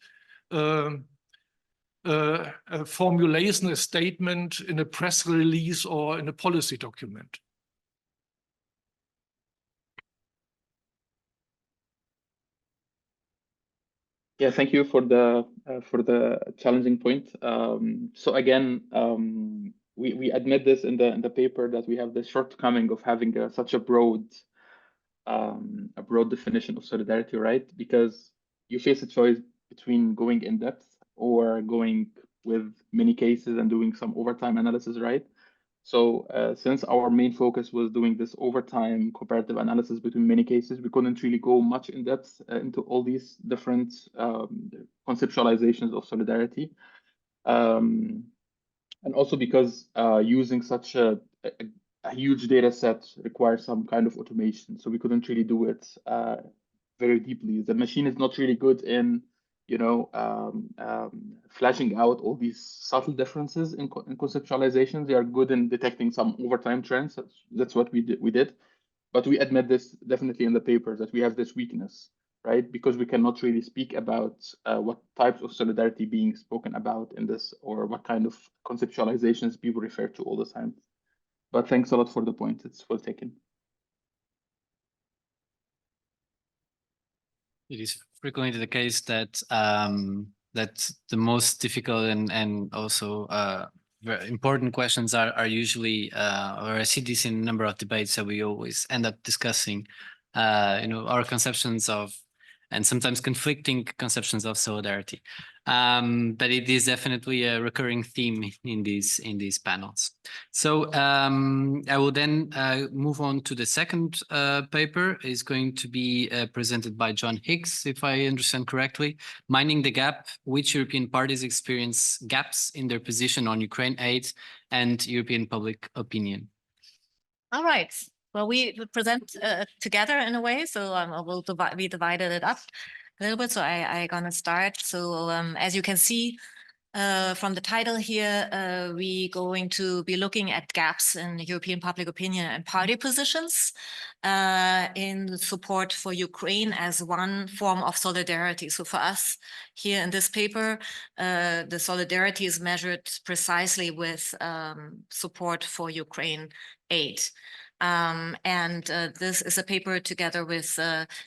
a formulation, a statement in a press release or in a policy document. Yeah, thank you for the challenging point. So again, we admit this in the paper that we have the shortcoming of having such a broad definition of solidarity, right? Because you face a choice between going in depth or going with many cases and doing some overtime analysis, right? So since our main focus was doing this overtime comparative analysis between many cases, we couldn't really go much in depth into all these different conceptualizations of solidarity. And also because using such a huge data set requires some kind of automation. So we couldn't really do it very deeply. The machine is not really good in flashing out all these subtle differences in conceptualizations. They are good in detecting some overtime trends. That's what we did. But we admit this definitely in the paper, that we have this weakness, right? Because we cannot really speak about what types of solidarity being spoken about in this, or what kind of conceptualizations people refer to all the time. But thanks a lot for the point. It's well taken. It is frequently the case that that the most difficult and also very important questions are usually, or I see this in a number of debates that we always end up discussing, our conceptions of, and sometimes conflicting conceptions of solidarity. But it is definitely a recurring theme in these panels. So I will then move on to the second paper. Is going to be presented by John Hicks, if I understand correctly, Minding the Gap, which European parties experience gaps in their position on Ukraine aid and European public opinion. All right. Well, we present together in a way, so we divided it up a little bit. So I'm gonna start. So as you can see from the title here, we're going to be looking at gaps in European public opinion and party positions in support for Ukraine as one form of solidarity. So for us here in this paper, the solidarity is measured precisely with support for Ukraine aid. This is a paper together with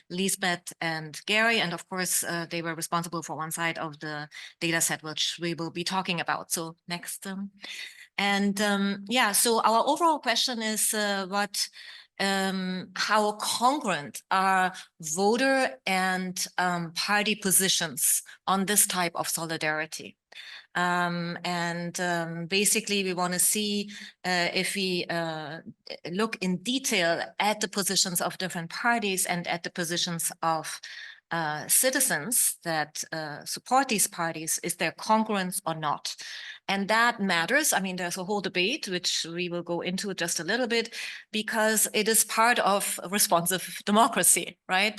Lisbeth and Gary, and of course they were responsible for one side of the data set, which we will be talking about. So next. Yeah, so our overall question is how congruent are voter and party positions on this type of solidarity. Basically, we want to see if we look in detail at the positions of different parties and at the positions of citizens that support these parties, is there congruence or not? And that matters. I mean, there's a whole debate, which we will go into just a little bit, because it is part of responsive democracy, right?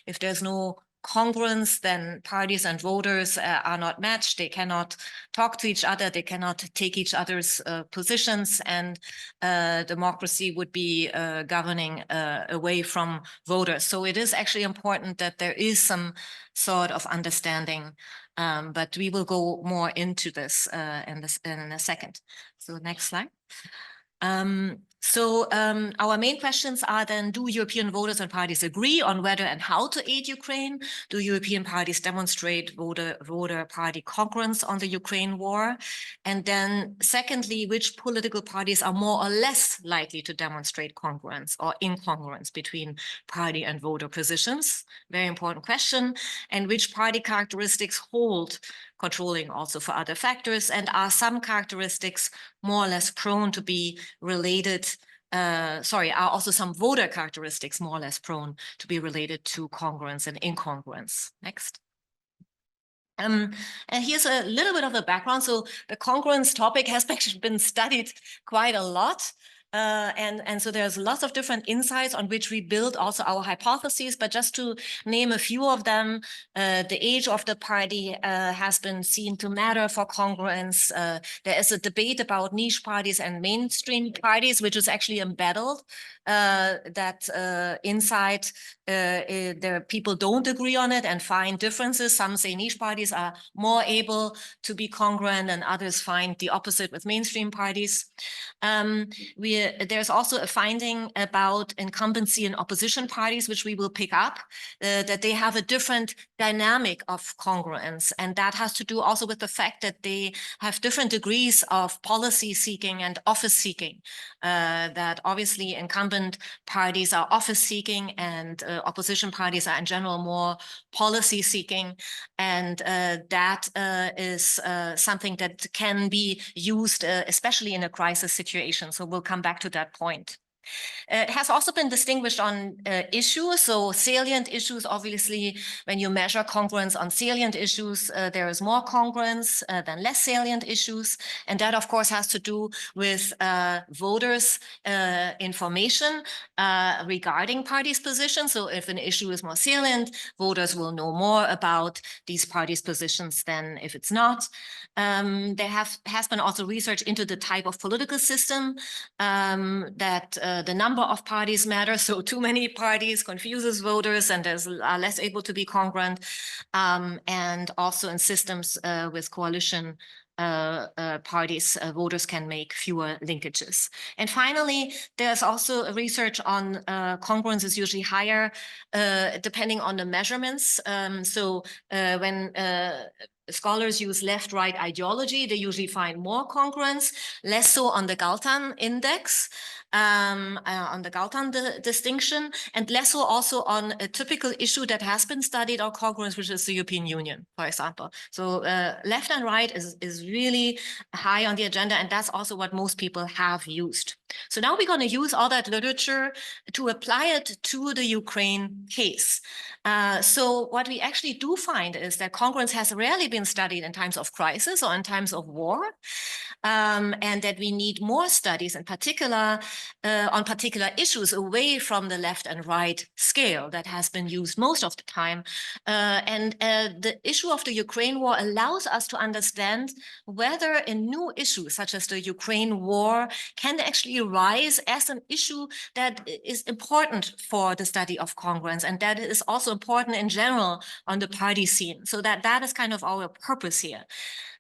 If there's no congruence, then parties and voters are not matched. They cannot talk to each other. They cannot take each other's positions, and democracy would be governing away from voters. So it is actually important that there is some sort of understanding, but we will go more into this in a second. So next slide. Our main questions are then, do European voters and parties agree on whether and how to aid Ukraine? Do European parties demonstrate voter party congruence on the Ukraine war? And then secondly, which political parties are more or less likely to demonstrate congruence or incongruence between party and voter positions? Very important question. And which party characteristics hold controlling also for other factors, and are some characteristics more or less prone to be related, are also some voter characteristics more or less prone to be related to congruence and incongruence? Next. And here's a little bit of the background. So the congruence topic has actually been studied quite a lot. And so there's lots of different insights on which we build also our hypotheses, but just to name a few of them, the age of the party has been seen to matter for congruence. There is a debate about niche parties and mainstream parties, which is actually embedded, that inside there people don't agree on it and find differences. Some say niche parties are more able to be congruent, and others find the opposite with mainstream parties. There's also a finding about incumbency in opposition parties, which we will pick up, that they have a different dynamic of congruence. And that has to do also with the fact that they have different degrees of policy seeking and office seeking, that obviously incumbent parties are office seeking and opposition parties are in general more policy seeking. And that is something that can be used, especially in a crisis situation. So we'll come back to that point. It has also been distinguished on issues. So salient issues, obviously, when you measure congruence on salient issues, there is more congruence than less salient issues. And that, of course, has to do with voters' information regarding parties' positions. So if an issue is more salient, voters will know more about these parties' positions than if it's not. There has been also research into the type of political system that the number of parties matters. So too many parties confuses voters and are less able to be congruent. And also in systems with coalition parties, voters can make fewer linkages. And finally, there's also research on congruence is usually higher depending on the measurements. When scholars use left-right ideology, they usually find more congruence, less so on the Galton index, on the Galton distinction, and less so also on a typical issue that has been studied on congruence, which is the European Union, for example. So left and right is really high on the agenda, and that's also what most people have used. So now we're going to use all that literature to apply it to the Ukraine case. So what we actually do find is that congruence has rarely been studied in times of crisis or in times of war, and that we need more studies in particular on particular issues away from the left and right scale that has been used most of the time. The issue of the Ukraine war allows us to understand whether a new issue such as the Ukraine war can actually rise as an issue that is important for the study of congruence, and that is also important in general on the party scene. So that is kind of our purpose here.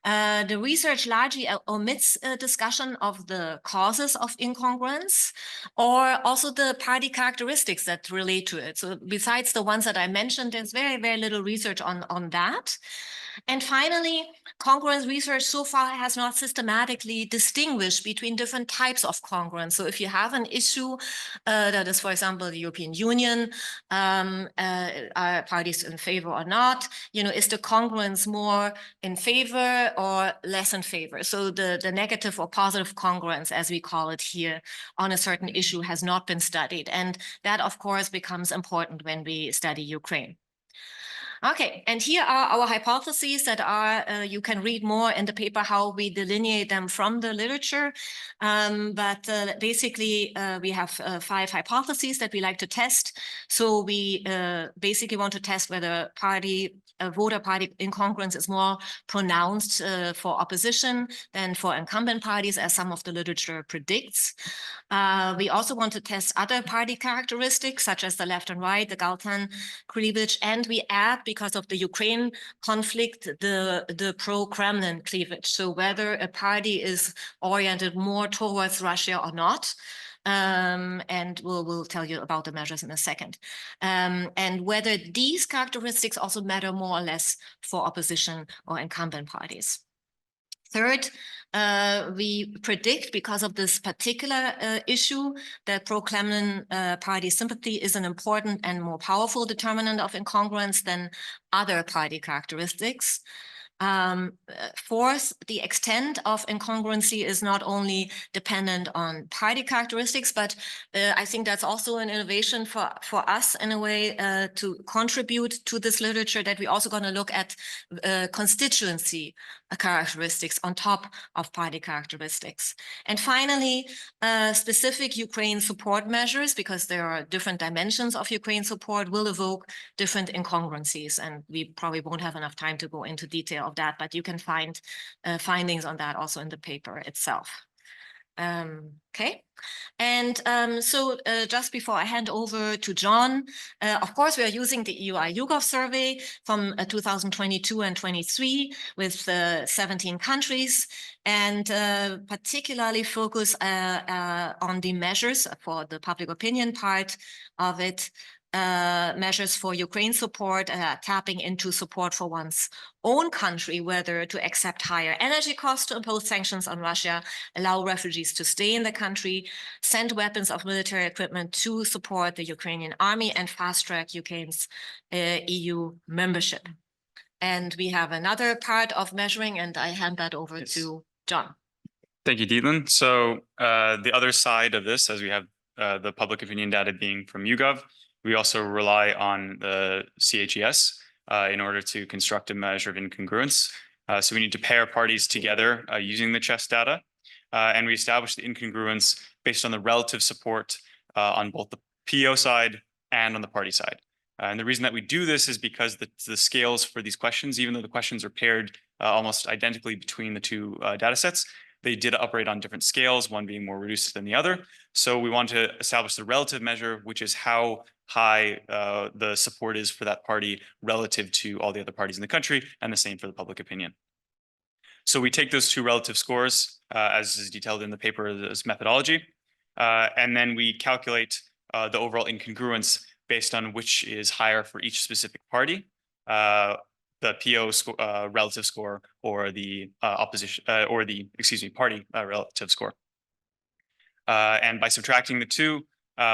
The research largely omits a discussion of the causes of incongruence or also the party characteristics that relate to it. So besides the ones that I mentioned, there's very, very little research on that. And finally, congruence research so far has not systematically distinguished between different types of congruence. So if you have an issue that is, for example, the European Union, are parties in favor or not, is the congruence more in favor or less in favor? So the negative or positive congruence, as we call it here, on a certain issue has not been studied. And that, of course, becomes important when we study Ukraine. Okay, and here are our hypotheses that are, you can read more in the paper how we delineate them from the literature. Basically, we have 5 hypotheses that we like to test. So we basically want to test whether voter party incongruence is more pronounced for opposition than for incumbent parties, as some of the literature predicts. We also want to test other party characteristics, such as the left and right, the Galton cleavage, and we add, because of the Ukraine conflict, the pro-Kremlin cleavage. So whether a party is oriented more towards Russia or not. And we'll tell you about the measures in a second. And whether these characteristics also matter more or less for opposition or incumbent parties. Third, we predict, because of this particular issue, that pro-Kremlin party sympathy is an important and more powerful determinant of incongruence than other party characteristics. Fourth, the extent of incongruency is not only dependent on party characteristics, but I think that's also an innovation for us in a way to contribute to this literature, that we're also going to look at constituency characteristics on top of party characteristics. And finally, specific Ukraine support measures, because there are different dimensions of Ukraine support, will evoke different incongruencies. And we probably won't have enough time to go into detail of that, but you can find findings on that also in the paper itself. Okay. And so just before I hand over to John, of course, we are using the EUI-YouGov survey from 2022 and 23 with 17 countries, and particularly focus on the measures for the public opinion part of it. Measures for Ukraine support, tapping into support for one's own country, whether to accept higher energy costs to impose sanctions on Russia, allow refugees to stay in the country, send weapons of military equipment to support the Ukrainian army, and fast-track Ukraine's EU membership. And we have another part of measuring, and I hand that over to John. Thank you, Dietland. So the other side of this, as we have the public opinion data being from YouGov, we also rely on the CHES in order to construct a measure of incongruence. So we need to pair parties together using the CHES data. And we establish the incongruence based on the relative support on both the PO side and on the party side. And the reason that we do this is because the scales for these questions, even though the questions are paired almost identically between the two data sets, they did operate on different scales, one being more reduced than the other. So we want to establish the relative measure, which is how high the support is for that party relative to all the other parties in the country, and the same for the public opinion. So we take those two relative scores, as is detailed in the paper as methodology, and then we calculate the overall incongruence based on which is higher for each specific party, the PO relative score or the party relative score. And by subtracting the two,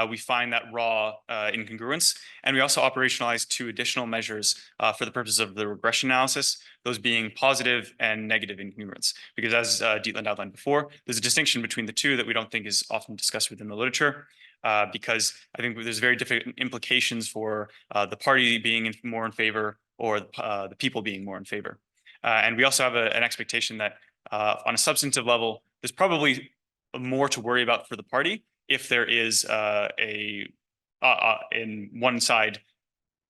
we find that raw incongruence. And we also operationalize two additional measures for the purpose of the regression analysis, those being positive and negative incongruence. Because as Dietland outlined before, there's a distinction between the two that we don't think is often discussed within the literature, because I think there's very different implications for the party being more in favor or the people being more in favor. And we also have an expectation that on a substantive level, there's probably more to worry about for the party if there is in one side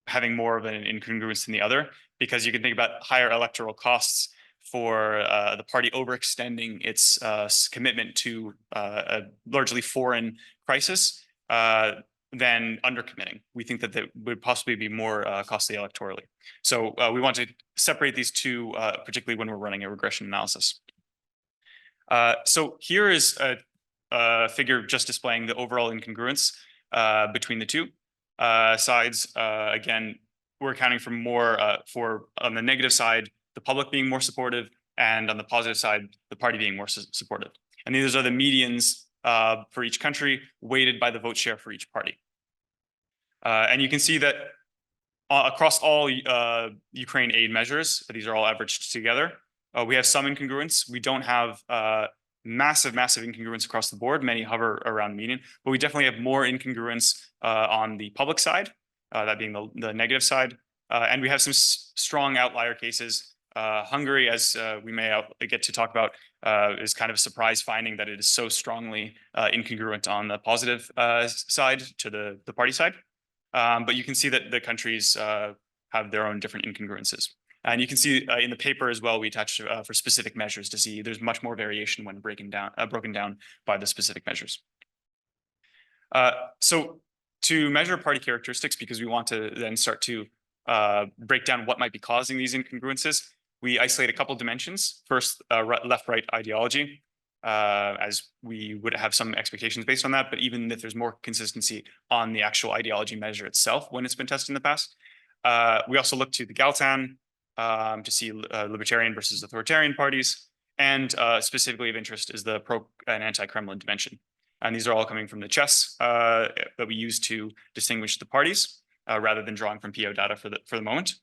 having more of an incongruence than the other, because you can think about higher electoral costs for the party overextending its commitment to a largely foreign crisis than undercommitting. We think that that would possibly be more costly electorally. So we want to separate these two, particularly when we're running a regression analysis. So here is a figure just displaying the overall incongruence between the two sides. Again, we're accounting for more for on the negative side, the public being more supportive, and on the positive side, the party being more supportive. And these are the medians for each country weighted by the vote share for each party. And you can see that across all Ukraine aid measures, these are all averaged together, we have some incongruence. We don't have massive incongruence across the board. Many hover around the median, but we definitely have more incongruence on the public side, that being the negative side. And we have some strong outlier cases. Hungary, as we may get to talk about, is kind of a surprise finding that it is so strongly incongruent on the positive side to the party side. But you can see that the countries have their own different incongruences. And you can see in the paper as well, we attached for specific measures to see there's much more variation when broken down by the specific measures. So to measure party characteristics, because we want to then start to break down what might be causing these incongruences, we isolate a couple dimensions. First, left-right ideology, as we would have some expectations based on that, but even if there's more consistency on the actual ideology measure itself when it's been tested in the past. We also look to the Galtan to see libertarian versus authoritarian parties, and specifically of interest is the pro and anti-Kremlin dimension. And these are all coming from the chess that we use to distinguish the parties rather than drawing from PO data for the moment.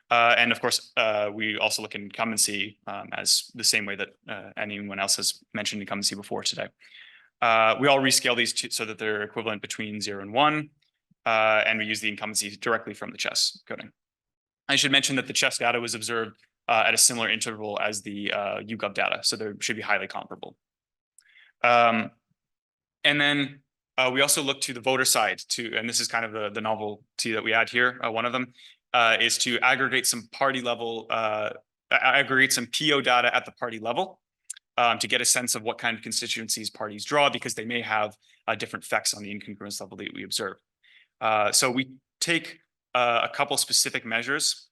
And of course, we also look at incumbency as the same way that anyone else has mentioned incumbency before today. We all rescale these so that they're equivalent between 0 and 1, and we use the incumbency directly from the chess coding. I should mention that the chess data was observed at a similar interval as the YouGov data, so they should be highly comparable. And then we also look to the voter side and this is kind of the novelty that we add here. One of them is to aggregate some party level, aggregate some PO data at the party level to get a sense of what kind of constituencies parties draw, because they may have different effects on the incongruence level that we observe. So we take a couple specific measures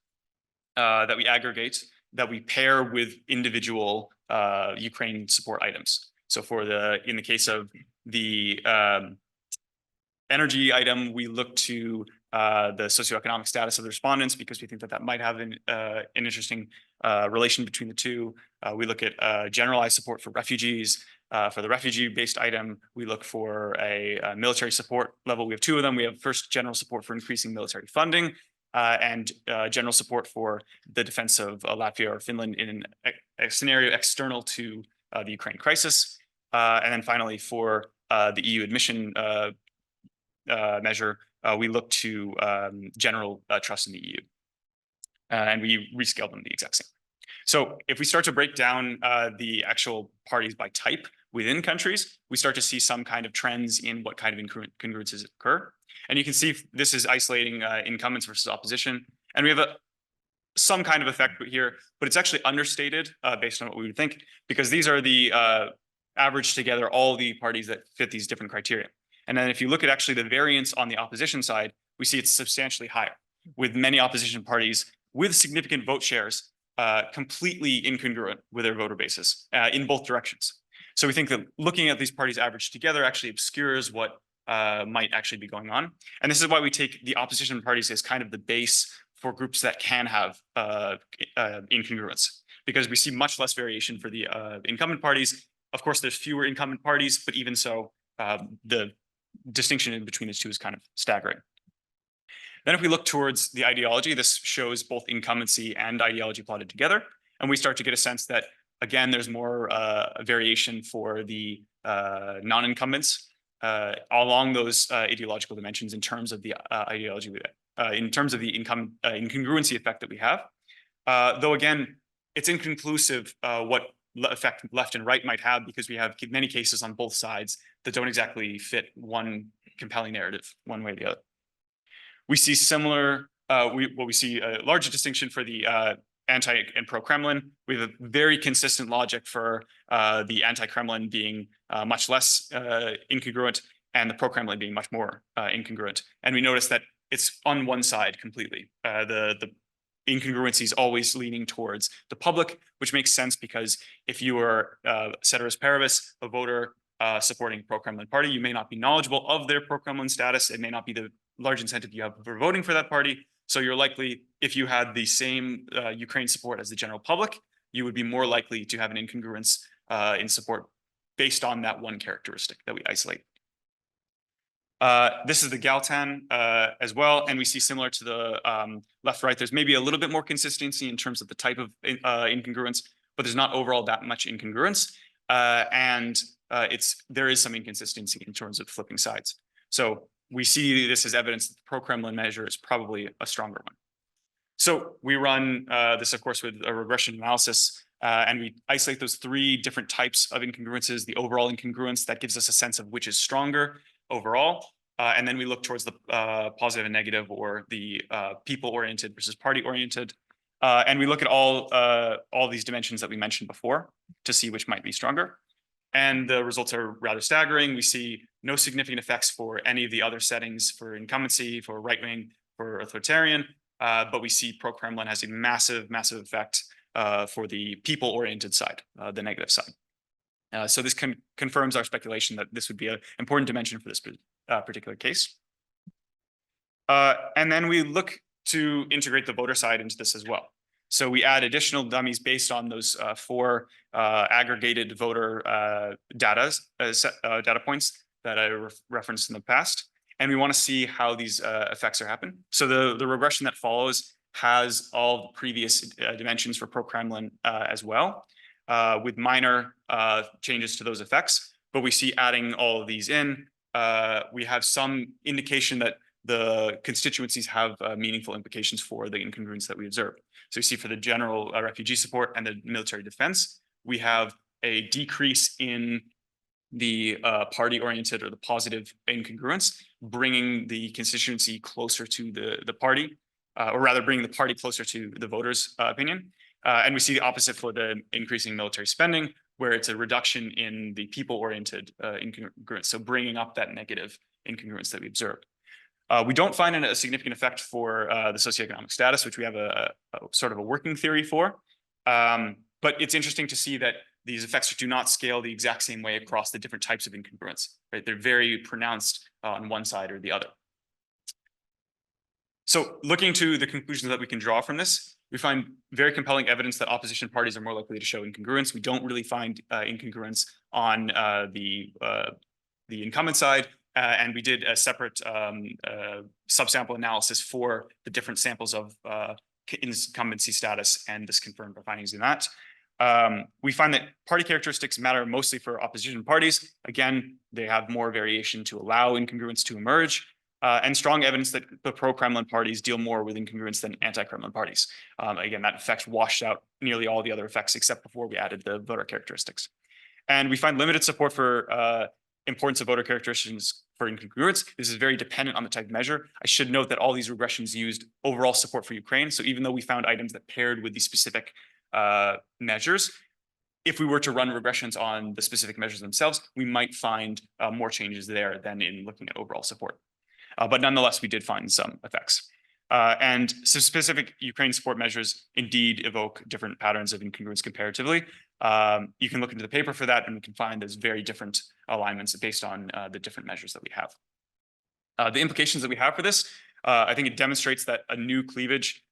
that we aggregate that we pair with individual Ukraine support items. So in the case of the energy item, we look to the socioeconomic status of the respondents, because we think that might have an interesting relation between the two. We look at generalized support for refugees. For the refugee-based item, we look for a military support level. We have two of them. We have first general support for increasing military funding, and general support for the defense of Latvia or Finland in a scenario external to the Ukraine crisis. And then finally, for the EU admission measure, we look to general trust in the EU. And we rescale them the exact same. So if we start to break down the actual parties by type within countries, we start to see some kind of trends in what kind of incongruences occur. And you can see this is isolating incumbents versus opposition. And we have some kind of effect here, but it's actually understated based on what we would think, because these are the averaged together all the parties that fit these different criteria. And then if you look at actually the variance on the opposition side, we see it's substantially higher, with many opposition parties with significant vote shares completely incongruent with their voter bases in both directions. So we think that looking at these parties averaged together actually obscures what might actually be going on. And this is why we take the opposition parties as kind of the base for groups that can have incongruence, because we see much less variation for the incumbent parties. Of course, there's fewer incumbent parties, but even so, the distinction in between the two is kind of staggering. Then if we look towards the ideology, this shows both incumbency and ideology plotted together. And we start to get a sense that, again, there's more variation for the non-incumbents along those ideological dimensions in terms of the ideology, in terms of the incongruency effect that we have. Though, again, it's inconclusive what effect left and right might have, because we have many cases on both sides that don't exactly fit one compelling narrative one way or the other. We see similar, we see a larger distinction for the anti and pro-Kremlin. We have a very consistent logic for the anti-Kremlin being much less incongruent and the pro-Kremlin being much more incongruent. And we notice that it's on one side completely. The incongruency is always leaning towards the public, which makes sense because if you are ceteris paribus, a voter supporting a pro-Kremlin party, you may not be knowledgeable of their pro-Kremlin status. It may not be the large incentive you have for voting for that party. So you're likely, if you had the same Ukraine support as the general public, you would be more likely to have an incongruence in support based on that one characteristic that we isolate. This is the Galtan as well, and we see similar to the left-right, there's maybe a little bit more consistency in terms of the type of incongruence, but there's not overall that much incongruence. There is some inconsistency in terms of flipping sides. So we see this as evidence that the pro-Kremlin measure is probably a stronger one. So we run this, of course, with a regression analysis, and we isolate those three different types of incongruences, the overall incongruence that gives us a sense of which is stronger overall. And then we look towards the positive and negative, or the people-oriented versus party-oriented. And we look at all these dimensions that we mentioned before to see which might be stronger. And the results are rather staggering. We see no significant effects for any of the other settings for incumbency, for right-wing, for authoritarian, but we see pro-Kremlin has a massive, massive effect for the people-oriented side, the negative side. So this confirms our speculation that this would be an important dimension for this particular case. And then we look to integrate the voter side into this as well. So we add additional dummies based on those four aggregated voter data points that I referenced in the past. And we want to see how these effects are happening. So the regression that follows has all the previous dimensions for pro-Kremlin as well, with minor changes to those effects. But we see adding all of these in, we have some indication that the constituencies have meaningful implications for the incongruence that we observe. So you see for the general refugee support and the military defense, we have a decrease in the party-oriented or the positive incongruence, bringing the constituency closer to the party, or rather bringing the party closer to the voters' opinion. And we see the opposite for the increasing military spending, where it's a reduction in the people-oriented incongruence, so bringing up that negative incongruence that we observed. We don't find a significant effect for the socioeconomic status, which we have a sort of a working theory for. But it's interesting to see that these effects do not scale the exact same way across the different types of incongruence, right? They're very pronounced on one side or the other. So looking to the conclusions that we can draw from this, we find very compelling evidence that opposition parties are more likely to show incongruence. We don't really find incongruence on the incumbent side. And we did a separate subsample analysis for the different samples of incumbency status, and this confirmed our findings in that. We find that party characteristics matter mostly for opposition parties. Again, they have more variation to allow incongruence to emerge, and strong evidence that the pro-Kremlin parties deal more with incongruence than anti-Kremlin parties. Again, that effect washed out nearly all the other effects except before we added the voter characteristics. And we find limited support for importance of voter characteristics for incongruence. This is very dependent on the type of measure. I should note that all these regressions used overall support for Ukraine. So even though we found items that paired with these specific measures, if we were to run regressions on the specific measures themselves, we might find more changes there than in looking at overall support. But nonetheless, we did find some effects. And so specific Ukraine support measures indeed evoke different patterns of incongruence comparatively. You can look into the paper for that, and we can find there's very different alignments based on the different measures that we have. The implications that we have for this, I think it demonstrates that a new cleavage,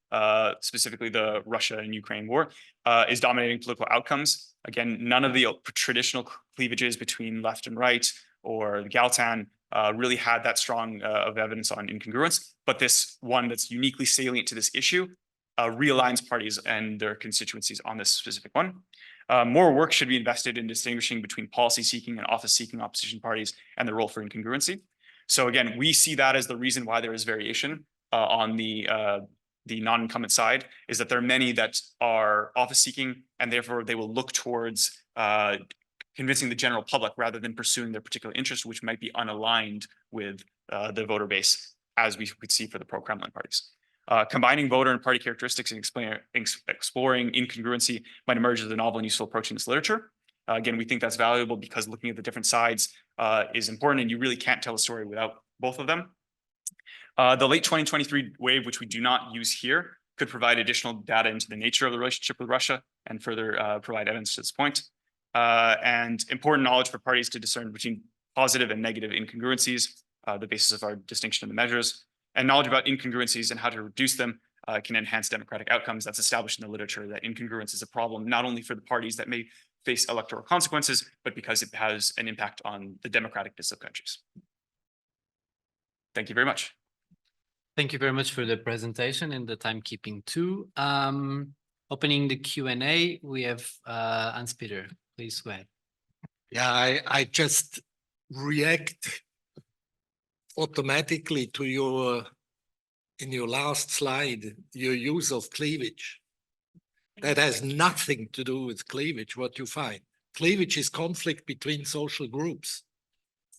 specifically the Russia and Ukraine war, is dominating political outcomes. Again, none of the traditional cleavages between left and right or the Galtan really had that strong of evidence on incongruence, but this one that's uniquely salient to this issue realigns parties and their constituencies on this specific one. More work should be invested in distinguishing between policy-seeking and office-seeking opposition parties and the role for incongruency. So again, we see that as the reason why there is variation on the non-incumbent side, is that there are many that are office-seeking, and therefore they will look towards convincing the general public rather than pursuing their particular interest, which might be unaligned with the voter base, as we could see for the pro-Kremlin parties. Combining voter and party characteristics and exploring incongruency might emerge as a novel and useful approach in this literature. Again, we think that's valuable because looking at the different sides is important, and you really can't tell a story without both of them. The late 2023 wave, which we do not use here, could provide additional data into the nature of the relationship with Russia and further provide evidence to this point. And important knowledge for parties to discern between positive and negative incongruencies, the basis of our distinction of the measures, and knowledge about incongruencies and how to reduce them can enhance democratic outcomes. That's established in the literature that incongruence is a problem, not only for the parties that may face electoral consequences, but because it has an impact on the democraticness of countries. Thank you very much. Thank you very much for the presentation and the timekeeping too. Opening the Q&A, we have Hans-Peter. Please go ahead. Yeah, I just react automatically to your, in your last slide, your use of cleavage. That has nothing to do with cleavage, what you find. Cleavage is conflict between social groups.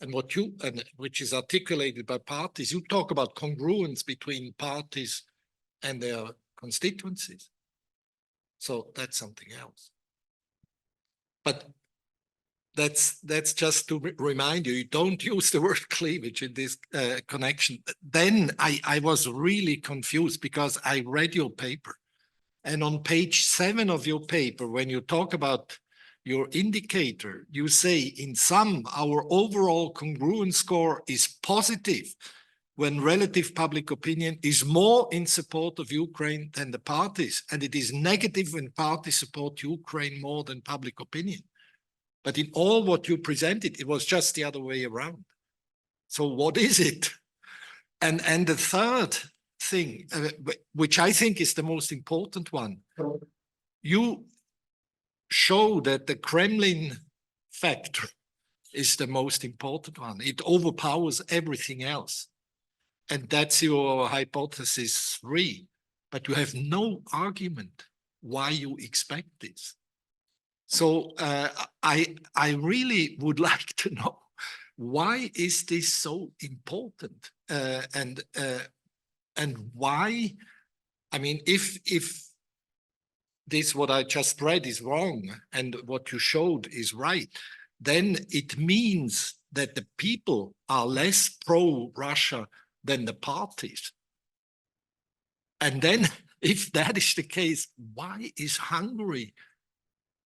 And what you, and which is articulated by parties, you talk about congruence between parties and their constituencies. So that's something else. But that's just to remind you, you don't use the word cleavage in this connection. Then I was really confused because I read your paper. And on page 7 of your paper, when you talk about your indicator, you say, in sum, our overall congruence score is positive when relative public opinion is more in support of Ukraine than the parties, and it is negative when parties support Ukraine more than public opinion. But in all what you presented, it was just the other way around. So what is it? And the third thing, which I think is the most important one, you show that the Kremlin factor is the most important one. It overpowers everything else. And that's your hypothesis 3. But you have no argument why you expect this. So I really would like to know, why is this so important? And why, I mean, if this, what I just read is wrong and what you showed is right, then it means that the people are less pro-Russia than the parties. And then if that is the case, why is Hungary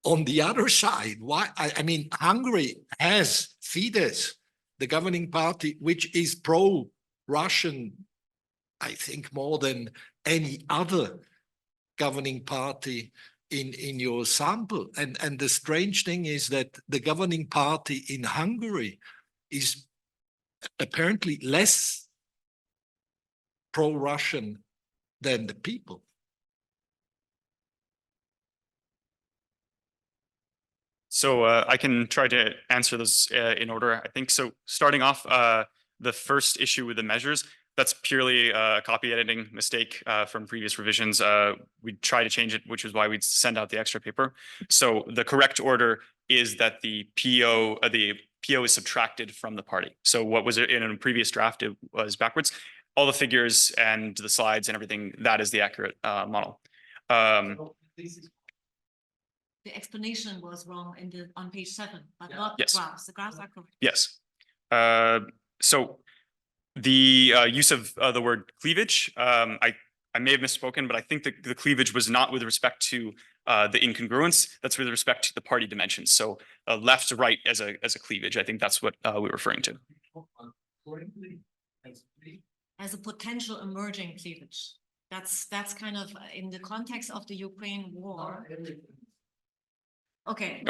on the other side? Why? I mean, Hungary has Fidesz, the governing party, which is pro-Russian, I think, more than any other governing party in your sample. And the strange thing is that the governing party in Hungary is apparently less pro-Russian than the people. So I can try to answer those in order, I think. So starting off, the first issue with the measures, That's purely a copy editing mistake from previous revisions. We try to change it, which is why we send out the extra paper. So the correct order is that the PO is subtracted from the party. So what was in a previous draft, it was backwards. All the figures and the slides and everything, that is the accurate model. The explanation was wrong on page 7, but not Yes. the graphs. The graphs are correct. Yes. So the use of the word cleavage, I may have misspoken, but I think that the cleavage was not with respect to the incongruence. That's with respect to the party dimensions. So left to right as a cleavage. I think that's what we're referring to. As a potential emerging cleavage. That's kind of in the context of the Ukraine war. Okay,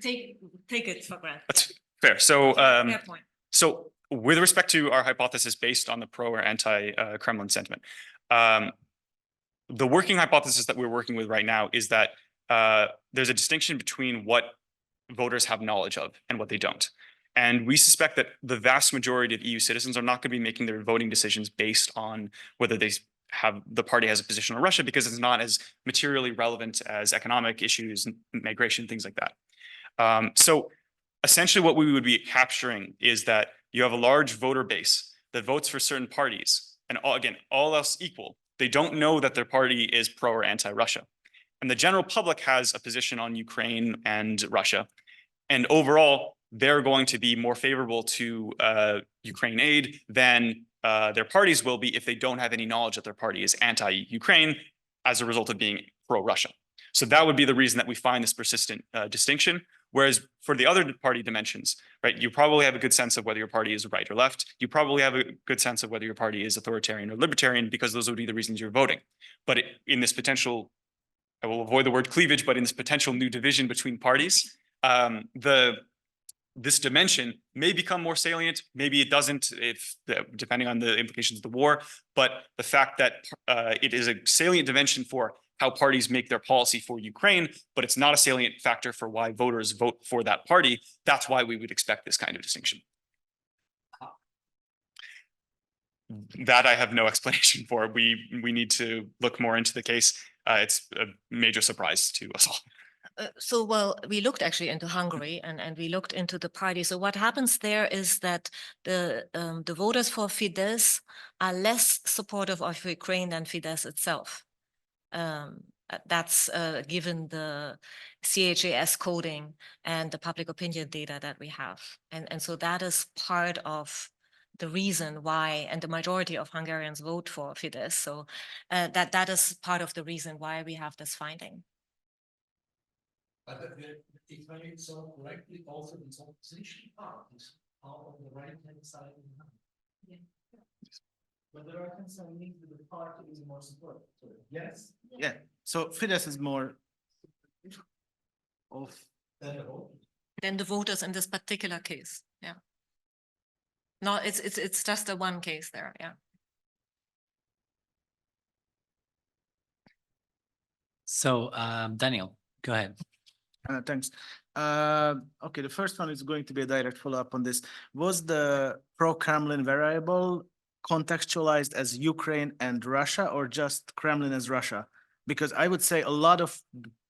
take it for granted. That's fair. So Fair point. so with respect to our hypothesis based on the pro or anti-Kremlin sentiment, the working hypothesis that we're working with right now is that there's a distinction between what voters have knowledge of and what they don't. And we suspect that the vast majority of EU citizens are not going to be making their voting decisions based on whether the party has a position on Russia, because it's not as materially relevant as economic issues, migration, things like that. So essentially what we would be capturing is that you have a large voter base that votes for certain parties, and all else equal, they don't know that their party is pro or anti-Russia. And the general public has a position on Ukraine and Russia. And overall, they're going to be more favorable to Ukraine aid than their parties will be if they don't have any knowledge that their party is anti-Ukraine as a result of being pro-Russia. So that would be the reason that we find this persistent distinction. Whereas for the other party dimensions, right, you probably have a good sense of whether your party is right or left. You probably have a good sense of whether your party is authoritarian or libertarian, because those would be the reasons you're voting. But in this potential, I will avoid the word cleavage, but in this potential new division between parties, this dimension may become more salient. Maybe it doesn't, depending on the implications of the war. But the fact that it is a salient dimension for how parties make their policy for Ukraine, but it's not a salient factor for why voters vote for that party. That's why we would expect this kind of distinction. That I have no explanation for. We need to look more into the case. It's a major surprise to us all. Well, we looked actually into Hungary and we looked into the party. So what happens there is that the voters for Fidesz are less supportive of Ukraine than Fidesz itself. That's given the CHAS coding and the public opinion data that we have. And so that is part of the reason why, and the majority of Hungarians vote for Fidesz. So that is part of the reason why we have this finding. But if I saw correctly, also these opposition parties are on the right-hand side. Yeah. But the right-hand side means that the party is more supportive. Yes? Yeah. So Fidesz is more of Than the voters in this particular case. Yeah. No, it's just a one case there. Yeah. So Daniel, go ahead. Thanks. Okay, the first one is going to be a direct follow-up on this. Was the pro-Kremlin variable contextualized as Ukraine and Russia, or just Kremlin as Russia? Because I would say a lot of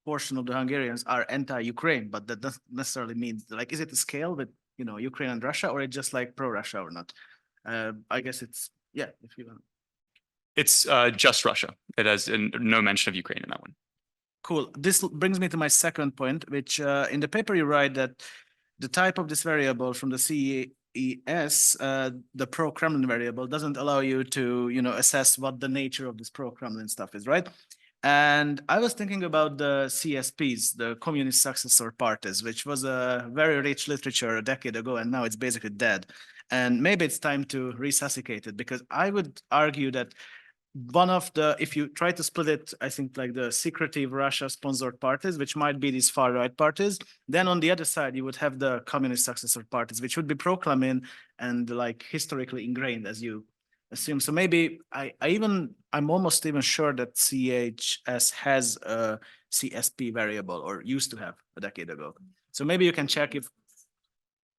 portion of the Hungarians are anti-Ukraine, but that doesn't necessarily mean, like, is it a scale with, you know, Ukraine and Russia, or it's just like pro-Russia or not? I guess it's, yeah, if you want. It's just Russia. It has no mention of Ukraine in that one. Cool. This brings me to my second point, which in the paper you write that the type of this variable from the CES, the pro-Kremlin variable, doesn't allow you to, you know, assess what the nature of this pro-Kremlin stuff is, right? And I was thinking about the CSPs, the communist successor parties, which was a very rich literature a decade ago, and now it's basically dead. And maybe it's time to resuscitate it, because I would argue that one of the, if you try to split it, I think like the secretive Russia-sponsored parties, which might be these far-right parties, then on the other side, you would have the communist successor parties, which would be pro-Kremlin and like historically ingrained, as you assume. So maybe I'm almost even sure that CHS has a CSP variable, or used to have a decade ago. So maybe you can check if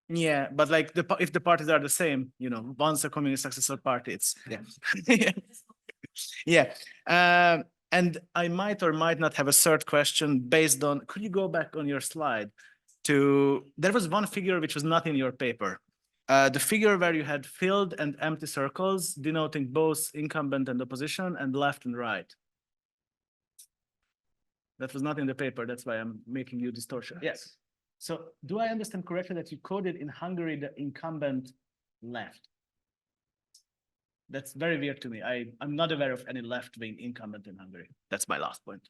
Yeah, but like if the parties are the same, you know, one's a communist successor party, it's yeah. Yeah. And I might or might not have a third question based on, could you go back on your slide to, there was one figure which was not in your paper. The figure where you had filled and empty circles denoting both incumbent and opposition and left and right. That was not in the paper. That's why I'm making you distortion. Yes. So do I understand correctly that you coded in Hungary the incumbent left? That's very weird to me. I'm not aware of any left-wing incumbent in Hungary. That's my last point.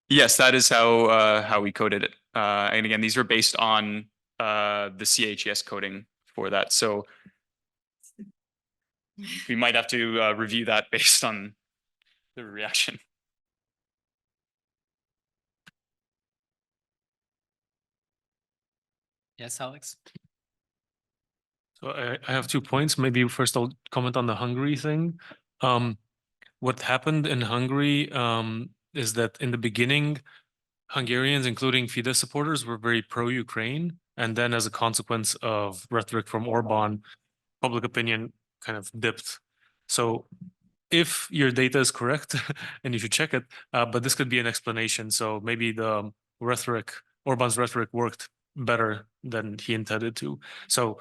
Yes, that is how we coded it. And again, these are based on the CHES coding for that. So we might have to review that based on the reaction. Yes, Alex. So I have 2 points. Maybe first I'll comment on the Hungary thing. What happened in Hungary is that in the beginning, Hungarians, including Fidesz supporters, were very pro-Ukraine. And then as a consequence of rhetoric from Orban, public opinion kind of dipped. So if your data is correct, and you should check it, but this could be an explanation. So maybe the rhetoric, Orban's rhetoric worked better than he intended to. So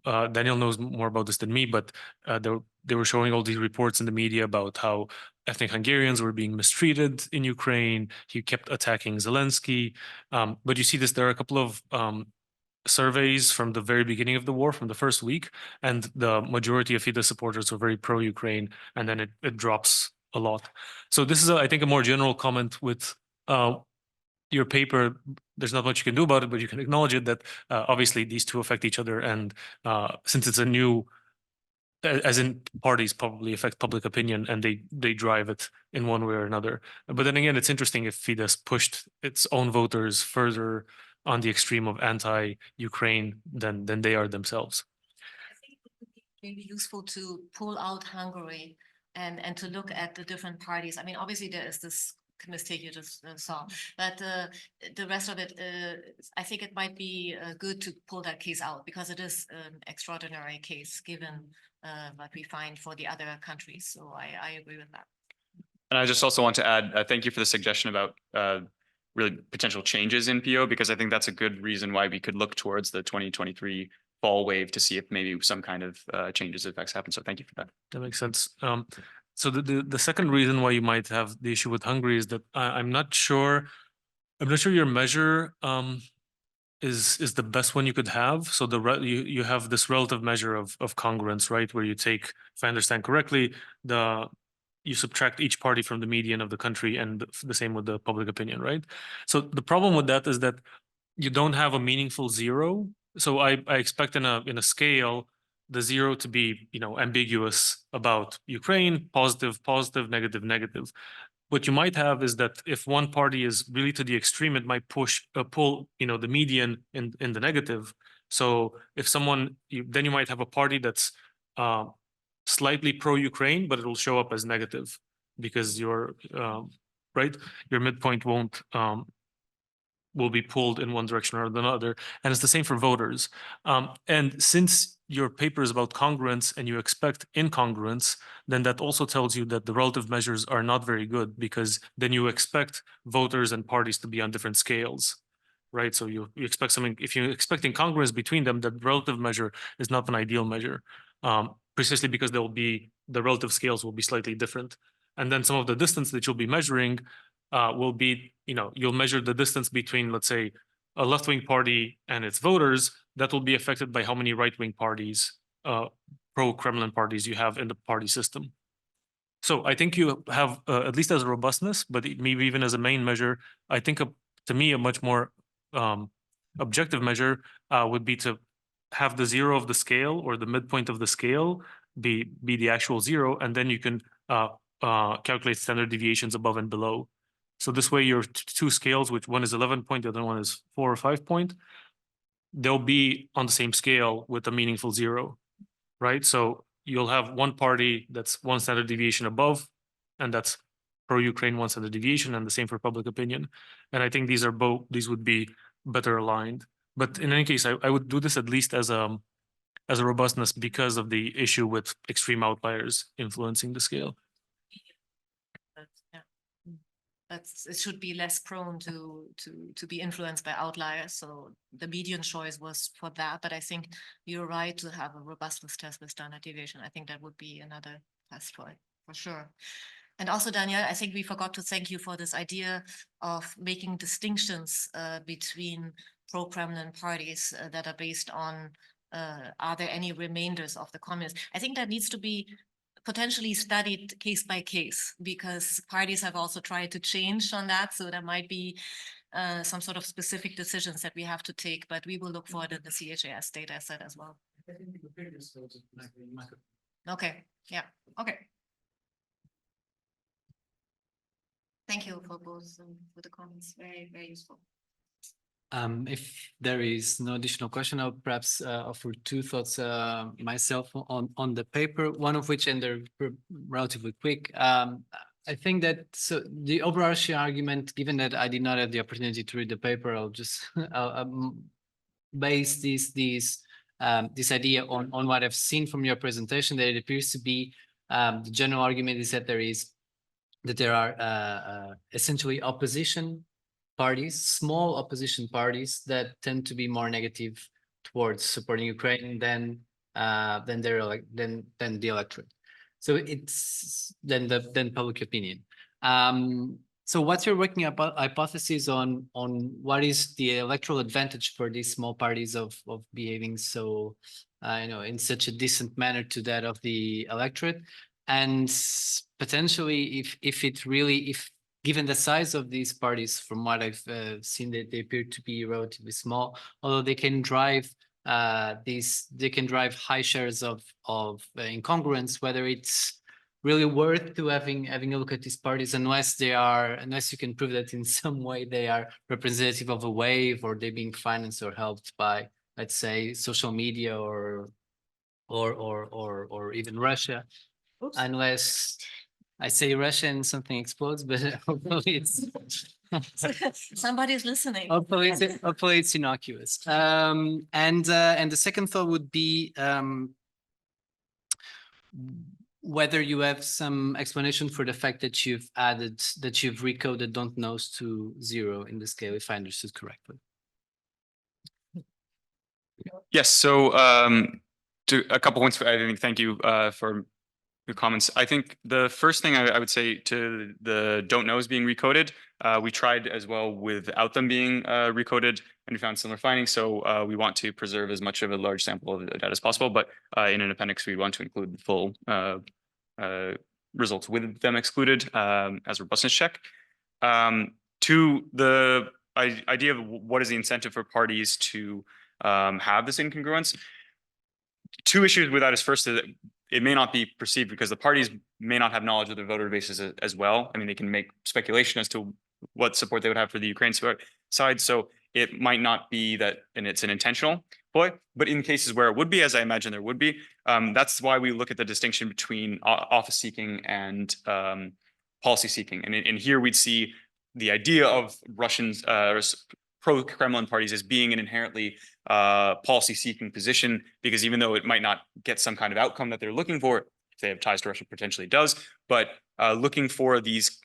Daniel knows more about this than me, but they were showing all these reports in the media about how ethnic Hungarians were being mistreated in Ukraine. He kept attacking Zelensky. But you see this, there are a couple of surveys from the very beginning of the war, from the first week, and the majority of Fidesz supporters were very pro-Ukraine, and then it drops a lot. So this is, I think, a more general comment with your paper. There's not much you can do about it, but you can acknowledge it that obviously these two affect each other. And since it's a new, as in parties probably affect public opinion and they drive it in one way or another. But then again, it's interesting if Fidesz pushed its own voters further on the extreme of anti-Ukraine than they are themselves. I think it would be really useful to pull out Hungary and to look at the different parties. I mean, obviously there is this mistake you just saw, but the rest of it, I think it might be good to pull that case out because it is an extraordinary case given what we find for the other countries. So I agree with that. And I just also want to add, thank you for the suggestion about really potential changes in PO, because I think that's a good reason why we could look towards the 2023 fall wave to see if maybe some kind of changes effects happen. So thank you for that. That makes sense. So the second reason why you might have the issue with Hungary is that I'm not sure your measure is the best one you could have. So you have this relative measure of congruence, right? Where you take, if I understand correctly, you subtract each party from the median of the country, and the same with the public opinion, right? So the problem with that is that you don't have a meaningful zero. So I expect in a scale the zero to be, you know, ambiguous about Ukraine, positive, positive, negative, negative. What you might have is that if one party is really to the extreme, it might pull, you know, the median in the negative. So if then you might have a party that's slightly pro-Ukraine, but it will show up as negative because your midpoint will be pulled in one direction or another. And it's the same for voters. And since your paper is about congruence and you expect incongruence, then that also tells you that the relative measures are not very good, because then you expect voters and parties to be on different scales, right? So you expect something, if you're expecting congruence between them, that relative measure is not an ideal measure, precisely because the relative scales will be slightly different. And then some of the distance that you'll be measuring will be, you know, you'll measure the distance between, let's say, a left-wing party and its voters. That will be affected by how many right-wing parties, pro-Kremlin parties you have in the party system. So I think you have, at least as a robustness, but maybe even as a main measure, I think to me a much more objective measure would be to have the zero of the scale, or the midpoint of the scale, be the actual zero, and then you can calculate standard deviations above and below. So this way your two scales, which one is 11 point, the other one is 4 or 5 point, they'll be on the same scale with a meaningful zero, right? So you'll have one party that's one standard deviation above and that's pro-Ukraine one standard deviation, and the same for public opinion. And I think these would be better aligned. But in any case, I would do this at least as a robustness because of the issue with extreme outliers influencing the scale. It should be less prone to be influenced by outliers. So the median choice was for that. But I think you're right to have a robustness test with standard deviation. I think that would be another test for sure. And also, Daniel, I think we forgot to thank you for this idea of making distinctions between pro-Kremlin parties that are based on are there any remainders of the communists? I think that needs to be potentially studied case by case, because parties have also tried to change on that. So there might be some sort of specific decisions that we have to take, but we will look for it in the CHAS data set as well. Okay, yeah, okay. Thank you for both for the comments, very, very useful. If there is no additional question, I'll perhaps offer two thoughts myself on the paper, one of which, and they're relatively quick. I think that so the overarching argument, given that I did not have the opportunity to read the paper, I'll just base this idea on what I've seen from your presentation, that it appears to be the general argument is that there are essentially opposition parties, small opposition parties that tend to be more negative towards supporting Ukraine than the electorate. So it's then public opinion. So what's your working hypothesis on what is the electoral advantage for these small parties of behaving so in such a decent manner to that of the electorate, and potentially if given the size of these parties, from what I've seen, that they appear to be relatively small, although they can drive high shares of incongruence, whether it's really worth to having a look at these parties unless you can prove that in some way they are representative of a wave, or they're being financed or helped by, let's say, social media or even Russia. Oops. Unless I say Russia and something explodes, but hopefully it's somebody's listening. Hopefully it's innocuous. And the second thought would be whether you have some explanation for the fact that you've recoded don't knows to 0 in the scale, if I understood correctly. Yes. So to a couple points. I think thank you for your comments. I think the first thing I would say to the don't knows being recoded, we tried as well without them being recoded, and we found similar findings. So we want to preserve as much of a large sample of the data as possible, but in an appendix, we want to include the full results with them excluded as a robustness check. To the idea of what is the incentive for parties to have this incongruence, two issues with that is first that it may not be perceived because the parties may not have knowledge of their voter bases as well. I mean, they can make speculation as to what support they would have for the Ukraine side. So it might not be that, and it's an intentional ploy, but in cases where it would be, as I imagine there would be, that's why we look at the distinction between office seeking and policy seeking. And here we'd see the idea of Russians, pro-Kremlin parties as being an inherently policy-seeking position, because even though it might not get some kind of outcome that they're looking for, if they have ties to Russia, potentially does, but looking for these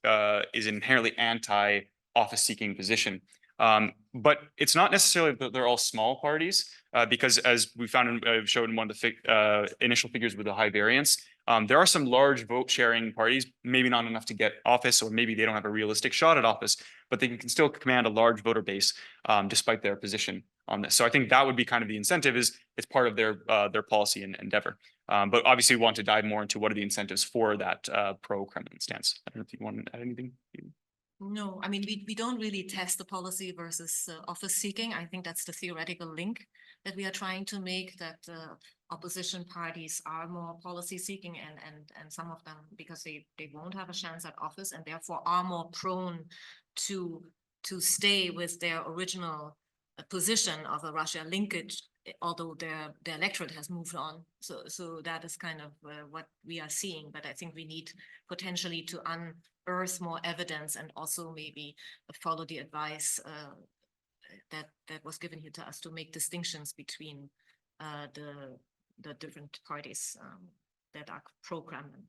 is inherently anti-office-seeking position. But it's not necessarily that they're all small parties, because as we found and showed in one of the initial figures with the high variance, there are some large vote-sharing parties, maybe not enough to get office, or maybe they don't have a realistic shot at office, but they can still command a large voter base despite their position on this. So I think that would be kind of the incentive, is it's part of their policy and endeavor. But obviously we want to dive more into what are the incentives for that pro-Kremlin stance. I don't know if you want to add anything. No, I mean, we don't really test the policy versus office seeking. I think that's the theoretical link that we are trying to make, that opposition parties are more policy seeking, and some of them, because they won't have a chance at office and therefore are more prone to stay with their original position of a Russia linkage, although their electorate has moved on. So that is kind of what we are seeing. But I think we need potentially to unearth more evidence and also maybe follow the advice that was given here to us to make distinctions between the different parties that are programming.